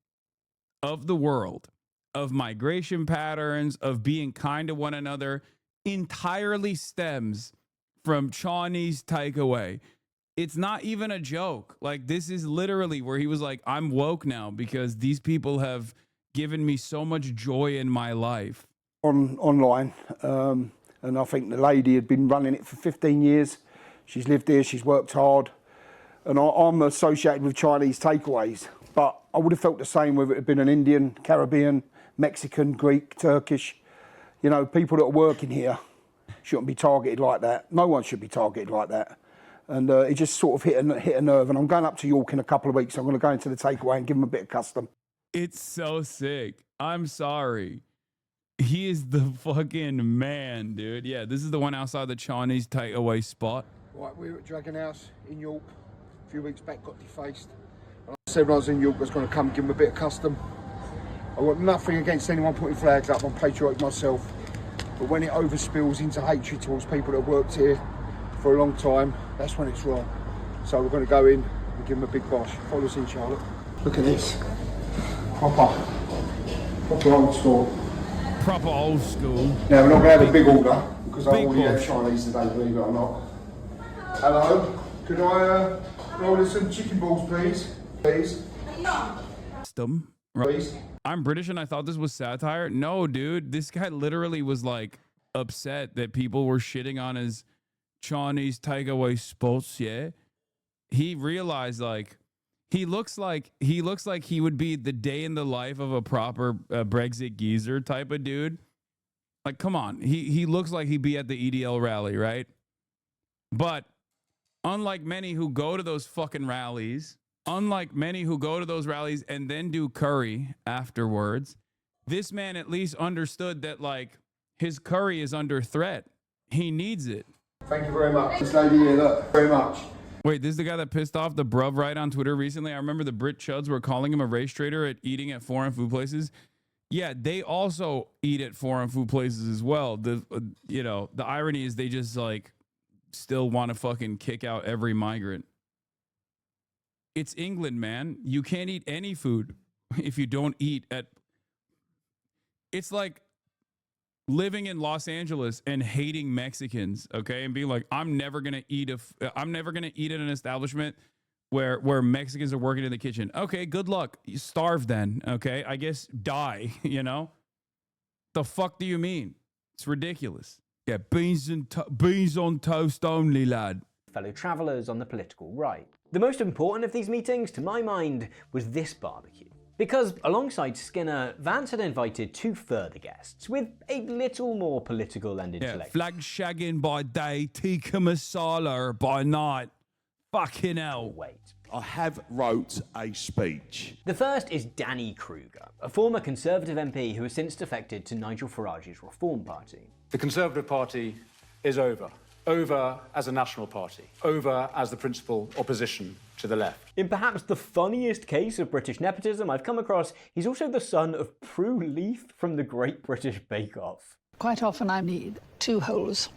of the world, of migration patterns, of being kind to one another, entirely stems from Chinese takeaway. It's not even a joke. Like, this is literally where he was like, I'm woke now because these people have given me so much joy in my life. Online, and I think the lady had been running it for 15 years. She's lived here, she's worked hard, and I'm associated with Chinese takeaways, but I would have felt the same whether it had been an Indian, Caribbean, Mexican, Greek, Turkish. You know, people that are working here shouldn't be targeted like that. No one should be targeted like that. And it just sort of hit a nerve. And I'm going up to York in a couple of weeks. So I'm going to go into the takeaway and give them a bit of custom. It's so sick. I'm sorry. He is the fucking man, dude. Yeah, this is the one outside the Chinese takeaway spot. Right, we were at Dragon House in York a few weeks back, got defaced. And I said when I was in York, I was going to come give them a bit of custom. I got nothing against anyone putting flags up. I'm patriotic myself. But when it overspills into hatred towards people that have worked here for a long time, that's when it's wrong. So we're going to go in and give them a big bosh. Follow us in, Charlotte. Look at this. Proper old school. Proper old school. Now we're not going to have a big order because I've already had Chinese today, believe it or not. Hello, could I order some chicken balls, please? Please. Right. I'm British and I thought this was satire. No, dude, this guy literally was like upset that people were shitting on his Chinese takeaway spots. Yeah, he realized like he looks like he would be the day in the life of a proper Brexit geezer type of dude. Like, come on, he looks like he'd be at the EDL rally, right? But unlike many who go to those fucking rallies. Unlike many who go to those rallies and then do curry afterwards, this man at least understood that, like, his curry is under threat. He needs it. Thank you very much. This lady here, look, very much. Wait, this is the guy that pissed off the bruv right on Twitter recently? I remember the Brit Chuds were calling him a race traitor at eating at foreign food places. Yeah, they also eat at foreign food places as well. The irony is they just, like, still want to fucking kick out every migrant. It's England, man. You can't eat any food if you don't eat at... It's like living in Los Angeles and hating Mexicans, okay? And being like, I'm never going to eat at an establishment where Mexicans are working in the kitchen. Okay, good luck. You starve then, okay? I guess die, you know? The fuck do you mean? It's ridiculous. Yeah, beans on toast only, lad. Fellow travellers on the political right. The most important of these meetings, to my mind, was this barbecue. Because alongside Skinner, Vance had invited two further guests with a little more political and intellectual. Yeah, flag shagging by day, tikka masala by night. Fucking hell. Wait. I have wrote a speech. The first is Danny Kruger, a former Conservative MP who has since defected to Nigel Farage's Reform Party. The Conservative Party is over. Over as a national party. Over as the principal opposition to the left. In perhaps the funniest case of British nepotism I've come across, he's also the son of Prue Leith from the Great British Bake Off. Quite often I need 2 holes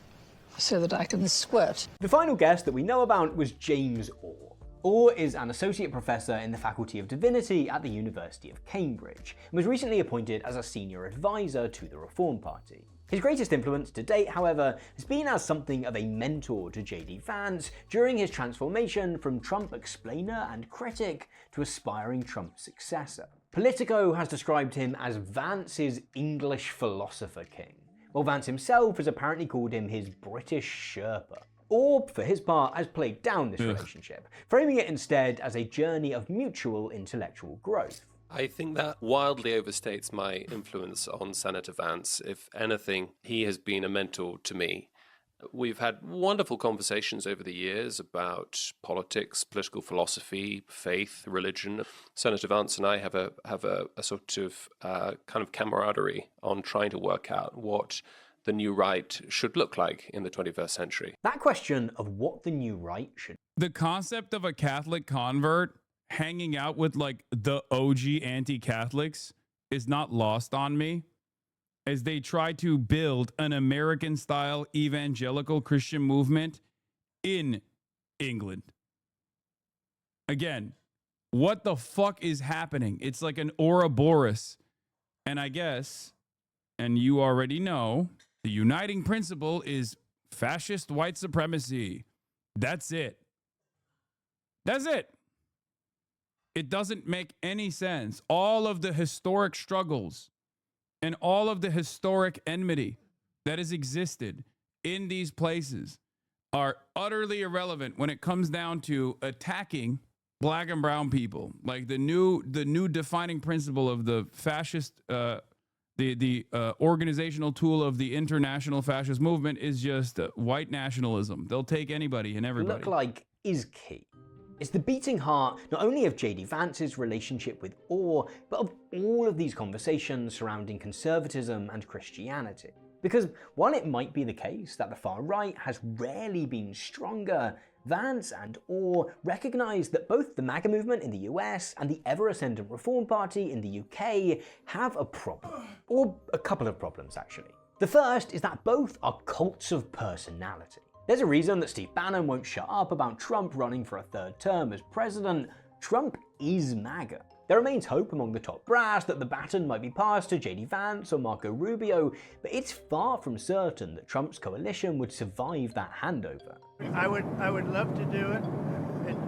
so that I can squirt. The final guest that we know about was James Orr. Orr is an associate professor in the Faculty of Divinity at the University of Cambridge, and was recently appointed as a senior advisor to the Reform Party. His greatest influence to date, however, has been as something of a mentor to JD Vance during his transformation from Trump explainer and critic to aspiring Trump successor. Politico has described him as Vance's English philosopher king, while Vance himself has apparently called him his British Sherpa. Orr, for his part, has played down this relationship, framing it instead as a journey of mutual intellectual growth. I think that wildly overstates my influence on Senator Vance. If anything, he has been a mentor to me. We've had wonderful conversations over the years about politics, political philosophy, faith, religion. Senator Vance and I have a sort of kind of camaraderie on trying to work out what the new right should look like in the 21st century. That question of what the new right should... The concept of a Catholic convert hanging out with like the OG anti-Catholics is not lost on me as they try to build an American-style evangelical Christian movement in England. Again, what the fuck is happening? It's like an Ouroboros. And I guess, and you already know, the uniting principle is fascist white supremacy. That's it. That's it. It doesn't make any sense. All of the historic struggles and all of the historic enmity that has existed in these places are utterly irrelevant when it comes down to attacking black and brown people. Like the new defining principle of the fascist, the organizational tool of the international fascist movement is just white nationalism. They'll take anybody and everybody. Look like is key. It's the beating heart not only of JD Vance's relationship with awe, but of all of these conversations surrounding conservatism and Christianity. Because while it might be the case that the far right has rarely been stronger, Vance and Orr recognise that both the MAGA movement in the US and the ever-ascendant Reform Party in the UK have a problem. Or a couple of problems, actually. The first is that both are cults of personality. There's a reason that Steve Bannon won't shut up about Trump running for a third term as president. Trump is MAGA. There remains hope among the top brass that the baton might be passed to JD Vance or Marco Rubio, but it's far from certain that Trump's coalition would survive that handover. I would love to do it.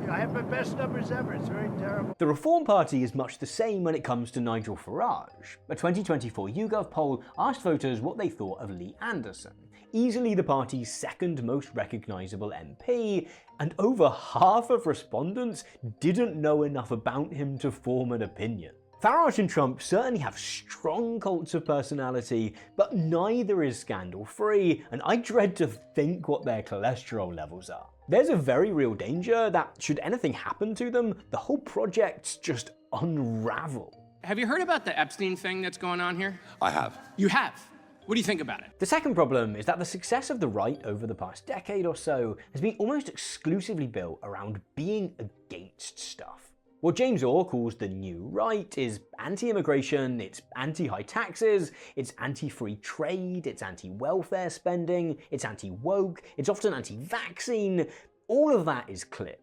I have my best numbers ever. It's very terrible. The Reform Party is much the same when it comes to Nigel Farage. A 2024 YouGov poll asked voters what they thought of Lee Anderson, easily the party's second most recognisable MP, and over half of respondents didn't know enough about him to form an opinion. Farage and Trump certainly have strong cults of personality, but neither is scandal-free, and I dread to think what their cholesterol levels are. There's a very real danger that, should anything happen to them, the whole project's just unravel. Have you heard about the Epstein thing that's going on here? I have. You have? What do you think about it? The second problem is that the success of the right over the past decade or so has been almost exclusively built around being against stuff. What James Orr calls the new right is anti-immigration, it's anti-high taxes, it's anti-free trade, it's anti-welfare spending, it's anti-woke, it's often anti-vaccine. All of that is clear.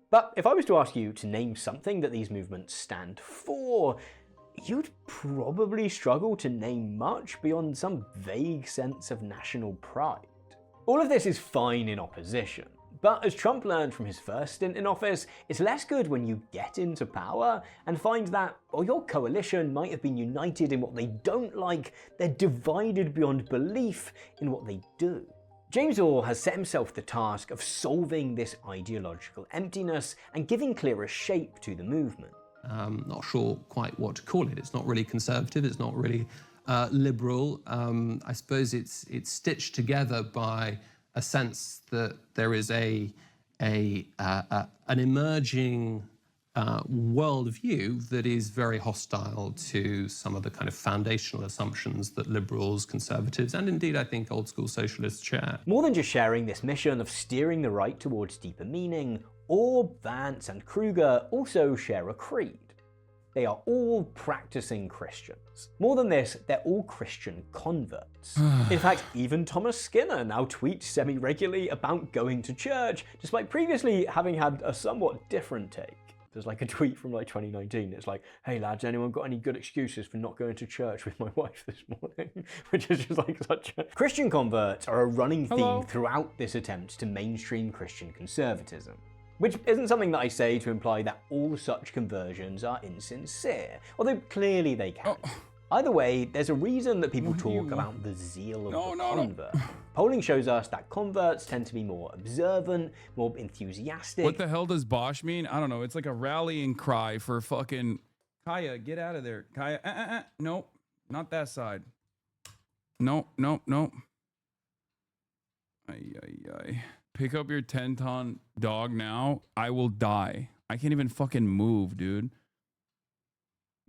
But if I was to ask you to name something that these movements stand for, you'd probably struggle to name much beyond some vague sense of national pride. All of this is fine in opposition. But as Trump learned from his first stint in office, it's less good when you get into power and find that, while your coalition might have been united in what they don't like, they're divided beyond belief in what they do. James Orr has set himself the task of solving this ideological emptiness and giving clearer shape to the movement. Not sure quite what to call it. It's not really conservative, it's not really liberal. I suppose it's stitched together by a sense that there is an emerging worldview that is very hostile to some of the kind of foundational assumptions that liberals, conservatives, and indeed I think old school socialists share. More than just sharing this mission of steering the right towards deeper meaning, Orr, Vance, and Kruger also share a creed. They are all practicing Christians. More than this, they're all Christian converts. In fact, even Thomas Skinner now tweets semi-regularly about going to church, despite previously having had a somewhat different take. There's like a tweet from like 2019. It's like, hey lads, anyone got any good excuses for not going to church with my wife this morning? Which is just like such a... Christian converts are a running theme throughout this attempt to mainstream Christian conservatism. Which isn't something that I say to imply that all such conversions are insincere, although clearly they can. Either way, there's a reason that people talk about the zeal of the convert. Polling shows us that converts tend to be more observant, more enthusiastic. What the hell does Bosch mean? I don't know. It's like a rallying cry for fucking Kaya, get out of there. Kaya, nope, not that side. Nope. Ay. Pick up your 10-ton dog now. I will die. I can't even fucking move, dude.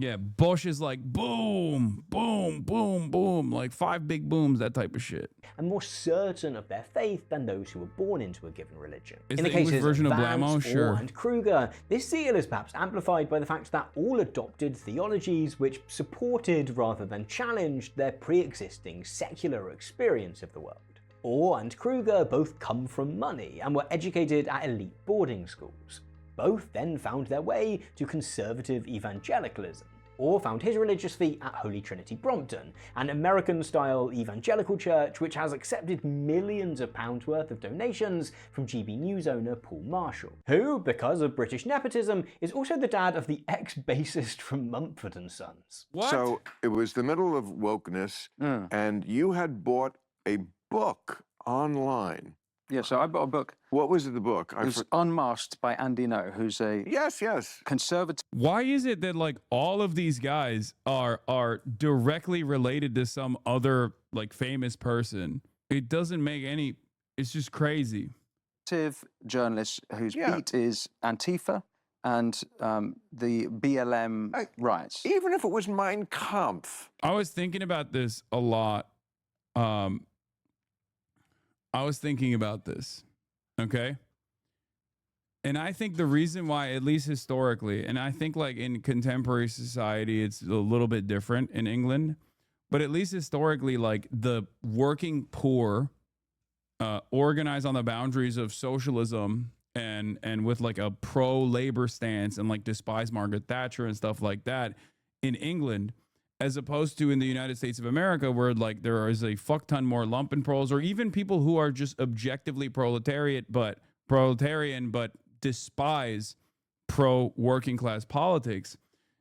Yeah, Bush is like boom, boom, boom, boom. Like 5 big booms, that type of shit. And more certain of their faith than those who were born into a given religion. Is In the the English cases version of of Vance, Blammo? Sure. Orr, and Kruger, this zeal is perhaps amplified by the fact that all adopted theologies which supported rather than challenged their pre-existing secular experience of the world. Orr and Kruger both come from money and were educated at elite boarding schools. Both then found their way to conservative evangelicalism. Orr found his religious feet at Holy Trinity Brompton, an American-style evangelical church which has accepted millions of pounds worth of donations from GB News owner Paul Marshall, who, because of British nepotism, is also the dad of the ex-bassist from Mumford & Sons. What? So it was the middle of wokeness, and you had bought a book online. Yeah, so I bought a book. What was the book? It was Unmasked by Andy No, who's a conservative. Why is it that like all of these guys are directly related to some other like famous person? It doesn't make any. It's just crazy. investigative journalist whose beat is Antifa and the BLM riots. Even if it was Mein Kampf. I was thinking about this a lot. I was thinking about this, okay? And I think the reason why, at least historically, and I think like in contemporary society, it's a little bit different in England, but at least historically, like the working poor organized on the boundaries of socialism and with like a pro-labor stance and like despise Margaret Thatcher and stuff like that in England, as opposed to in the United States of America, where like there is a fuck ton more lumpen proles, or even people who are just objectively proletarian but despise pro-working class politics,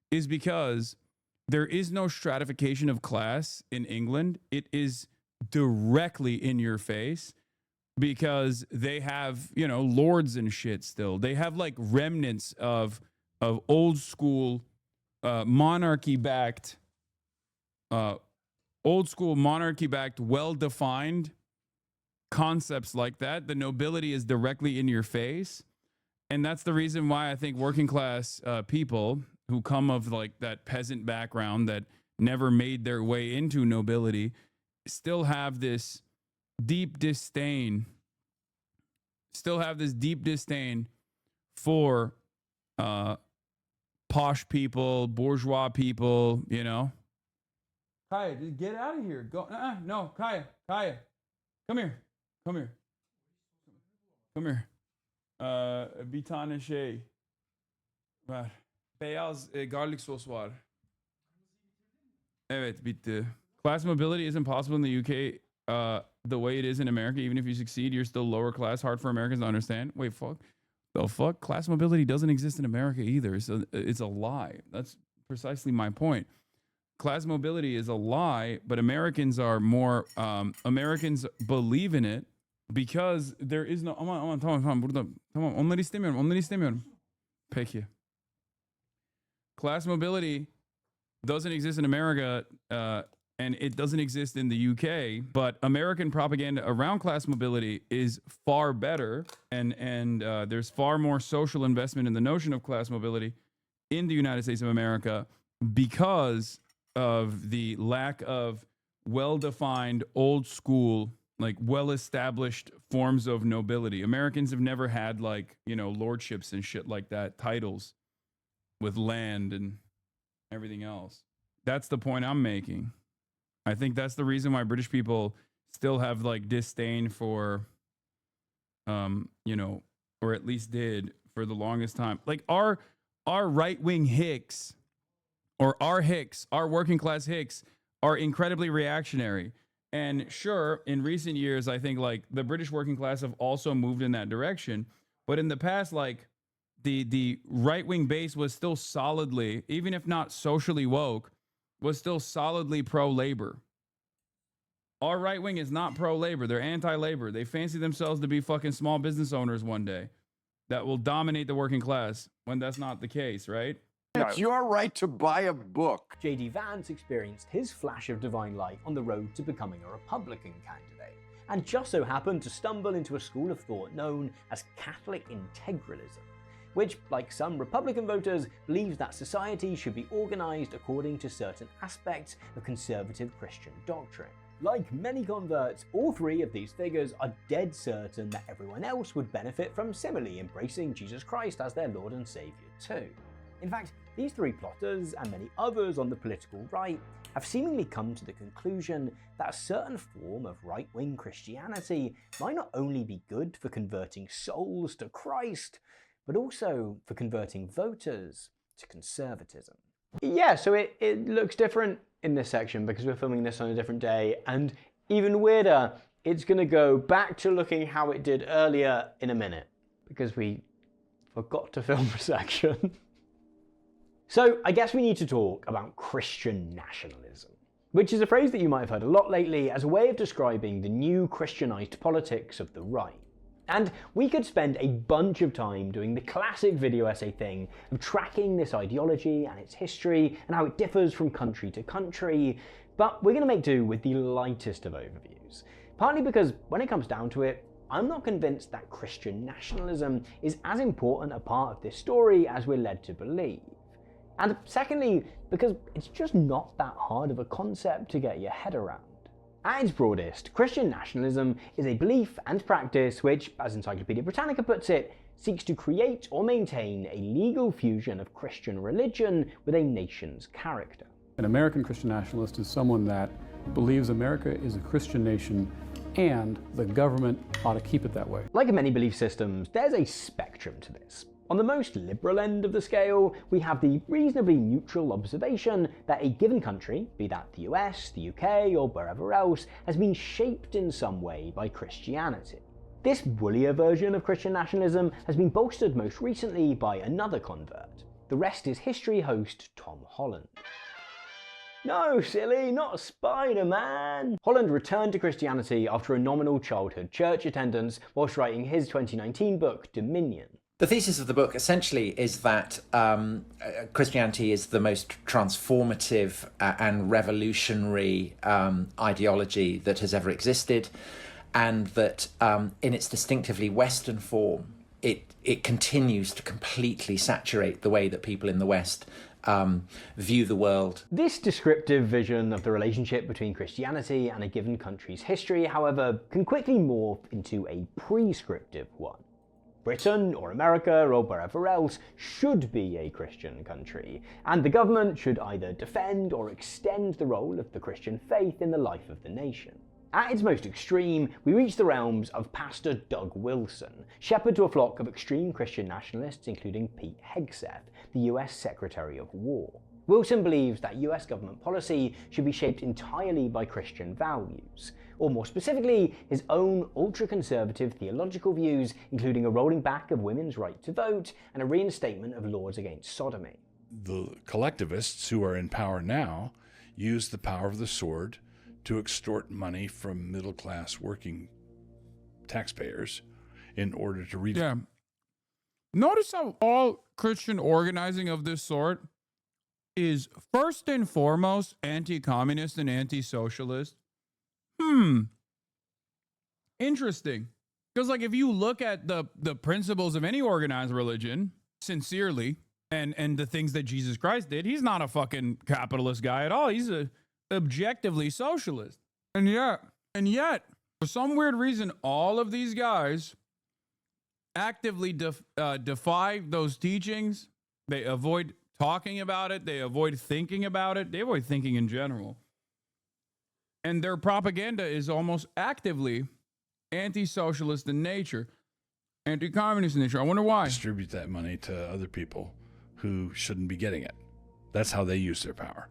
is because there is no stratification of class in England. It is directly in your face, because they have, you know, lords and shit still. They have like remnants of old school monarchy-backed, well-defined concepts like that. The nobility is directly in your face. And that's the reason why I think working class people who come of like that peasant background that never made their way into nobility still have this deep disdain for posh people, bourgeois people, you know. Kaya, get out of here. Go. No, Kaya. Come here. Bir tane şey var. Beyaz garlic sos var. Evet, bitti. Class mobility isn't possible in the UK the way it is in America. Even if you succeed, you're still lower class. Hard for Americans to understand. Wait, fuck. The fuck? Class mobility doesn't exist in America either. So it's a lie. That's precisely my point. Class mobility is a lie, but Americans are more, Americans believe in it because there is no, tamam burada, tamam onları istemiyorum. Peki. Class mobility doesn't exist in America, and it doesn't exist in the UK, but American propaganda around class mobility is far better, and there's far more social investment in the notion of class mobility in the United States of America because of the lack of well-defined, old school, like well-established forms of nobility. Americans have never had like, you know, lordships and shit like that, titles with land and everything else. That's the point I'm making. I think that's the reason why British people still have like disdain for, you know, or at least did for the longest time. Like our right-wing hicks, or our hicks, our working class hicks, are incredibly reactionary. And sure, in recent years, I think like the British working class have also moved in that direction. But in the past, like the right-wing base was still solidly, even if not socially woke, was still solidly pro-labor. Our right wing is not pro-labor. They're anti-labor. They fancy themselves to be fucking small business owners one day that will dominate the working class, when that's not the case, right? It's your right to buy a book. J.D. Vance experienced his flash of divine light on the road to becoming a Republican candidate, and just so happened to stumble into a school of thought known as Catholic integralism, which, like some Republican voters, believes that society should be organized according to certain aspects of conservative Christian doctrine. Like many converts, all three of these figures are dead certain that everyone else would benefit from similarly embracing Jesus Christ as their Lord and Savior too. In fact, these three plotters, and many others on the political right, have seemingly come to the conclusion that a certain form of right-wing Christianity might not only be good for converting souls to Christ, but also for converting voters to conservatism. Yeah, so it looks different in this section because we're filming this on a different day, and even weirder, it's going to go back to looking how it did earlier in a minute because we forgot to film a section. So I guess we need to talk about Christian nationalism, which is a phrase that you might have heard a lot lately as a way of describing the new Christianized politics of the right. And we could spend a bunch of time doing the classic video essay thing of tracking this ideology and its history and how it differs from country to country, but we're going to make do with the lightest of overviews. Partly because when it comes down to it, I'm not convinced that Christian nationalism is as important a part of this story as we're led to believe. And secondly, because it's just not that hard of a concept to get your head around. At its broadest, Christian nationalism is a belief and practice which, as Encyclopedia Britannica puts it, seeks to create or maintain a legal fusion of Christian religion with a nation's character. An American Christian nationalist is someone that believes America is a Christian nation and the government ought to keep it that way. Like in many belief systems, there's a spectrum to this. On the most liberal end of the scale, we have the reasonably neutral observation that a given country, be that the US, the UK, or wherever else, has been shaped in some way by Christianity. This woollier version of Christian nationalism has been bolstered most recently by another convert, The Rest is History host Tom Holland. No, silly, not Spider-Man! Holland returned to Christianity after a nominal childhood church attendance whilst writing his 2019 book, Dominion. The thesis of the book essentially is that Christianity is the most transformative and revolutionary ideology that has ever existed, and that in its distinctively Western form, it continues to completely saturate the way that people in the West view the world. This descriptive vision of the relationship between Christianity and a given country's history, however, can quickly morph into a prescriptive one. Britain, or America, or wherever else, should be a Christian country, and the government should either defend or extend the role of the Christian faith in the life of the nation. At its most extreme, we reach the realms of Pastor Doug Wilson, shepherd to a flock of extreme Christian nationalists including Pete Hegseth, the US Secretary of War. Wilson believes that US government policy should be shaped entirely by Christian values, or more specifically, his own ultra-conservative theological views, including a rolling back of women's right to vote and a reinstatement of laws against sodomy. The collectivists who are in power now use the power of the sword to extort money from middle-class working taxpayers in order to reach... Yeah. Notice how all Christian organizing of this sort is first and foremost anti-communist and anti-socialist. Interesting. Because like if you look at the principles of any organized religion, sincerely, and the things that Jesus Christ did, he's not a fucking capitalist guy at all. He's a objectively socialist. And yet, for some weird reason, all of these guys actively defy those teachings. They avoid talking about it. They avoid thinking about it. They avoid thinking in general. And their propaganda is almost actively anti-socialist in nature, anti-communist in nature. I wonder why. Distribute that money to other people who shouldn't be getting it. That's how they use their power.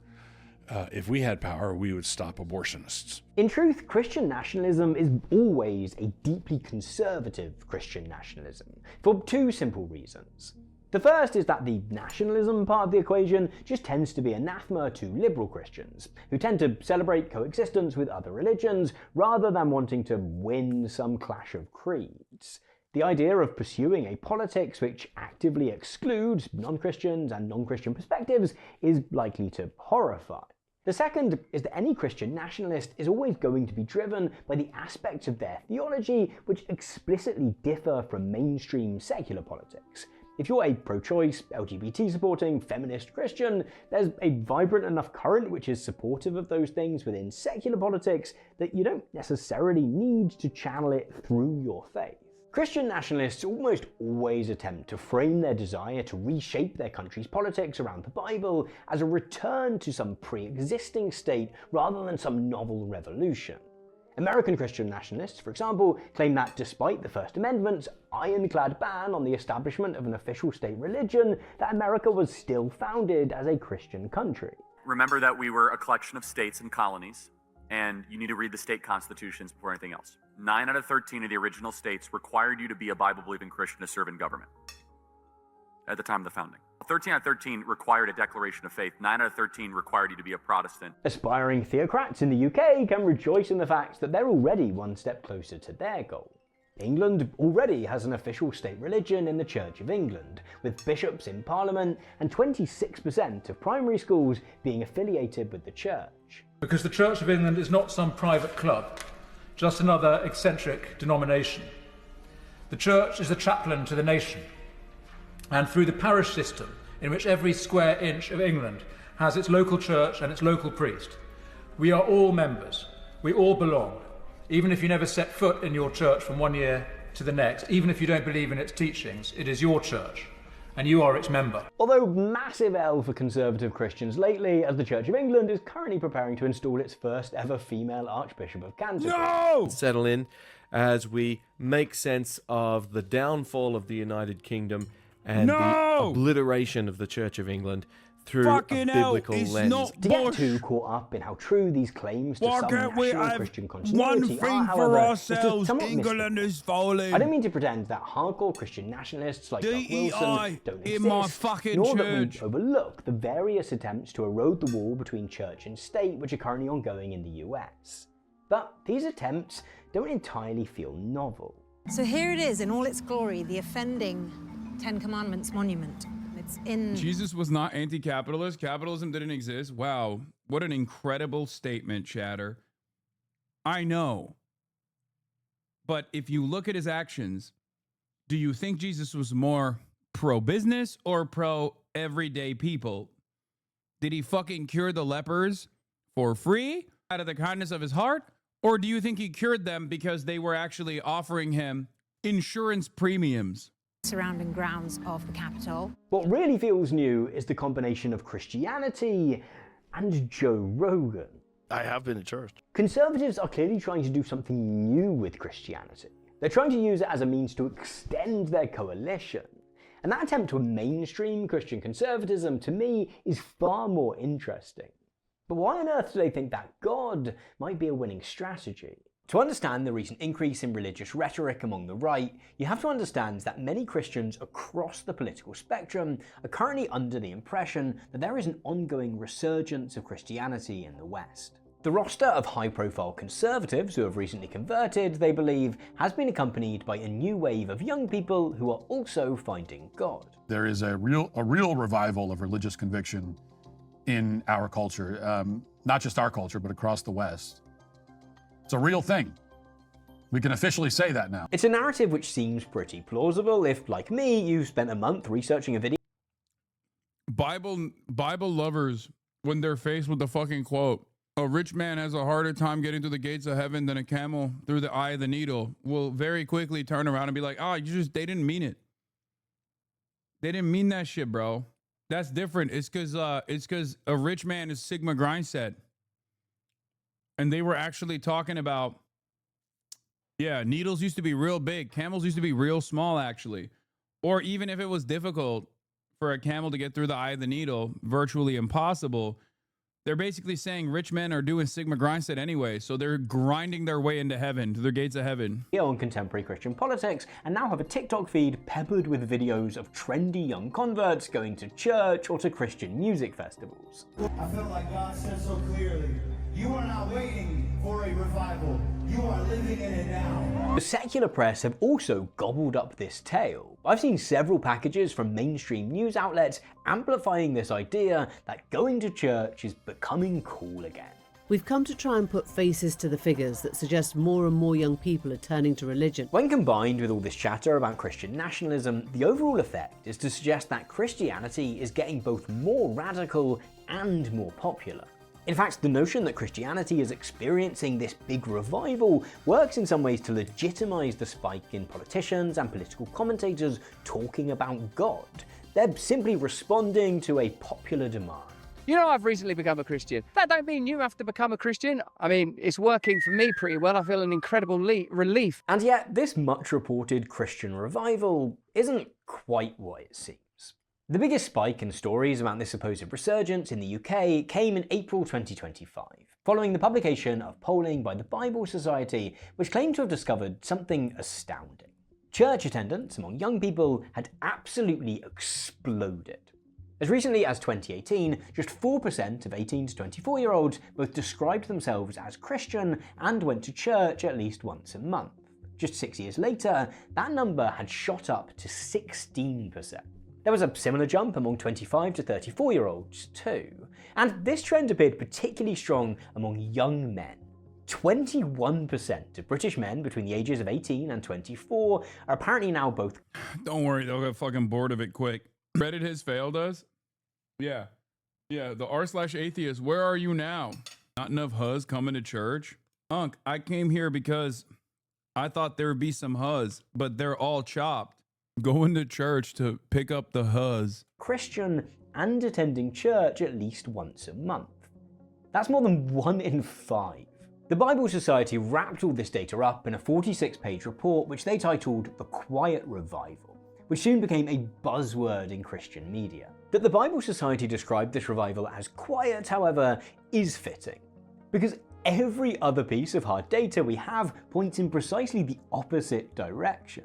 If we had power, we would stop abortionists. In truth, Christian nationalism is always a deeply conservative Christian nationalism, for two simple reasons. The first is that the nationalism part of the equation just tends to be anathema to liberal Christians, who tend to celebrate coexistence with other religions rather than wanting to win some clash of creeds. The idea of pursuing a politics which actively excludes non-Christians and non-Christian perspectives is likely to horrify. The second is that any Christian nationalist is always going to be driven by the aspects of their theology which explicitly differ from mainstream secular politics. If you're a pro-choice, LGBT-supporting, feminist Christian, there's a vibrant enough current which is supportive of those things within secular politics that you don't necessarily need to channel it through your faith. Christian nationalists almost always attempt to frame their desire to reshape their country's politics around the Bible as a return to some pre-existing state rather than some novel revolution. American Christian nationalists, for example, claim that despite the First Amendment's ironclad ban on the establishment of an official state religion, that America was still founded as a Christian country. Remember that we were a collection of states and colonies, and you need to read the state constitutions before anything else. 9 out of 13 of the original states required you to be a Bible-believing Christian to serve in government at the time of the founding. 13 out of 13 required a declaration of faith. 9 out of 13 required you to be a Protestant. Aspiring theocrats in the UK can rejoice in the fact that they're already one step closer to their goal. England already has an official state religion in the Church of England, with bishops in Parliament and 26% of primary schools being affiliated with the church. Because the Church of England is not some private club, just another eccentric denomination. The church is the chaplain to the nation. And through the parish system, in which every square inch of England has its local church and its local priest, we are all members. We all belong. Even if you never set foot in your church from one year to the next, even if you don't believe in its teachings, it is your church, and you are its member. Although massive L for conservative Christians lately, as the Church of England is currently preparing to install its first ever female Archbishop of Canterbury. No! Settle in as we make sense of the downfall of the United Kingdom and the obliteration of the Church of England through a biblical lens. To get too caught up in how true these claims to some national Christian continuity are, however, ourselves, England is falling. I don't mean to pretend that hardcore Christian nationalists like Doug Wilson don't in my exist, fucking nor that church. we overlook the various attempts to erode the wall between church and state which are currently ongoing in the US. But these attempts don't entirely feel novel. So here it is in all its glory, the offending Ten Commandments monument. It's in... Jesus was not anti-capitalist. Capitalism didn't exist. Wow, what an incredible statement, Chatter. I know. But if you look at his actions, do you think Jesus was more pro-business or pro-everyday people? Did he fucking cure the lepers for free out of the kindness of his heart? Or do you think he cured them because they were actually offering him insurance premiums? Surrounding grounds of the Capitol. What really feels new is the combination of Christianity and Joe Rogan. I have been to church. Conservatives are clearly trying to do something new with Christianity. They're trying to use it as a means to extend their coalition. And that attempt to mainstream Christian conservatism, to me, is far more interesting. But why on earth do they think that God might be a winning strategy? To understand the recent increase in religious rhetoric among the right, you have to understand that many Christians across the political spectrum are currently under the impression that there is an ongoing resurgence of Christianity in the West. The roster of high-profile conservatives who have recently converted, they believe, has been accompanied by a new wave of young people who are also finding God. There is a real revival of religious conviction in our culture, not just our culture, but across the West. It's a real thing. We can officially say that now. It's a narrative which seems pretty plausible if, like me, you spent a month researching a video. Bible lovers, when they're faced with the fucking quote, a rich man has a harder time getting through the gates of heaven than a camel through the eye of the needle, will very quickly turn around and be like, they didn't mean it. They didn't mean that shit, bro. That's different. It's because a rich man is Sigma Grindset. And they were actually talking about, needles used to be real big. Camels used to be real small, actually. Or even if it was difficult for a camel to get through the eye of the needle, virtually impossible, they're basically saying rich men are doing Sigma Grindset anyway. So they're grinding their way into heaven, to the gates of heaven. On contemporary Christian politics, and now have a TikTok feed peppered with videos of trendy young converts going to church or to Christian music festivals. I feel like God said so clearly, you are not waiting for a revival. You are living in it now. The secular press have also gobbled up this tale. I've seen several packages from mainstream news outlets amplifying this idea that going to church is becoming cool again. We've come to try and put faces to the figures that suggest more and more young people are turning to religion. When combined with all this chatter about Christian nationalism, the overall effect is to suggest that Christianity is getting both more radical and more popular. In fact, the notion that Christianity is experiencing this big revival works in some ways to legitimize the spike in politicians and political commentators talking about God. They're simply responding to a popular demand. You know, I've recently become a Christian. That don't mean you have to become a Christian. I mean, it's working for me pretty well. I feel an incredible relief. And yet, this much reported Christian revival isn't quite what it seems. The biggest spike in stories about this supposed resurgence in the UK came in April 2025, following the publication of polling by the Bible Society, which claimed to have discovered something astounding. Church attendance among young people had absolutely exploded. As recently as 2018, just 4% of 18 to 24-year-olds both described themselves as Christian and went to church at least once a month. Just 6 years later, that number had shot up to 16%. There was a similar jump among 25 to 34-year-olds too. And this trend appeared particularly strong among young men. 21% of British men between the ages of 18 and 24 are apparently now both. Don't worry, they'll get fucking bored of it quick. Reddit has failed us. Yeah. Yeah, the r/atheist, where are you now? Not enough huzz coming to church? Unc, I came here because I thought there would be some huzz, but they're all chopped. Going to church to pick up the huzz. Christian and attending church at least once a month. That's more than 1 in 5. The Bible Society wrapped all this data up in a 46-page report which they titled The Quiet Revival, which soon became a buzzword in Christian media. That the Bible Society described this revival as quiet, however, is fitting, because every other piece of hard data we have points in precisely the opposite direction.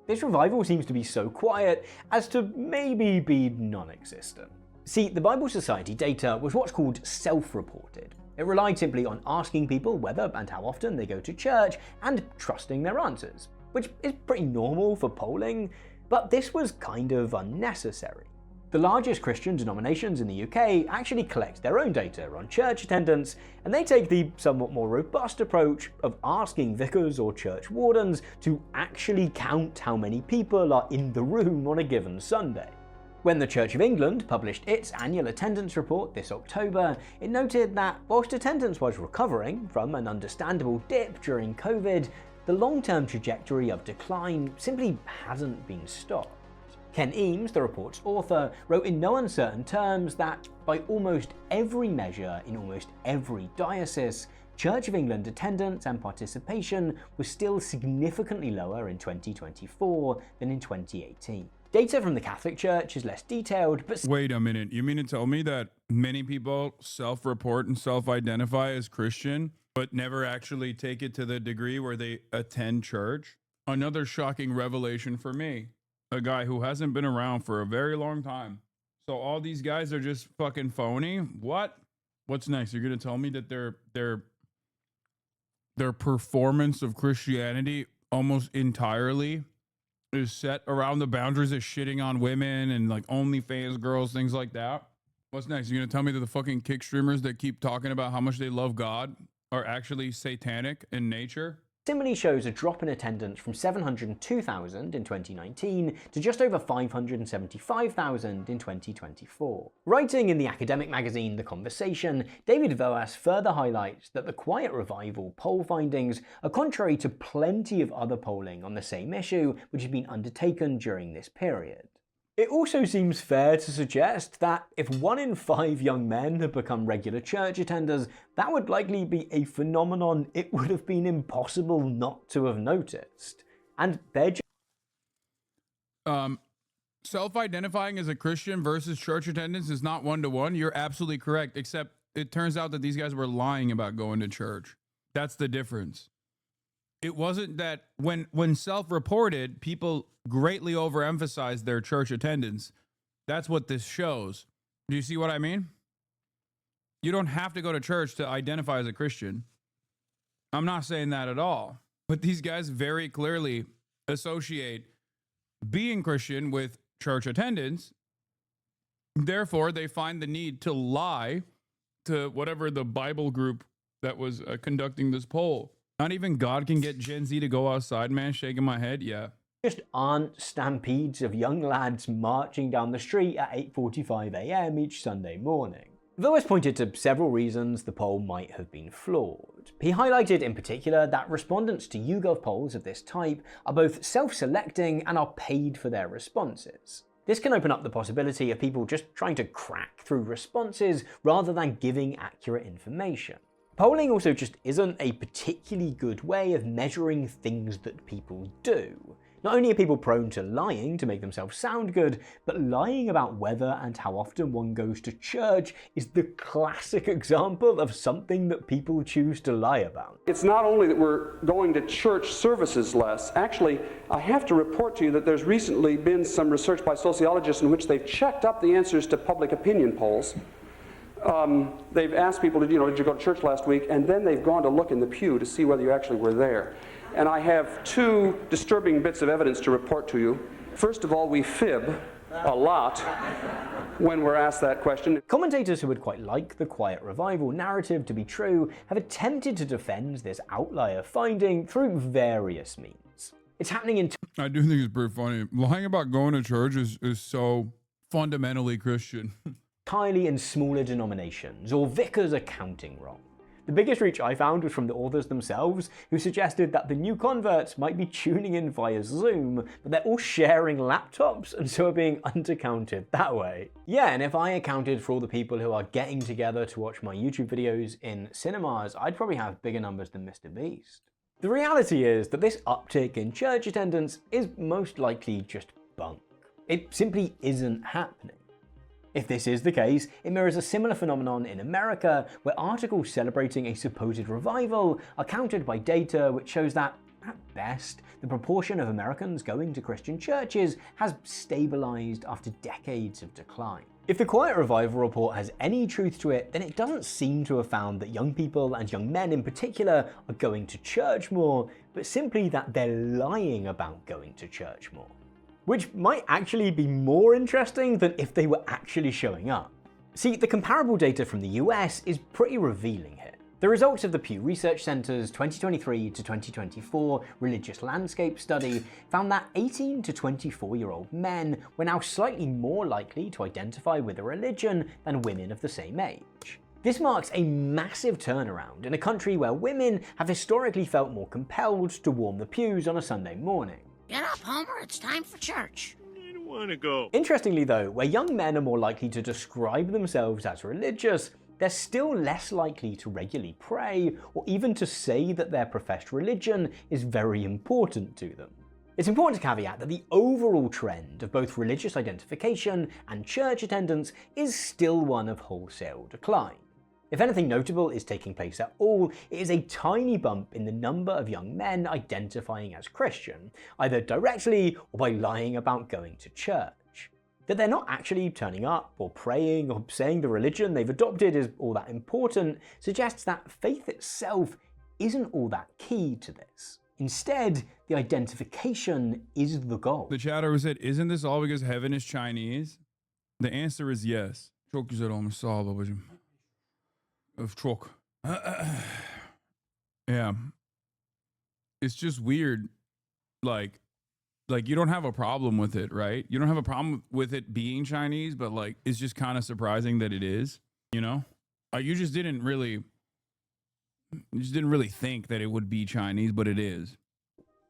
This revival seems to be so quiet as to maybe be non-existent. See, the Bible Society data was what's called self-reported. It relied simply on asking people whether and how often they go to church and trusting their answers, which is pretty normal for polling, but this was kind of unnecessary. The largest Christian denominations in the UK actually collect their own data on church attendance, and they take the somewhat more robust approach of asking vicars or church wardens to actually count how many people are in the room on a given Sunday. When the Church of England published its annual attendance report this October, it noted that whilst attendance was recovering from an understandable dip during COVID, the long-term trajectory of decline simply hasn't been stopped. Ken Eames, the report's author, wrote in no uncertain terms that by almost every measure in almost every diocese, Church of England attendance and participation was still significantly lower in 2024 than in 2018. Data from the Catholic Church is less detailed, but... Wait a minute, you mean to tell me that many people self-report and self-identify as Christian, but never actually take it to the degree where they attend church? Another shocking revelation for me. A guy who hasn't been around for a very long time. So all these guys are just fucking phony? What? What's next? You're gonna tell me that their performance of Christianity almost entirely is set around the boundaries of shitting on women and like OnlyFans girls, things like that? What's next? You're gonna tell me that the fucking kick streamers that keep talking about how much they love God are actually satanic in nature? Similarly shows a drop in attendance from 702,000 in 2019 to just over 575,000 in 2024. Writing in the academic magazine The Conversation, David Voas further highlights that the Quiet Revival poll findings are contrary to plenty of other polling on the same issue which has been undertaken during this period. It also seems fair to suggest that if 1 in 5 young men had become regular church attenders, that would likely be a phenomenon it would have been impossible not to have noticed. And they're just... Self-identifying as a Christian versus church attendance is not 1-to-1. You're absolutely correct, except it turns out that these guys were lying about going to church. That's the difference. It wasn't that when self-reported, people greatly overemphasized their church attendance. That's what this shows. Do you see what I mean? You don't have to go to church to identify as a Christian. I'm not saying that at all. But these guys very clearly associate being Christian with church attendance. Therefore, they find the need to lie to whatever the Bible group that was conducting this poll. Not even God can get Gen Z to go outside, man. Shaking my head, yeah. Just aren't stampedes of young lads marching down the street at 8:45 a.m. each Sunday morning. Voas pointed to several reasons the poll might have been flawed. He highlighted in particular that respondents to YouGov polls of this type are both self-selecting and are paid for their responses. This can open up the possibility of people just trying to crack through responses rather than giving accurate information. Polling also just isn't a particularly good way of measuring things that people do. Not only are people prone to lying to make themselves sound good, but lying about whether and how often one goes to church is the classic example of something that people choose to lie about. It's not only that we're going to church services less. Actually, I have to report to you that there's recently been some research by sociologists in which they've checked up the answers to public opinion polls. They've asked people, did you go to church last week? And then they've gone to look in the pew to see whether you actually were there. And I have 2 disturbing bits of evidence to report to you. First of all, we fib a lot. when we're asked that question. Commentators who would quite like the Quiet Revival narrative to be true have attempted to defend this outlier finding through various means. It's happening in... I do think it's pretty funny. Lying about going to church is so fundamentally Christian. ...entirely in smaller denominations, or vicars are counting wrong. The biggest reach I found was from the authors themselves, who suggested that the new converts might be tuning in via Zoom, but they're all sharing laptops and so are being undercounted that way. Yeah, and if I accounted for all the people who are getting together to watch my YouTube videos in cinemas, I'd probably have bigger numbers than Mr. Beast. The reality is that this uptick in church attendance is most likely just bunk. It simply isn't happening. If this is the case, it mirrors a similar phenomenon in America, where articles celebrating a supposed revival are countered by data which shows that, at best, the proportion of Americans going to Christian churches has stabilized after decades of decline. If the Quiet Revival report has any truth to it, then it doesn't seem to have found that young people, and young men in particular, are going to church more, but simply that they're lying about going to church more. Which might actually be more interesting than if they were actually showing up. See, the comparable data from the US is pretty revealing here. The results of the Pew Research Center's 2023 to 2024 Religious Landscape Study found that 18 to 24-year-old men were now slightly more likely to identify with a religion than women of the same age. This marks a massive turnaround in a country where women have historically felt more compelled to warm the pews on a Sunday morning. Get up, Homer, it's time for church. I don't want to go. Interestingly though, where young men are more likely to describe themselves as religious, they're still less likely to regularly pray or even to say that their professed religion is very important to them. It's important to caveat that the overall trend of both religious identification and church attendance is still one of wholesale decline. If anything notable is taking place at all, it is a tiny bump in the number of young men identifying as Christian, either directly or by lying about going to church. That they're not actually turning up or praying or saying the religion they've adopted is all that important suggests that faith itself isn't all that key to this. Instead, the identification is the goal. The chatter said, isn't this all because heaven is Chinese? The answer is yes. Çok güzel olmuş, sağ ol babacığım. Of truck. Yeah. It's just weird. Like you don't have a problem with it, right? You don't have a problem with it being Chinese, but like, it's just kind of surprising that it is, you know? You just didn't really think that it would be Chinese, but it is.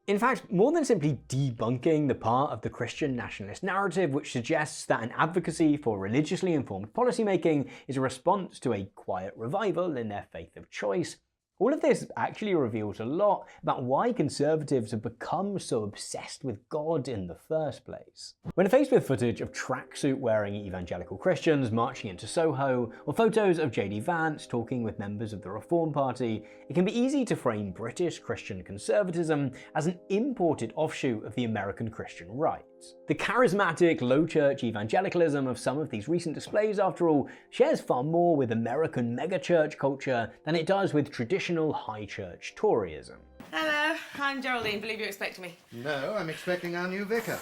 In fact, more than simply debunking the part of the Christian nationalist narrative which suggests that an advocacy for religiously informed policymaking is a response to a quiet revival in their faith of choice, all of this actually reveals a lot about why conservatives have become so obsessed with God in the first place. When faced with footage of tracksuit-wearing evangelical Christians marching into Soho, or photos of J.D. Vance talking with members of the Reform Party, it can be easy to frame British Christian conservatism as an imported offshoot of the American Christian right. The charismatic, low-church evangelicalism of some of these recent displays, after all, shares far more with American megachurch culture than it does with traditional high-church Toryism. Hello, I'm Geraldine. Believe you're expecting me. No, I'm expecting our new vicar.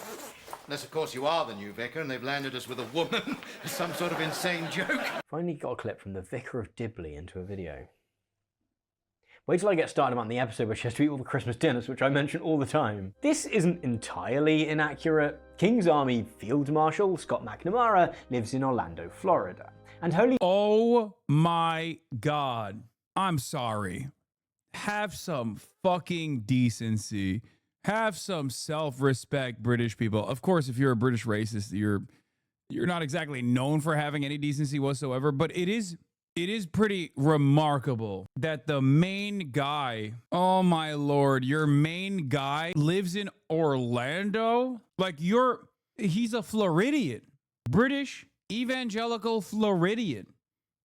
Unless, of course, you are the new vicar and they've landed us with a woman. Some sort of insane joke. Finally got a clip from the Vicar of Dibley into a video. Wait till I get started on the episode where she has to eat all the Christmas dinners, which I mention all the time. This isn't entirely inaccurate. King's Army Field Marshal Scott McNamara lives in Orlando, Florida. And oh my God. I'm sorry. Have some fucking decency. Have some self-respect, British people. Of course, if you're a British racist, you're not exactly known for having any decency whatsoever, but it is pretty remarkable that the main guy, oh my Lord, your main guy lives in Orlando? Like he's a Floridian, British evangelical Floridian.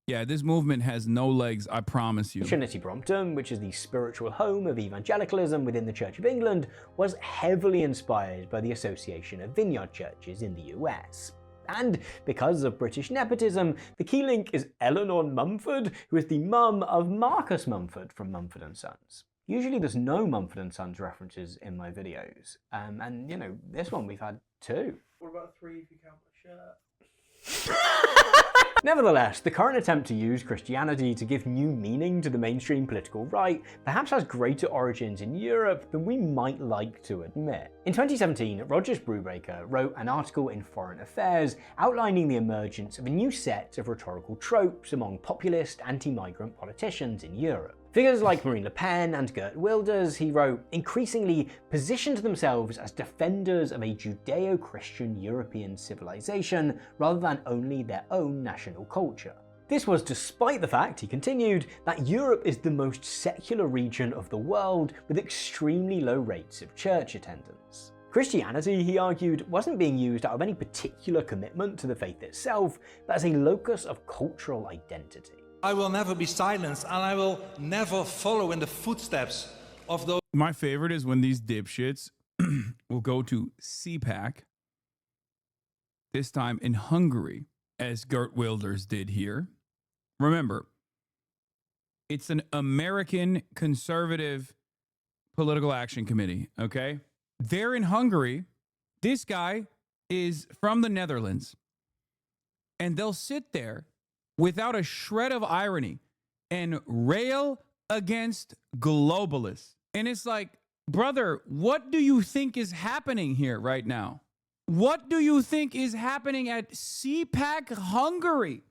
Yeah, this movement has no legs, I promise you. Trinity Brompton, which is the spiritual home of evangelicalism within the Church of England, was heavily inspired by the Association of Vineyard Churches in the US. And because of British nepotism, the key link is Eleanor Mumford, who is the mum of Marcus Mumford from Mumford & Sons. Usually there's no Mumford & Sons references in my videos, and you know, this one we've had two. What about 3 if you count the shirt? Nevertheless, the current attempt to use Christianity to give new meaning to the mainstream political right perhaps has greater origins in Europe than we might like to admit. In 2017, Rogers Brubaker wrote an article in Foreign Affairs outlining the emergence of a new set of rhetorical tropes among populist anti-migrant politicians in Europe. Figures like Marine Le Pen and Geert Wilders, he wrote, increasingly positioned themselves as defenders of a Judeo-Christian European civilization rather than only their own national culture. This was despite the fact, he continued, that Europe is the most secular region of the world with extremely low rates of church attendance. Christianity, he argued, wasn't being used out of any particular commitment to the faith itself, but as a locus of cultural identity. I will never be silenced, and I will never follow in the footsteps of those. My favorite is when these dipshits will go to CPAC, this time in Hungary, as Geert Wilders did here. Remember, it's an American conservative political action committee, okay? They're in Hungary. This guy is from the Netherlands. And they'll sit there without a shred of irony and rail against globalists. And it's like, brother, what do you think is happening here right now? What do you think is happening at CPAC Hungary?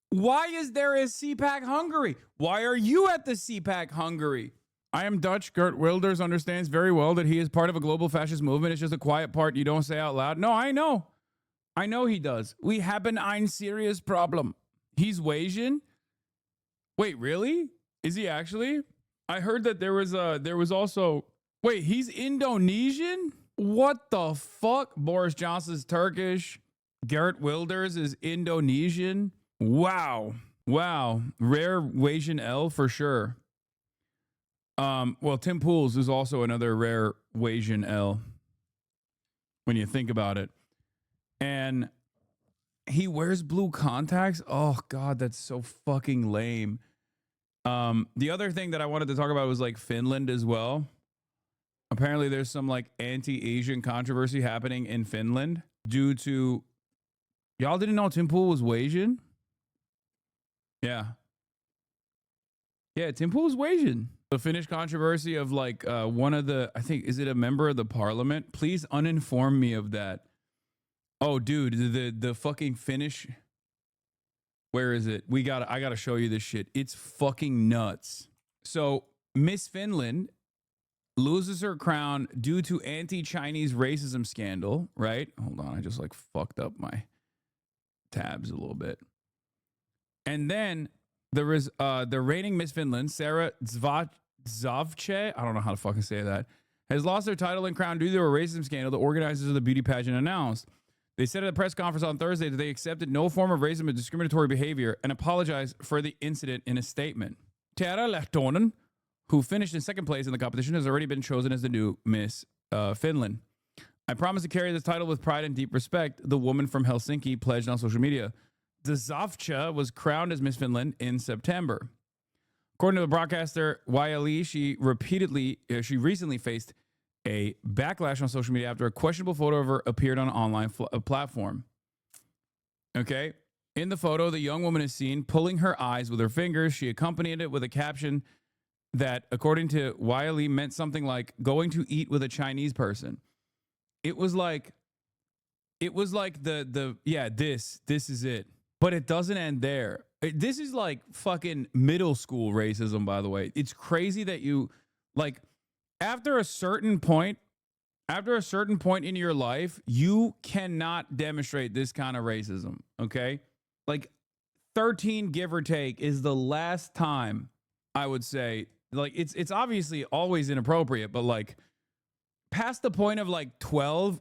Why is there a CPAC Hungary? Why are you at the CPAC Hungary? I am Dutch. Geert Wilders understands very well that he is part of a global fascist movement. It's just a quiet part you don't say out loud. No, I know. I know he does. We have ein serious problem. He's Asian? Wait, really? Is he actually? I heard that there was also, wait, he's Indonesian? What the fuck? Boris Johnson's Turkish. Geert Wilders is Indonesian. Wow. Wow. Rare Asian L for sure. Well, Tim Pool's is also another rare Asian L when you think about it. And he wears blue contacts. Oh God, that's so fucking lame. The other thing that I wanted to talk about was like Finland as well. Apparently there's some like anti-Asian controversy happening in Finland due to, y'all didn't know Tim Pool was Asian? Yeah. Yeah, Tim Pool is Asian. The Finnish controversy of like one of the, I think, is it a member of the parliament? Please uninform me of that. Oh, dude, the fucking Finnish. Where is it? I gotta show you this shit. It's fucking nuts. So Miss Finland loses her crown due to anti-Chinese racism scandal, right? Hold on, I just like fucked up my tabs a little bit. And then there is the reigning Miss Finland, Sarah Zavche, I don't know how to fucking say that, has lost her title and crown due to a racism scandal the organizers of the beauty pageant announced. They said at a press conference on Thursday that they accepted no form of racism or discriminatory behavior and apologized for the incident in a statement. Tara Lehtonen, who finished in second place in the competition, has already been chosen as the new Miss Finland. I promise to carry this title with pride and deep respect, the woman from Helsinki pledged on social media. Dzavcha was crowned as Miss Finland in September. According to the broadcaster YLE, she recently faced a backlash on social media after a questionable photo of her appeared on an online platform. Okay. In the photo, the young woman is seen pulling her eyes with her fingers. She accompanied it with a caption that, according to YLE, meant something like going to eat with a Chinese person. It was like this is it. But it doesn't end there. This is like fucking middle school racism, by the way. It's crazy that you, like, after a certain point in your life, you cannot demonstrate this kind of racism, okay? Like 13, give or take, is the last time I would say, like, it's obviously always inappropriate, but like past the point of like 12,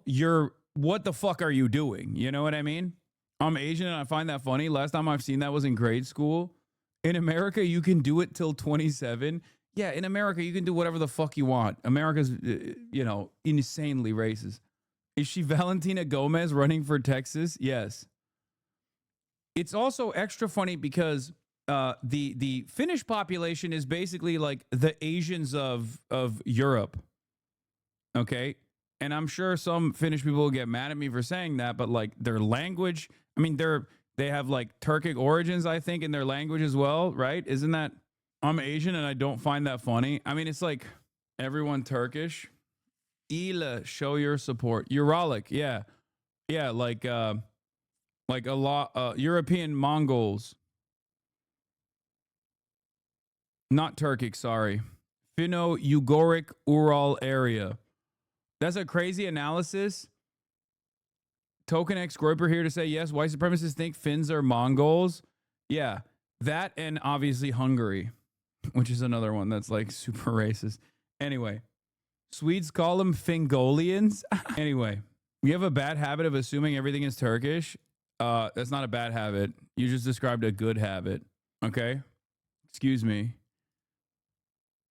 what the fuck are you doing? You know what I mean? I'm Asian and I find that funny. Last time I've seen that was in grade school. In America, you can do it till 27. Yeah, in America, you can do whatever the fuck you want. America's, insanely racist. Is she Valentina Gomez running for Texas? Yes. It's also extra funny because the Finnish population is basically like the Asians of Europe. Okay? And I'm sure some Finnish people will get mad at me for saying that, but like their language, I mean, they have like Turkic origins, I think, in their language as well, right? Isn't that? I'm Asian and I don't find that funny. I mean, it's like everyone Turkish. Ila, show your support. Uralic, yeah. Yeah, like a lot European Mongols. Not Turkic, sorry. Finno-Ugoric Ural area. That's a crazy analysis. Token X Groiper here to say, yes, white supremacists think Finns are Mongols. Yeah, that and obviously Hungary, which is another one that's like super racist. Anyway, Swedes call them Fingolians. Anyway, you have a bad habit of assuming everything is Turkish. That's not a bad habit. You just described a good habit. Okay? Excuse me.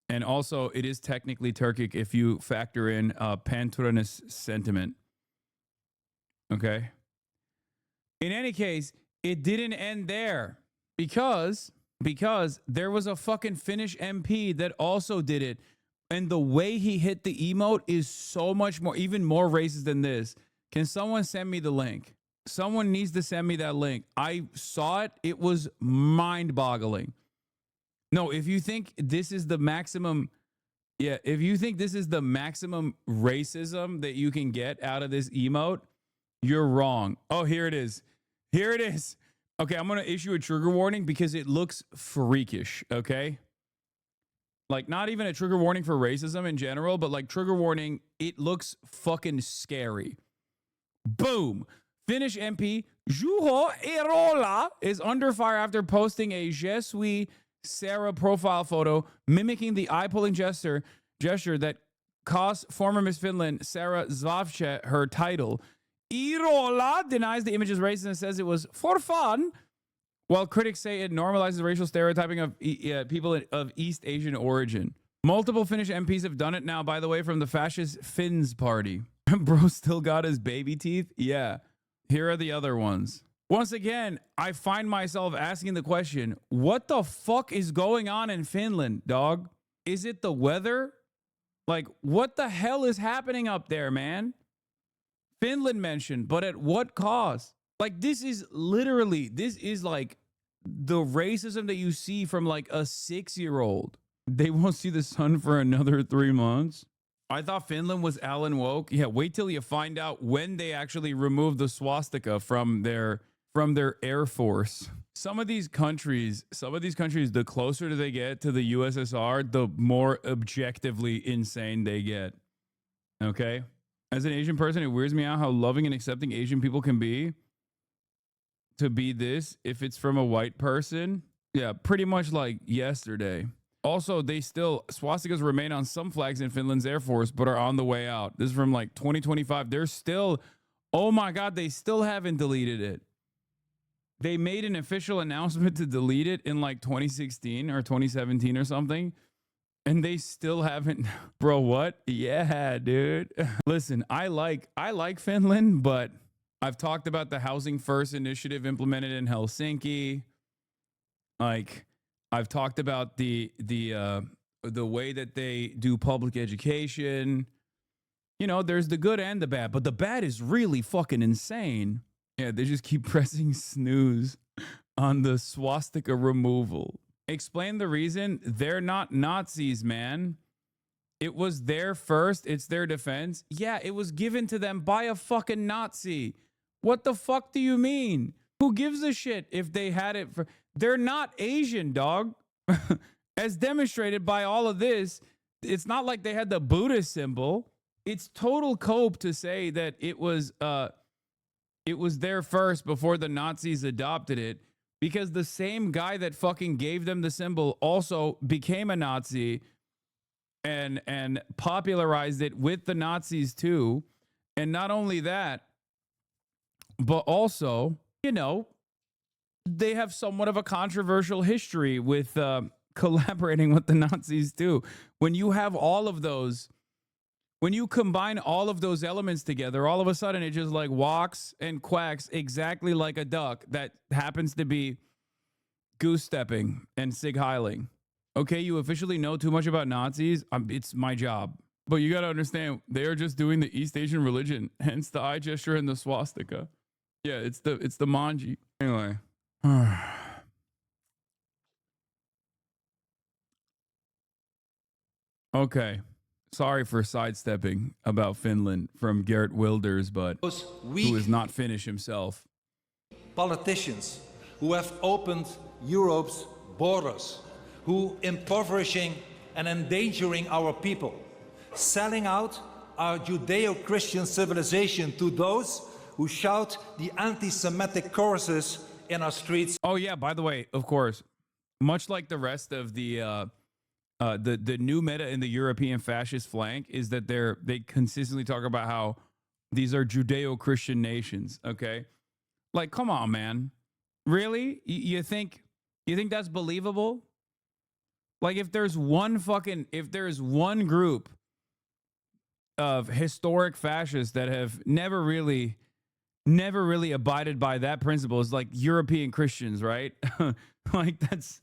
And also, it is technically Turkic if you factor in pan-Turanist sentiment. Okay? In any case, it didn't end there because there was a fucking Finnish MP that also did it. And the way he hit the emote is so much more, even more racist than this. Can someone send me the link? Someone needs to send me that link. I saw it. It was mind-boggling. No, if you think this is the maximum, if you think this is the maximum racism that you can get out of this emote, you're wrong. Oh, here it is. Here it is. Okay, I'm going to issue a trigger warning because it looks freakish, okay? Like, not even a trigger warning for racism in general, but like trigger warning, it looks fucking scary. Boom. Finnish MP Juho Eerola is under fire after posting a Je suis Sarah profile photo mimicking the eye-pulling gesture that cost former Miss Finland Sarah Zvavche her title. Eerola denies the image is racist and says it was for fun, while critics say it normalizes racial stereotyping of people of East Asian origin. Multiple Finnish MPs have done it now, by the way, from the fascist Finns party. Bro still got his baby teeth? Yeah. Here are the other ones. Once again, I find myself asking the question, what the fuck is going on in Finland, dog? Is it the weather? Like, what the hell is happening up there, man? Finland mentioned, but at what cost? Like, this is like the racism that you see from like a 6-year-old. They won't see the sun for another 3 months. I thought Finland was Alan Woke. Yeah, wait till you find out when they actually removed the swastika from their Air Force. Some of these countries, the closer they get to the USSR, the more objectively insane they get. Okay? As an Asian person, it weirds me out how loving and accepting Asian people can be. To be this, if it's from a white person, yeah, pretty much like yesterday. Also, swastikas remain on some flags in Finland's Air Force, but are on the way out. This is from like 2025. They're still, oh my God, they still haven't deleted it. They made an official announcement to delete it in like 2016 or 2017 or something. And they still haven't. Bro, what? Yeah, dude. Listen, I like Finland, but I've talked about the Housing First initiative implemented in Helsinki. Like, I've talked about the way that they do public education. You know, there's the good and the bad, but the bad is really fucking insane. Yeah, they just keep pressing snooze on the swastika removal. Explain the reason. They're not Nazis, man. It was their first. It's their defense. Yeah, it was given to them by a fucking Nazi. What the fuck do you mean? Who gives a shit if they had it for... They're not Asian, dog. As demonstrated by all of this, it's not like they had the Buddhist symbol. It's total cope to say that it was there first before the Nazis adopted it, because the same guy that fucking gave them the symbol also became a Nazi and popularized it with the Nazis too. And not only that, but also, you know, they have somewhat of a controversial history with collaborating with the Nazis too. When you have all of those, when you combine all of those elements together, all of a sudden it just like walks and quacks exactly like a duck that happens to be goose stepping and sig heiling. Okay, you officially know too much about Nazis. It's my job. But you got to understand, they are just doing the East Asian religion, hence the eye gesture and the swastika. Yeah, it's the manji. Anyway. Okay. Sorry for sidestepping about Finland from Geert Wilders, but who is not Finnish himself. Politicians who have opened Europe's borders, who impoverishing and endangering our people, selling out our Judeo-Christian civilization to those who shout the anti-Semitic choruses in our streets. Oh yeah, by the way, of course, much like the rest of the new meta in the European fascist flank is that they consistently talk about how these are Judeo-Christian nations. Okay, like come on, man, really? You think that's believable? Like if there's one group of historic fascists that have never really abided by that principle, is like European Christians, right? Like that's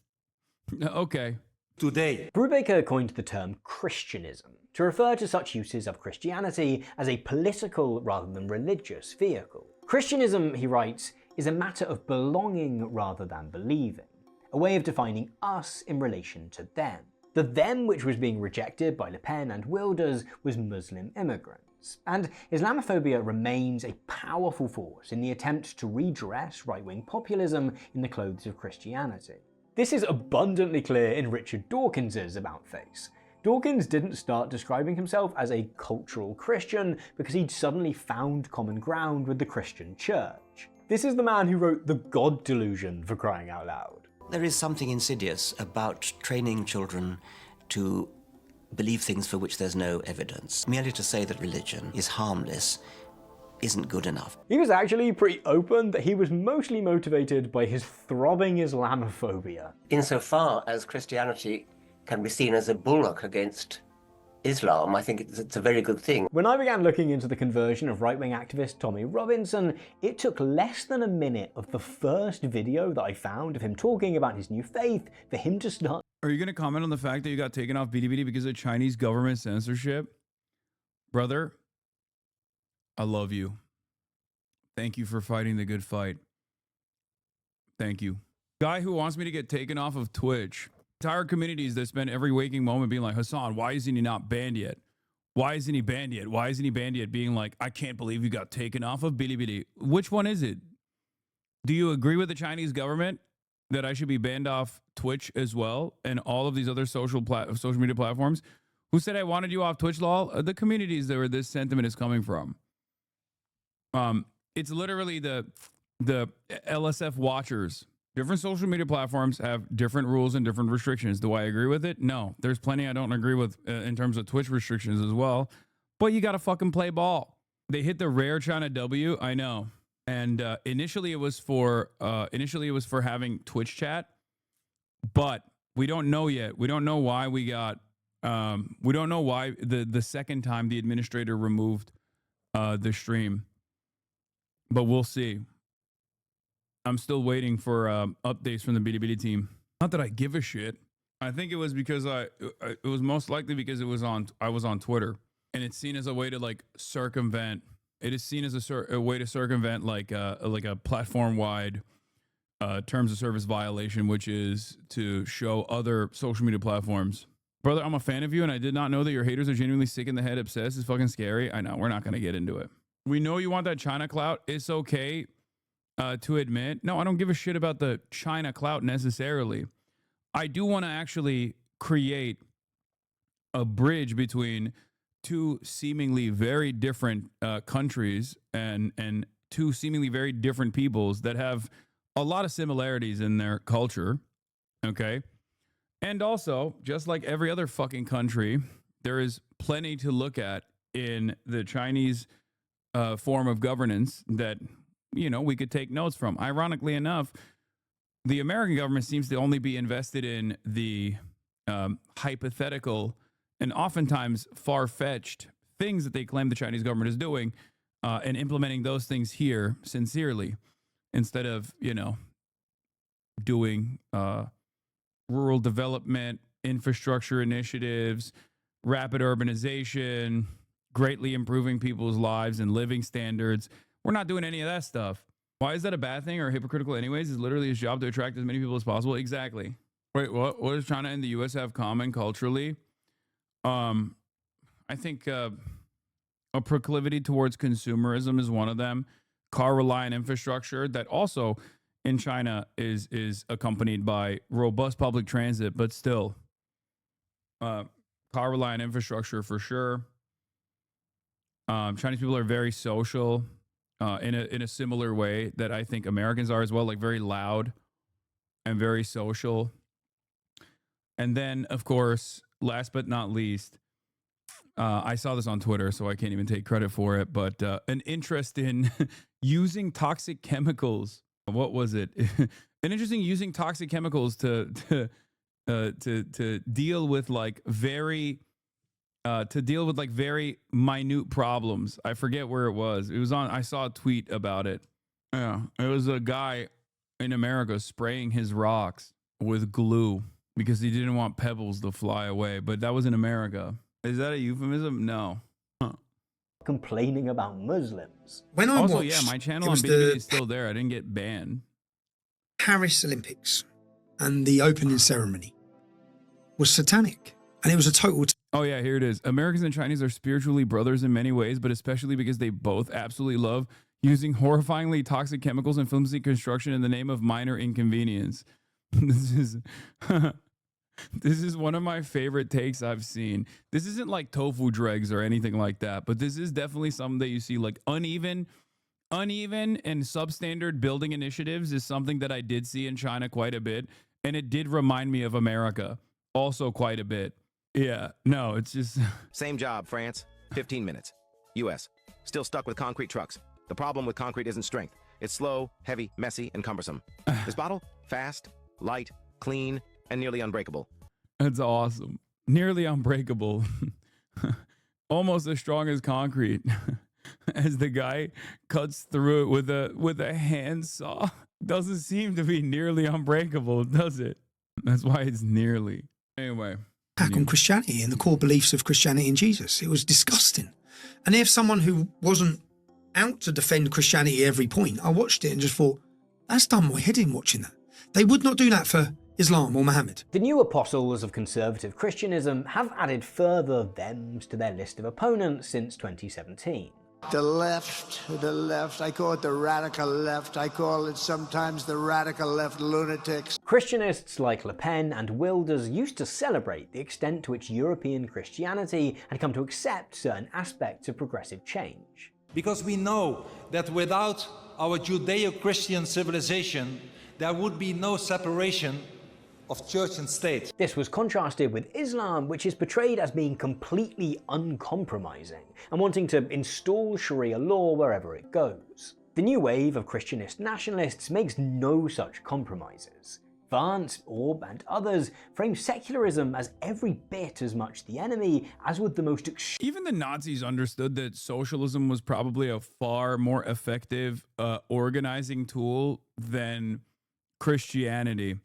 okay. Today, Brubaker coined the term Christianism to refer to such uses of Christianity as a political rather than religious vehicle. Christianism, he writes, is a matter of belonging rather than believing, a way of defining us in relation to them. The them which was being rejected by Le Pen and Wilders was Muslim immigrants, and Islamophobia remains a powerful force in the attempt to redress right-wing populism in the clothes of Christianity. This is abundantly clear in Richard Dawkins's about face. Dawkins didn't start describing himself as a cultural Christian because he'd suddenly found common ground with the Christian church. This is the man who wrote The God Delusion, for crying out loud. There is something insidious about training children to believe things for which there's no evidence. Merely to say that religion is harmless isn't good enough. He was actually pretty open that he was mostly motivated by his throbbing Islamophobia. Insofar as Christianity can be seen as a bulwark against Islam, I think it's a very good thing. When I began looking into the conversion of right-wing activist Tommy Robinson, it took less than a minute of the first video that I found of him talking about his new faith for him to start. Are you going to comment on the fact that you got taken off BDBD because of Chinese government censorship? Brother, I love you. Thank you for fighting the good fight. Thank you. Guy who wants me to get taken off of Twitch. Entire communities that spend every waking moment being like, Hassan, why isn't he not banned yet? Why isn't he banned yet? Why isn't he banned yet? Being like, I can't believe you got taken off of Bilibili. Which one is it? Do you agree with the Chinese government that I should be banned off Twitch as well and all of these other social media platforms? Who said I wanted you off Twitch, lol? The communities that where this sentiment is coming from. It's literally the LSF watchers. Different social media platforms have different rules and different restrictions. Do I agree with it? No. There's plenty I don't agree with in terms of Twitch restrictions as well. But you got to fucking play ball. They hit the rare China W, I know. And initially it was for having Twitch chat, but we don't know yet. We don't know why we got. We don't know why the second time the administrator removed the stream, but we'll see. I'm still waiting for updates from the BDBD team. Not that I give a shit. I think it was because it was most likely because I was on Twitter, and it's seen as a way to like circumvent. It is seen as a way to circumvent like a platform-wide terms of service violation, which is to show other social media platforms. Brother, I'm a fan of you, and I did not know that your haters are genuinely sick in the head, obsessed. It's fucking scary. I know. We're not going to get into it. We know you want that China clout. It's okay to admit. No, I don't give a shit about the China clout necessarily. I do want to actually create a bridge between two seemingly very different countries and two seemingly very different peoples that have a lot of similarities in their culture. Okay. And also, just like every other fucking country, there is plenty to look at in the Chinese form of governance that, you know, we could take notes from. Ironically enough, the American government seems to only be invested in the hypothetical and oftentimes far-fetched things that they claim the Chinese government is doing and implementing those things here sincerely instead of, you know, doing rural development, infrastructure initiatives, rapid urbanization, greatly improving people's lives and living standards. We're not doing any of that stuff. Why is that a bad thing or hypocritical anyways? It's literally his job to attract as many people as possible. Exactly. Wait, what does China and the US have common culturally? I think a proclivity towards consumerism is one of them. Car reliant infrastructure that also in China is accompanied by robust public transit, but still car reliant infrastructure for sure. Chinese people are very social in a similar way that I think Americans are as well, like very loud and very social. And then, of course, last but not least, I saw this on Twitter, so I can't even take credit for it, but an interest in using toxic chemicals. What was it? An interest in using toxic chemicals to deal with like very minute problems. I forget where it was. It was on. I saw a tweet about it. Yeah, it was a guy in America spraying his rocks with glue because he didn't want pebbles to fly away. But that was in America. Is that a euphemism? No. Complaining about Muslims. When I also, watched, yeah, my channel it on was Bilibili is still there. I didn't get banned. Paris Olympics and the opening ceremony was satanic, and it was a total. Oh yeah, here it is. Americans and Chinese are spiritually brothers in many ways, but especially because they both absolutely love using horrifyingly toxic chemicals and flimsy construction in the name of minor inconvenience. This is one of my favorite takes I've seen. This isn't like tofu dregs or anything like that, but this is definitely something that you see, like uneven and substandard building initiatives is something that I did see in China quite a bit, and it did remind me of America also quite a bit. Yeah, no, it's just Same job, France. 15 minutes. U.S. Still stuck with concrete trucks. The problem with concrete isn't strength. It's slow, heavy, messy, and cumbersome. This bottle? Fast, light, clean, and nearly unbreakable. That's awesome. Nearly unbreakable. Almost as strong as concrete. As the guy cuts through it with a handsaw. Doesn't seem to be nearly unbreakable, does it? That's why it's nearly. Anyway. Attack on Christianity and the core beliefs of Christianity and Jesus. It was disgusting. And if someone who wasn't out to defend Christianity at every point, I watched it and just thought, that's done my head in watching that. They would not do that for Islam or Muhammad. The new apostles of conservative Christianism have added further thems to their list of opponents since 2017. The left, I call it the radical left. I call it sometimes the radical left lunatics. Christianists like Le Pen and Wilders used to celebrate the extent to which European Christianity had come to accept certain aspects of progressive change. Because we know that without our Judeo-Christian civilization, there would be no separation of church and state. This was contrasted with Islam, which is portrayed as being completely uncompromising and wanting to install Sharia law wherever it goes. The new wave of Christianist nationalists makes no such compromises. Vance, Orb, and others frame secularism as every bit as much the enemy as would the most Even the Nazis understood that socialism was probably a far more effective organizing tool than Christianity.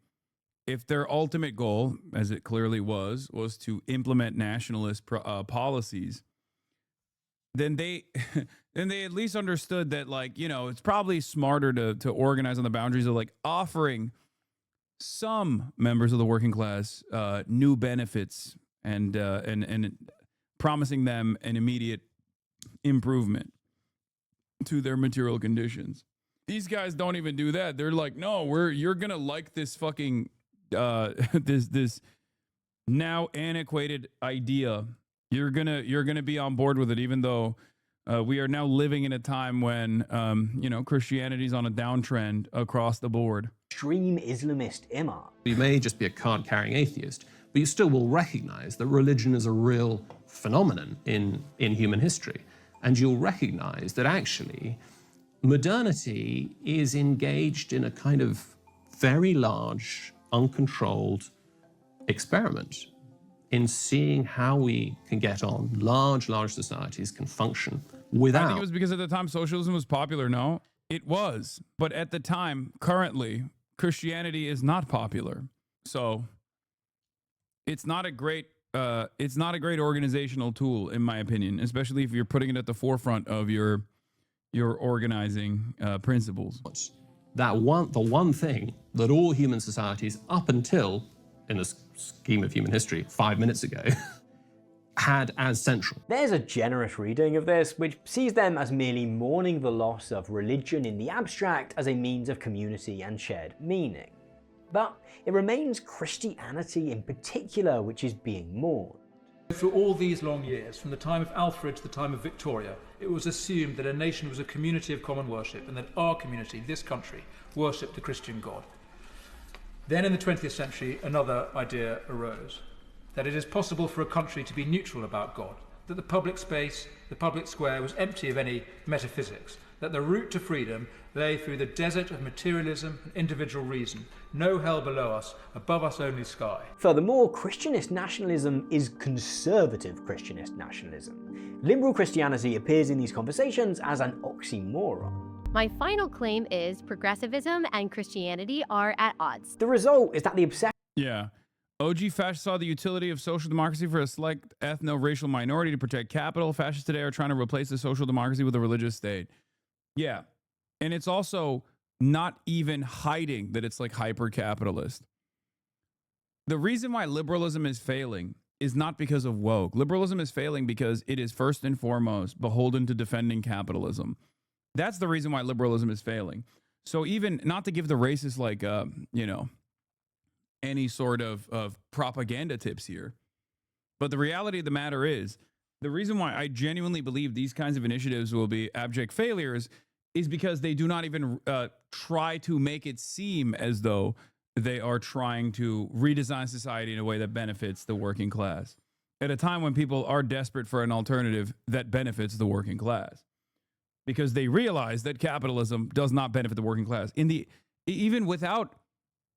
If their ultimate goal, as it clearly was to implement nationalist policies, then they at least understood that, like, you know, it's probably smarter to organize on the boundaries of like offering some members of the working class new benefits and promising them an immediate improvement to their material conditions. These guys don't even do that. They're like, no, you're gonna like this fucking this now antiquated idea. You're gonna be on board with it, even though we are now living in a time when Christianity's on a downtrend across the board. Extreme Islamist imam. You may just be a card-carrying atheist, but you still will recognize that religion is a real phenomenon in human history, and you'll recognize that actually modernity is engaged in a kind of very large, uncontrolled experiment in seeing how we can get on, large societies can function without... I think it was because at the time socialism was popular, no? It was. But at the time, currently, Christianity is not popular. So it's not a great it's not a great organizational tool, in my opinion, especially if you're putting it at the forefront of your organizing principles. The one thing that all human societies up until, in the scheme of human history, 5 minutes ago, had as central. There's a generous reading of this, which sees them as merely mourning the loss of religion in the abstract as a means of community and shared meaning. But it remains Christianity in particular which is being mourned. Through all these long years, from the time of Alfred to the time of Victoria, it was assumed that a nation was a community of common worship and that our community, this country, worshipped the Christian God. Then in the 20th century, another idea arose, that it is possible for a country to be neutral about God, that the public space, the public square was empty of any metaphysics, that the route to freedom lay through the desert of materialism and individual reason, no hell below us, above us only sky. Furthermore, Christianist nationalism is conservative Christianist nationalism. Liberal Christianity appears in these conversations as an oxymoron. My final claim is progressivism and Christianity are at odds. The result is that the obsession... Yeah. OG fascists saw the utility of social democracy for a select ethno-racial minority to protect capital. Fascists today are trying to replace the social democracy with a religious state. Yeah. And it's also not even hiding that it's like hyper-capitalist. The reason why liberalism is failing is not because of woke. Liberalism is failing because it is first and foremost beholden to defending capitalism. That's the reason why liberalism is failing. So even, not to give the racists like, any sort of propaganda tips here, but the reality of the matter is, the reason why I genuinely believe these kinds of initiatives will be abject failures is because they do not even try to make it seem as though they are trying to redesign society in a way that benefits the working class at a time when people are desperate for an alternative that benefits the working class, because they realize that capitalism does not benefit the working class.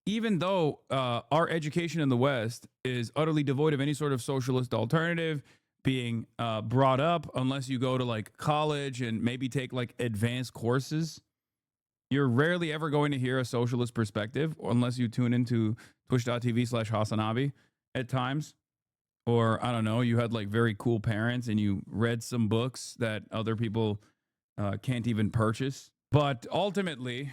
Even though our education in the West is utterly devoid of any sort of socialist alternative being brought up, unless you go to like college and maybe take like advanced courses, you're rarely ever going to hear a socialist perspective unless you tune into twitch.tv/Hasanabi at times. Or, I don't know, you had like very cool parents and you read some books that other people can't even purchase. But ultimately,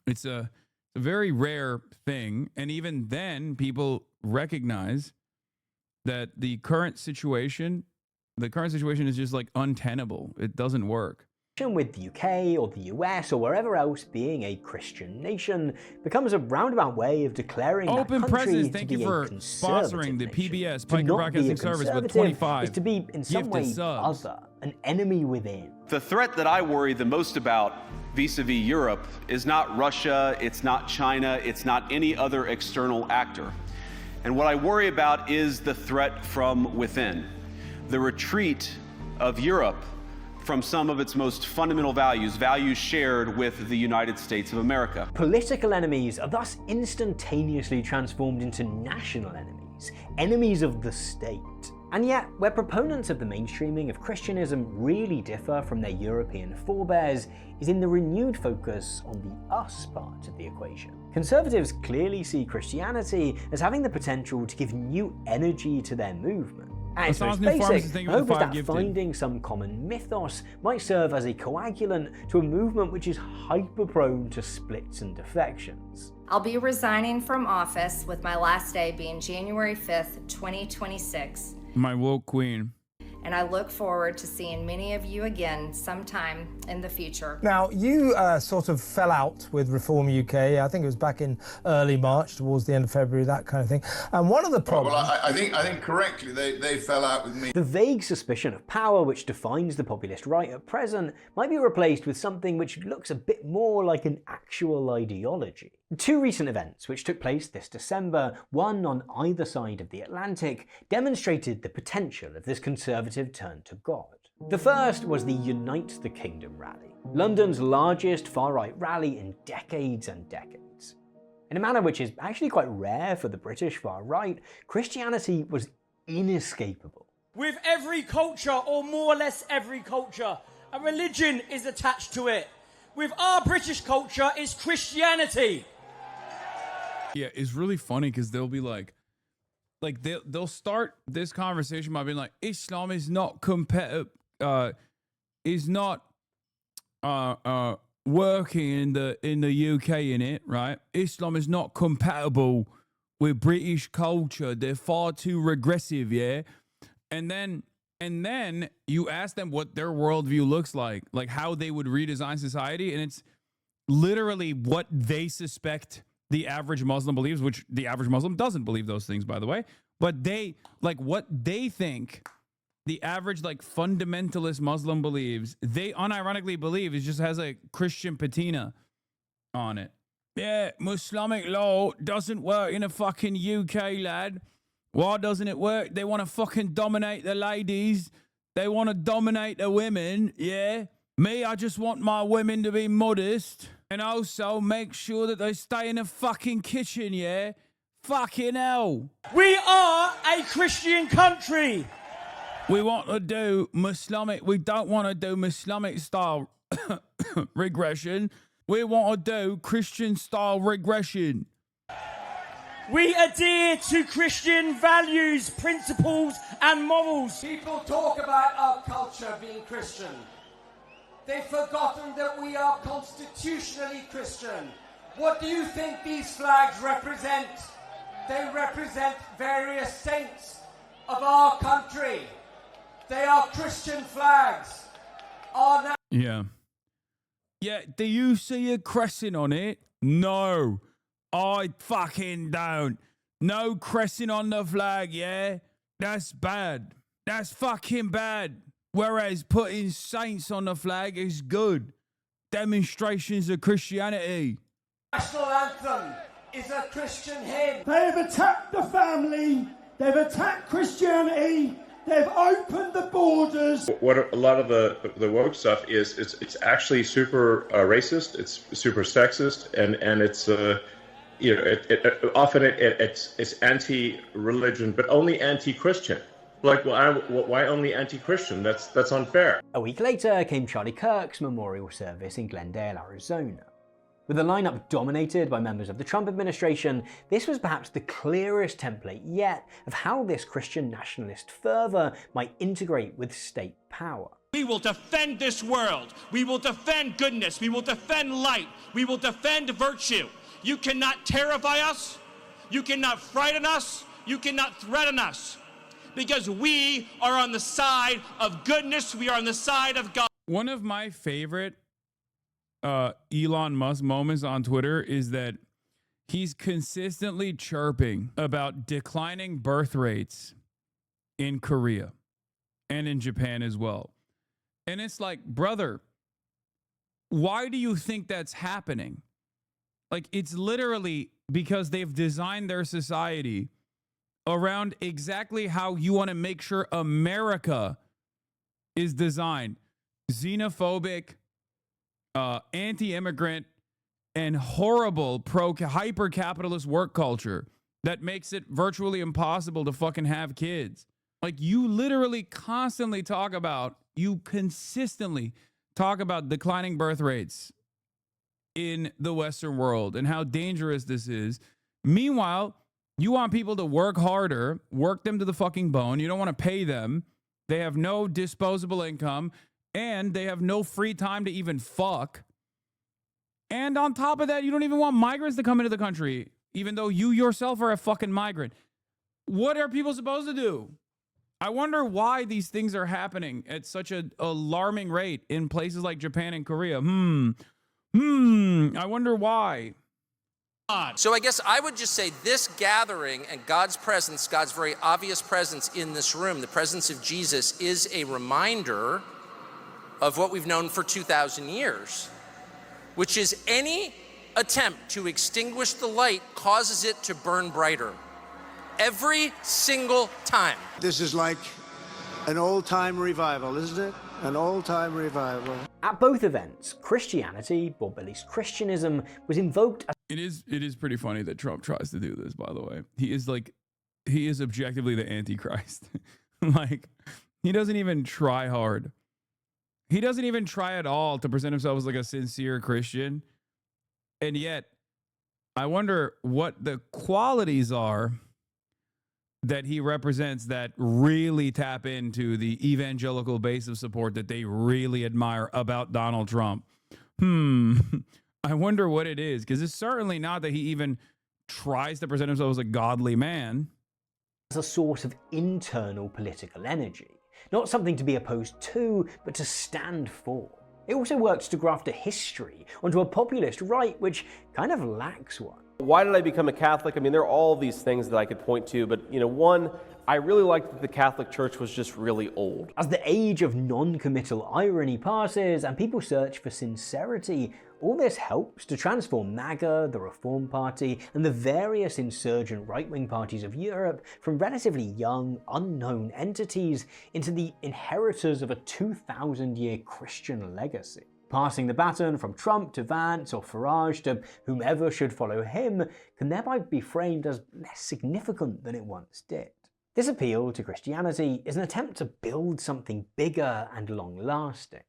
it's a very rare thing. And even then, people recognize that the current situation is just like untenable. It doesn't work. With the UK or the US or wherever else being a Christian nation becomes a roundabout way of declaring Open that country Presence, to thank be you for a conservative sponsoring the nation. PBS To Pike not Broadcasting be a Service with conservative 25 is to be in some gifted way subs. other, an enemy within. The threat that I worry the most about vis-a-vis Europe is not Russia, it's not China, it's not any other external actor. And what I worry about is the threat from within, the retreat of Europe from some of its most fundamental values shared with the United States of America. Political enemies are thus instantaneously transformed into national enemies, enemies of the state. And yet, where proponents of the mainstreaming of Christianism really differ from their European forebears is in the renewed focus on the us part of the equation. Conservatives clearly see Christianity as having the potential to give new energy to their movement. At its most basic, hope is that finding some common mythos might serve as a coagulant to a movement which is hyper-prone to splits and defections. I'll be resigning from office with my last day being January 5th, 2026. My woke queen. And I look forward to seeing many of you again sometime in the future. Now, you sort of fell out with Reform UK. I think it was back in early March, towards the end of February, that kind of thing. And one of the problems... Well, I think correctly, they fell out with me. The vague suspicion of power which defines the populist right at present might be replaced with something which looks a bit more like an actual ideology. Two recent events which took place this December, one on either side of the Atlantic, demonstrated the potential of this conservative turn to God. The first was the Unite the Kingdom rally, London's largest far-right rally in decades and decades. In a manner which is actually quite rare for the British far-right, Christianity was inescapable. With every culture, or more or less every culture, a religion is attached to it. With our British culture, it's Christianity. Yeah, it's really funny because they'll be like, like they'll start this conversation by being like, Islam is not is not working in the UK in it, right? Islam is not compatible with British culture. They're far too regressive, yeah. And then you ask them what their worldview looks like how they would redesign society, and it's literally what they suspect the average Muslim believes, which the average Muslim doesn't believe those things, by the way. But they what they think the average fundamentalist Muslim believes, they unironically believe it just has a Christian patina on it. Yeah, Islamic law doesn't work in a fucking UK, lad. Why doesn't it work? They want to fucking dominate the ladies. They want to dominate the women, yeah? Me, I just want my women to be modest and also make sure that they stay in the fucking kitchen, yeah? Fucking hell. We are a Christian country. We want to do we don't want to do Islamic style regression. We want to do Christian style regression. We adhere to Christian values, principles, and morals. People talk about our culture being Christian. They've forgotten that we are constitutionally Christian. What do you think these flags represent? They represent various saints of our country. They are Christian flags. Yeah. Yeah, do you see a crescent on it? No. I fucking don't. No crescent on the flag, yeah? That's bad. That's fucking bad. Whereas putting saints on the flag is good. Demonstrations of Christianity. National anthem is a Christian hymn. They have attacked the family. They've attacked Christianity. They've opened the borders. What a lot of the woke stuff is, it's actually super racist. It's super sexist, and it's it's anti-religion, but only anti-Christian. Why only anti-Christian? That's unfair. A week later came Charlie Kirk's memorial service in Glendale, Arizona. With a lineup dominated by members of the Trump administration, this was perhaps the clearest template yet of how this Christian nationalist fervor might integrate with state power. We will defend this world. We will defend goodness. We will defend light. We will defend virtue. You cannot terrify us. You cannot frighten us. You cannot threaten us. Because we are on the side of goodness. We are on the side of God. One of my favorite Elon Musk moments on Twitter is that he's consistently chirping about declining birth rates in Korea and in Japan as well. And it's like, brother, why do you think that's happening? It's literally because they've designed their society around exactly how you want to make sure America is designed. Xenophobic, anti-immigrant, and horrible hyper-capitalist work culture that makes it virtually impossible to fucking have kids. You literally consistently talk about declining birth rates in the Western world and how dangerous this is. Meanwhile, you want people to work harder, work them to the fucking bone. You don't want to pay them. They have no disposable income, and they have no free time to even fuck. And on top of that, you don't even want migrants to come into the country, even though you yourself are a fucking migrant. What are people supposed to do? I wonder why these things are happening at such an alarming rate in places like Japan and Korea. I wonder why. So I guess I would just say this gathering and God's presence, God's very obvious presence in this room, the presence of Jesus, is a reminder of what we've known for 2,000 years, which is any attempt to extinguish the light causes it to burn brighter. Every single time. This is like an old-time revival, isn't it? An old-time revival. At both events, Christianity, or at least Christianism, was invoked as... It is pretty funny that Trump tries to do this, by the way. He is objectively the Antichrist. He doesn't even try hard. He doesn't even try at all to present himself as a sincere Christian. And yet, I wonder what the qualities are that he represents that really tap into the evangelical base of support that they really admire about Donald Trump. I wonder what it is, because it's certainly not that he even tries to present himself as a godly man. As a source of internal political energy, not something to be opposed to, but to stand for. It also works to graft a history onto a populist right which kind of lacks one. Why did I become a Catholic? I mean, there are all these things that I could point to, but one, I really liked that the Catholic Church was just really old. As the age of non-committal irony passes and people search for sincerity, all this helps to transform MAGA, the Reform Party, and the various insurgent right-wing parties of Europe from relatively young, unknown entities into the inheritors of a 2,000-year Christian legacy. Passing the baton from Trump to Vance or Farage to whomever should follow him can thereby be framed as less significant than it once did. This appeal to Christianity is an attempt to build something bigger and long-lasting.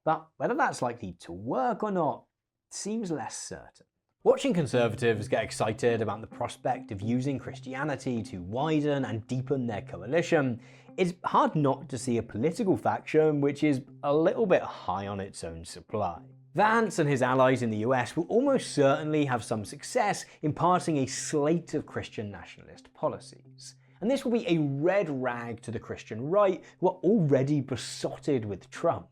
But whether that's likely to work or not seems less certain. Watching conservatives get excited about the prospect of using Christianity to widen and deepen their coalition, it's hard not to see a political faction which is a little bit high on its own supply. Vance and his allies in the US will almost certainly have some success in passing a slate of Christian nationalist policies. And this will be a red rag to the Christian right, who are already besotted with Trump.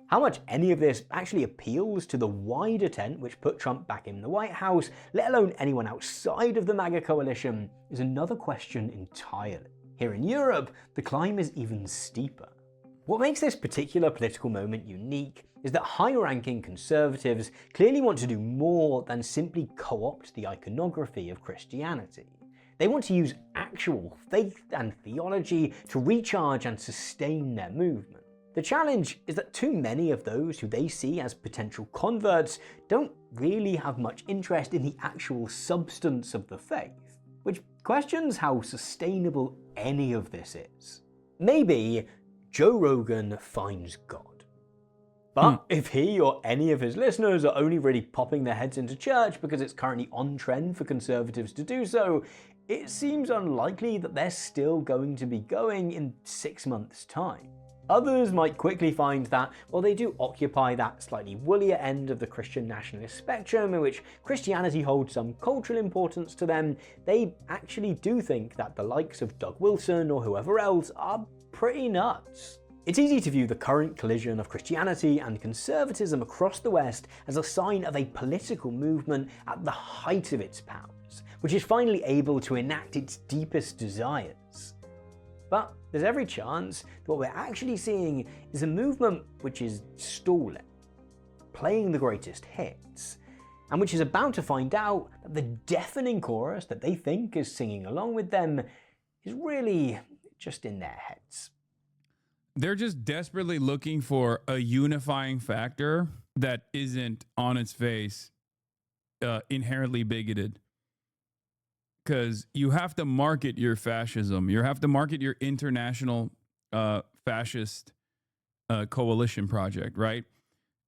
How much any of this actually appeals to the wider tent which put Trump back in the White House, let alone anyone outside of the MAGA coalition, is another question entirely. Here in Europe, the climb is even steeper. What makes this particular political moment unique is that high-ranking conservatives clearly want to do more than simply co-opt the iconography of Christianity. They want to use actual faith and theology to recharge and sustain their movement. The challenge is that too many of those who they see as potential converts don't really have much interest in the actual substance of the faith, which questions how sustainable any of this is. Maybe Joe Rogan finds God. But if he or any of his listeners are only really popping their heads into church because it's currently on trend for conservatives to do so, it seems unlikely that they're still going to be going in 6 months' time. Others might quickly find that, while they do occupy that slightly woollier end of the Christian nationalist spectrum in which Christianity holds some cultural importance to them, they actually do think that the likes of Doug Wilson or whoever else are pretty nuts. It's easy to view the current collision of Christianity and conservatism across the West as a sign of a political movement at the height of its powers, which is finally able to enact its deepest desires. But there's every chance that what we're actually seeing is a movement which is stalling, playing the greatest hits, and which is about to find out that the deafening chorus that they think is singing along with them is really just in their heads. They're just desperately looking for a unifying factor that isn't on its face inherently bigoted. Because you have to market your fascism. You have to market your international fascist coalition project, right?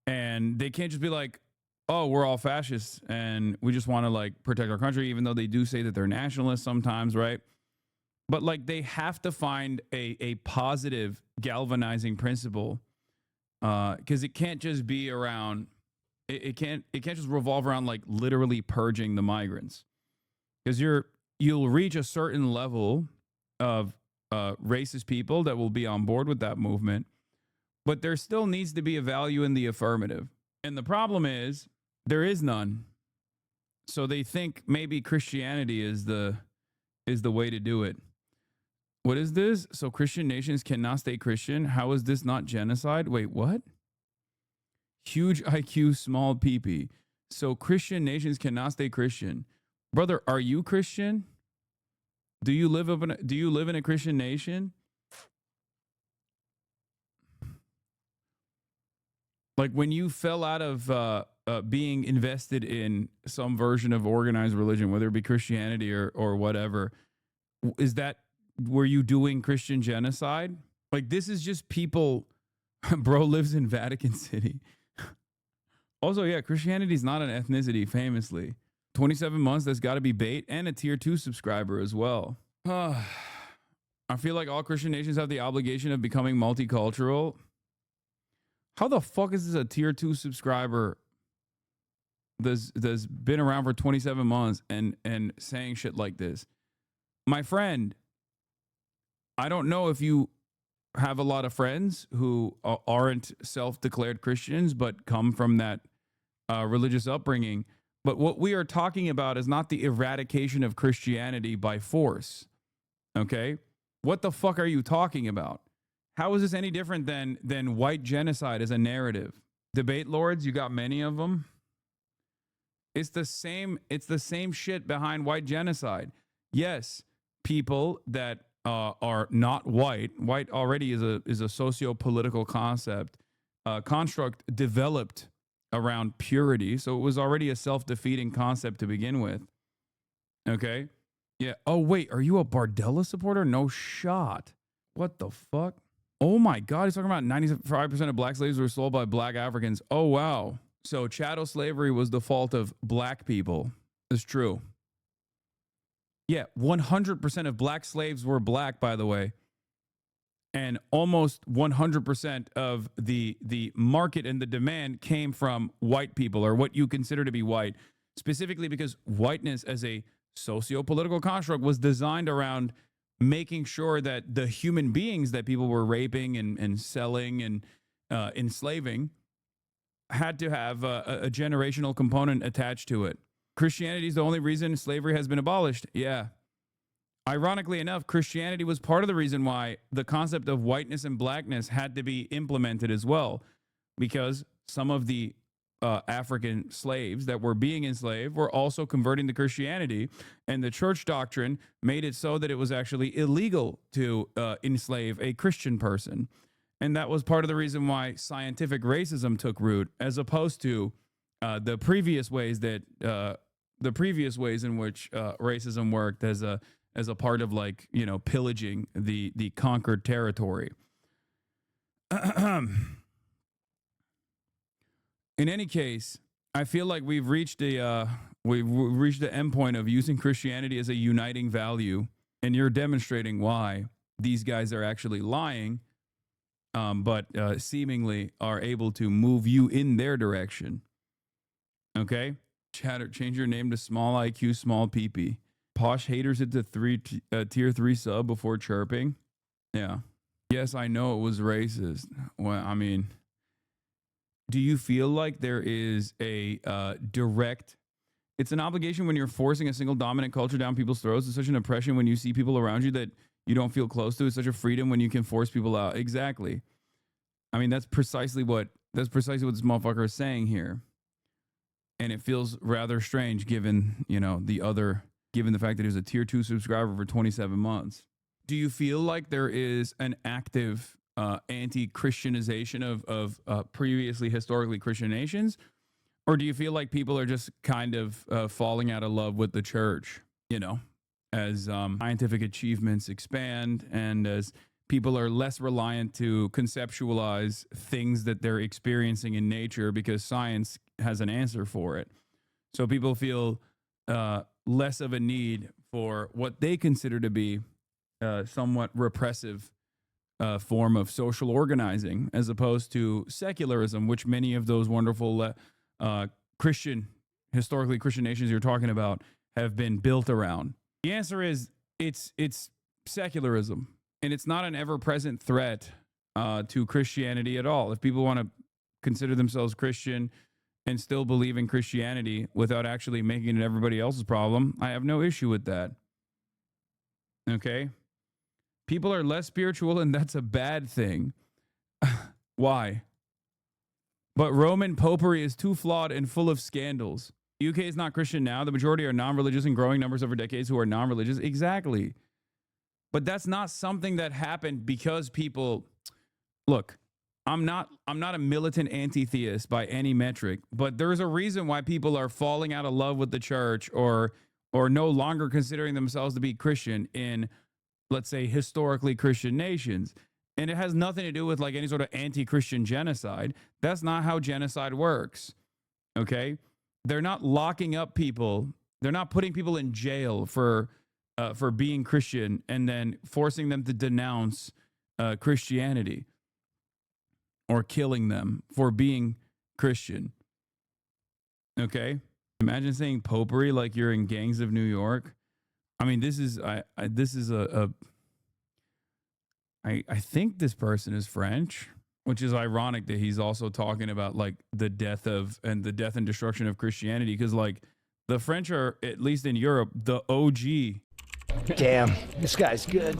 And they can't just be like, oh, we're all fascists and we just want to like protect our country, even though they do say that they're nationalists sometimes, right? But like they have to find a positive galvanizing principle because it can't just be around, it can't just revolve around like literally purging the migrants. Because you'll reach a certain level of racist people that will be on board with that movement, but there still needs to be a value in the affirmative. And the problem is there is none. So they think maybe Christianity is the way to do it. What is this? So Christian nations cannot stay Christian. How is this not genocide? Wait, what? Huge IQ, small PP. So Christian nations cannot stay Christian. Brother, are you Christian? Do you live in a Christian nation? Like when you fell out of being invested in some version of organized religion, whether it be Christianity or whatever, were you doing Christian genocide? Like this is just people, bro lives in Vatican City. Also, yeah, Christianity is not an ethnicity, famously. 27 months, that's got to be bait, and a tier 2 subscriber as well. I feel like all Christian nations have the obligation of becoming multicultural. How the fuck is this a tier 2 subscriber that's been around for 27 months and saying shit like this? My friend, I don't know if you have a lot of friends who aren't self-declared Christians but come from that religious upbringing. But what we are talking about is not the eradication of Christianity by force. Okay? What the fuck are you talking about? How is this any different than white genocide as a narrative? Debate lords, you got many of them. It's the same shit behind white genocide. Yes, people that are not white. White already is a socio-political construct developed around purity. So it was already a self-defeating concept to begin with. Okay? Yeah. Oh, wait, are you a Bardella supporter? No shot. What the fuck? Oh my God, he's talking about 95% of black slaves were sold by black Africans. Oh, wow. So chattel slavery was the fault of black people. It's true. Yeah, 100% of black slaves were black, by the way. And almost 100% of the market and the demand came from white people, or what you consider to be white, specifically because whiteness as a socio-political construct was designed around making sure that the human beings that people were raping and selling and enslaving had to have a generational component attached to it. Christianity is the only reason slavery has been abolished. Yeah. Ironically enough, Christianity was part of the reason why the concept of whiteness and blackness had to be implemented as well, because some of the African slaves that were being enslaved were also converting to Christianity, and the church doctrine made it so that it was actually illegal to enslave a Christian person. And that was part of the reason why scientific racism took root, as opposed to the previous ways in which racism worked as a part of, like, you know, pillaging the conquered territory. In any case, I feel like we've reached the end point of using Christianity as a uniting value, and you're demonstrating why these guys are actually lying, but seemingly are able to move you in their direction. Okay, chatter, change your name to small IQ, small PP. Posh haters hit the tier 3 sub before chirping. Yeah. Yes, I know it was racist. Well, I mean, do you feel like there is a direct... It's an obligation when you're forcing a single dominant culture down people's throats. It's such an oppression when you see people around you that you don't feel close to. It's such a freedom when you can force people out. Exactly. I mean, that's precisely what this motherfucker is saying here. And it feels rather strange given, you know, given the fact that he was a tier 2 subscriber for 27 months. Do you feel like there is an active anti-Christianization of previously historically Christian nations? Or do you feel like people are just kind of falling out of love with the church, you know, as scientific achievements expand and as people are less reliant to conceptualize things that they're experiencing in nature because science has an answer for it? So people feel less of a need for what they consider to be somewhat repressive form of social organizing, as opposed to secularism, which many of those wonderful historically Christian nations you're talking about have been built around. The answer is it's secularism, and it's not an ever-present threat to Christianity at all. If people want to consider themselves Christian and still believe in Christianity without actually making it everybody else's problem, I have no issue with that. Okay? People are less spiritual, and that's a bad thing. Why? But Roman popery is too flawed and full of scandals. The UK is not Christian now. The majority are non-religious in growing numbers over decades who are non-religious. Exactly. But that's not something that happened because people... Look, I'm not a militant anti-theist by any metric, but there's a reason why people are falling out of love with the church or no longer considering themselves to be Christian in, let's say, historically Christian nations. And it has nothing to do with like any sort of anti-Christian genocide. That's not how genocide works. Okay? They're not locking up people. They're not putting people in jail for for being Christian and then forcing them to denounce Christianity or killing them for being Christian. Okay? Imagine saying popery like you're in Gangs of New York. I mean, this is I think this person is French, which is ironic that he's also talking about like the death and destruction of Christianity, because like the French are, at least in Europe, the OG. Damn, this guy's good.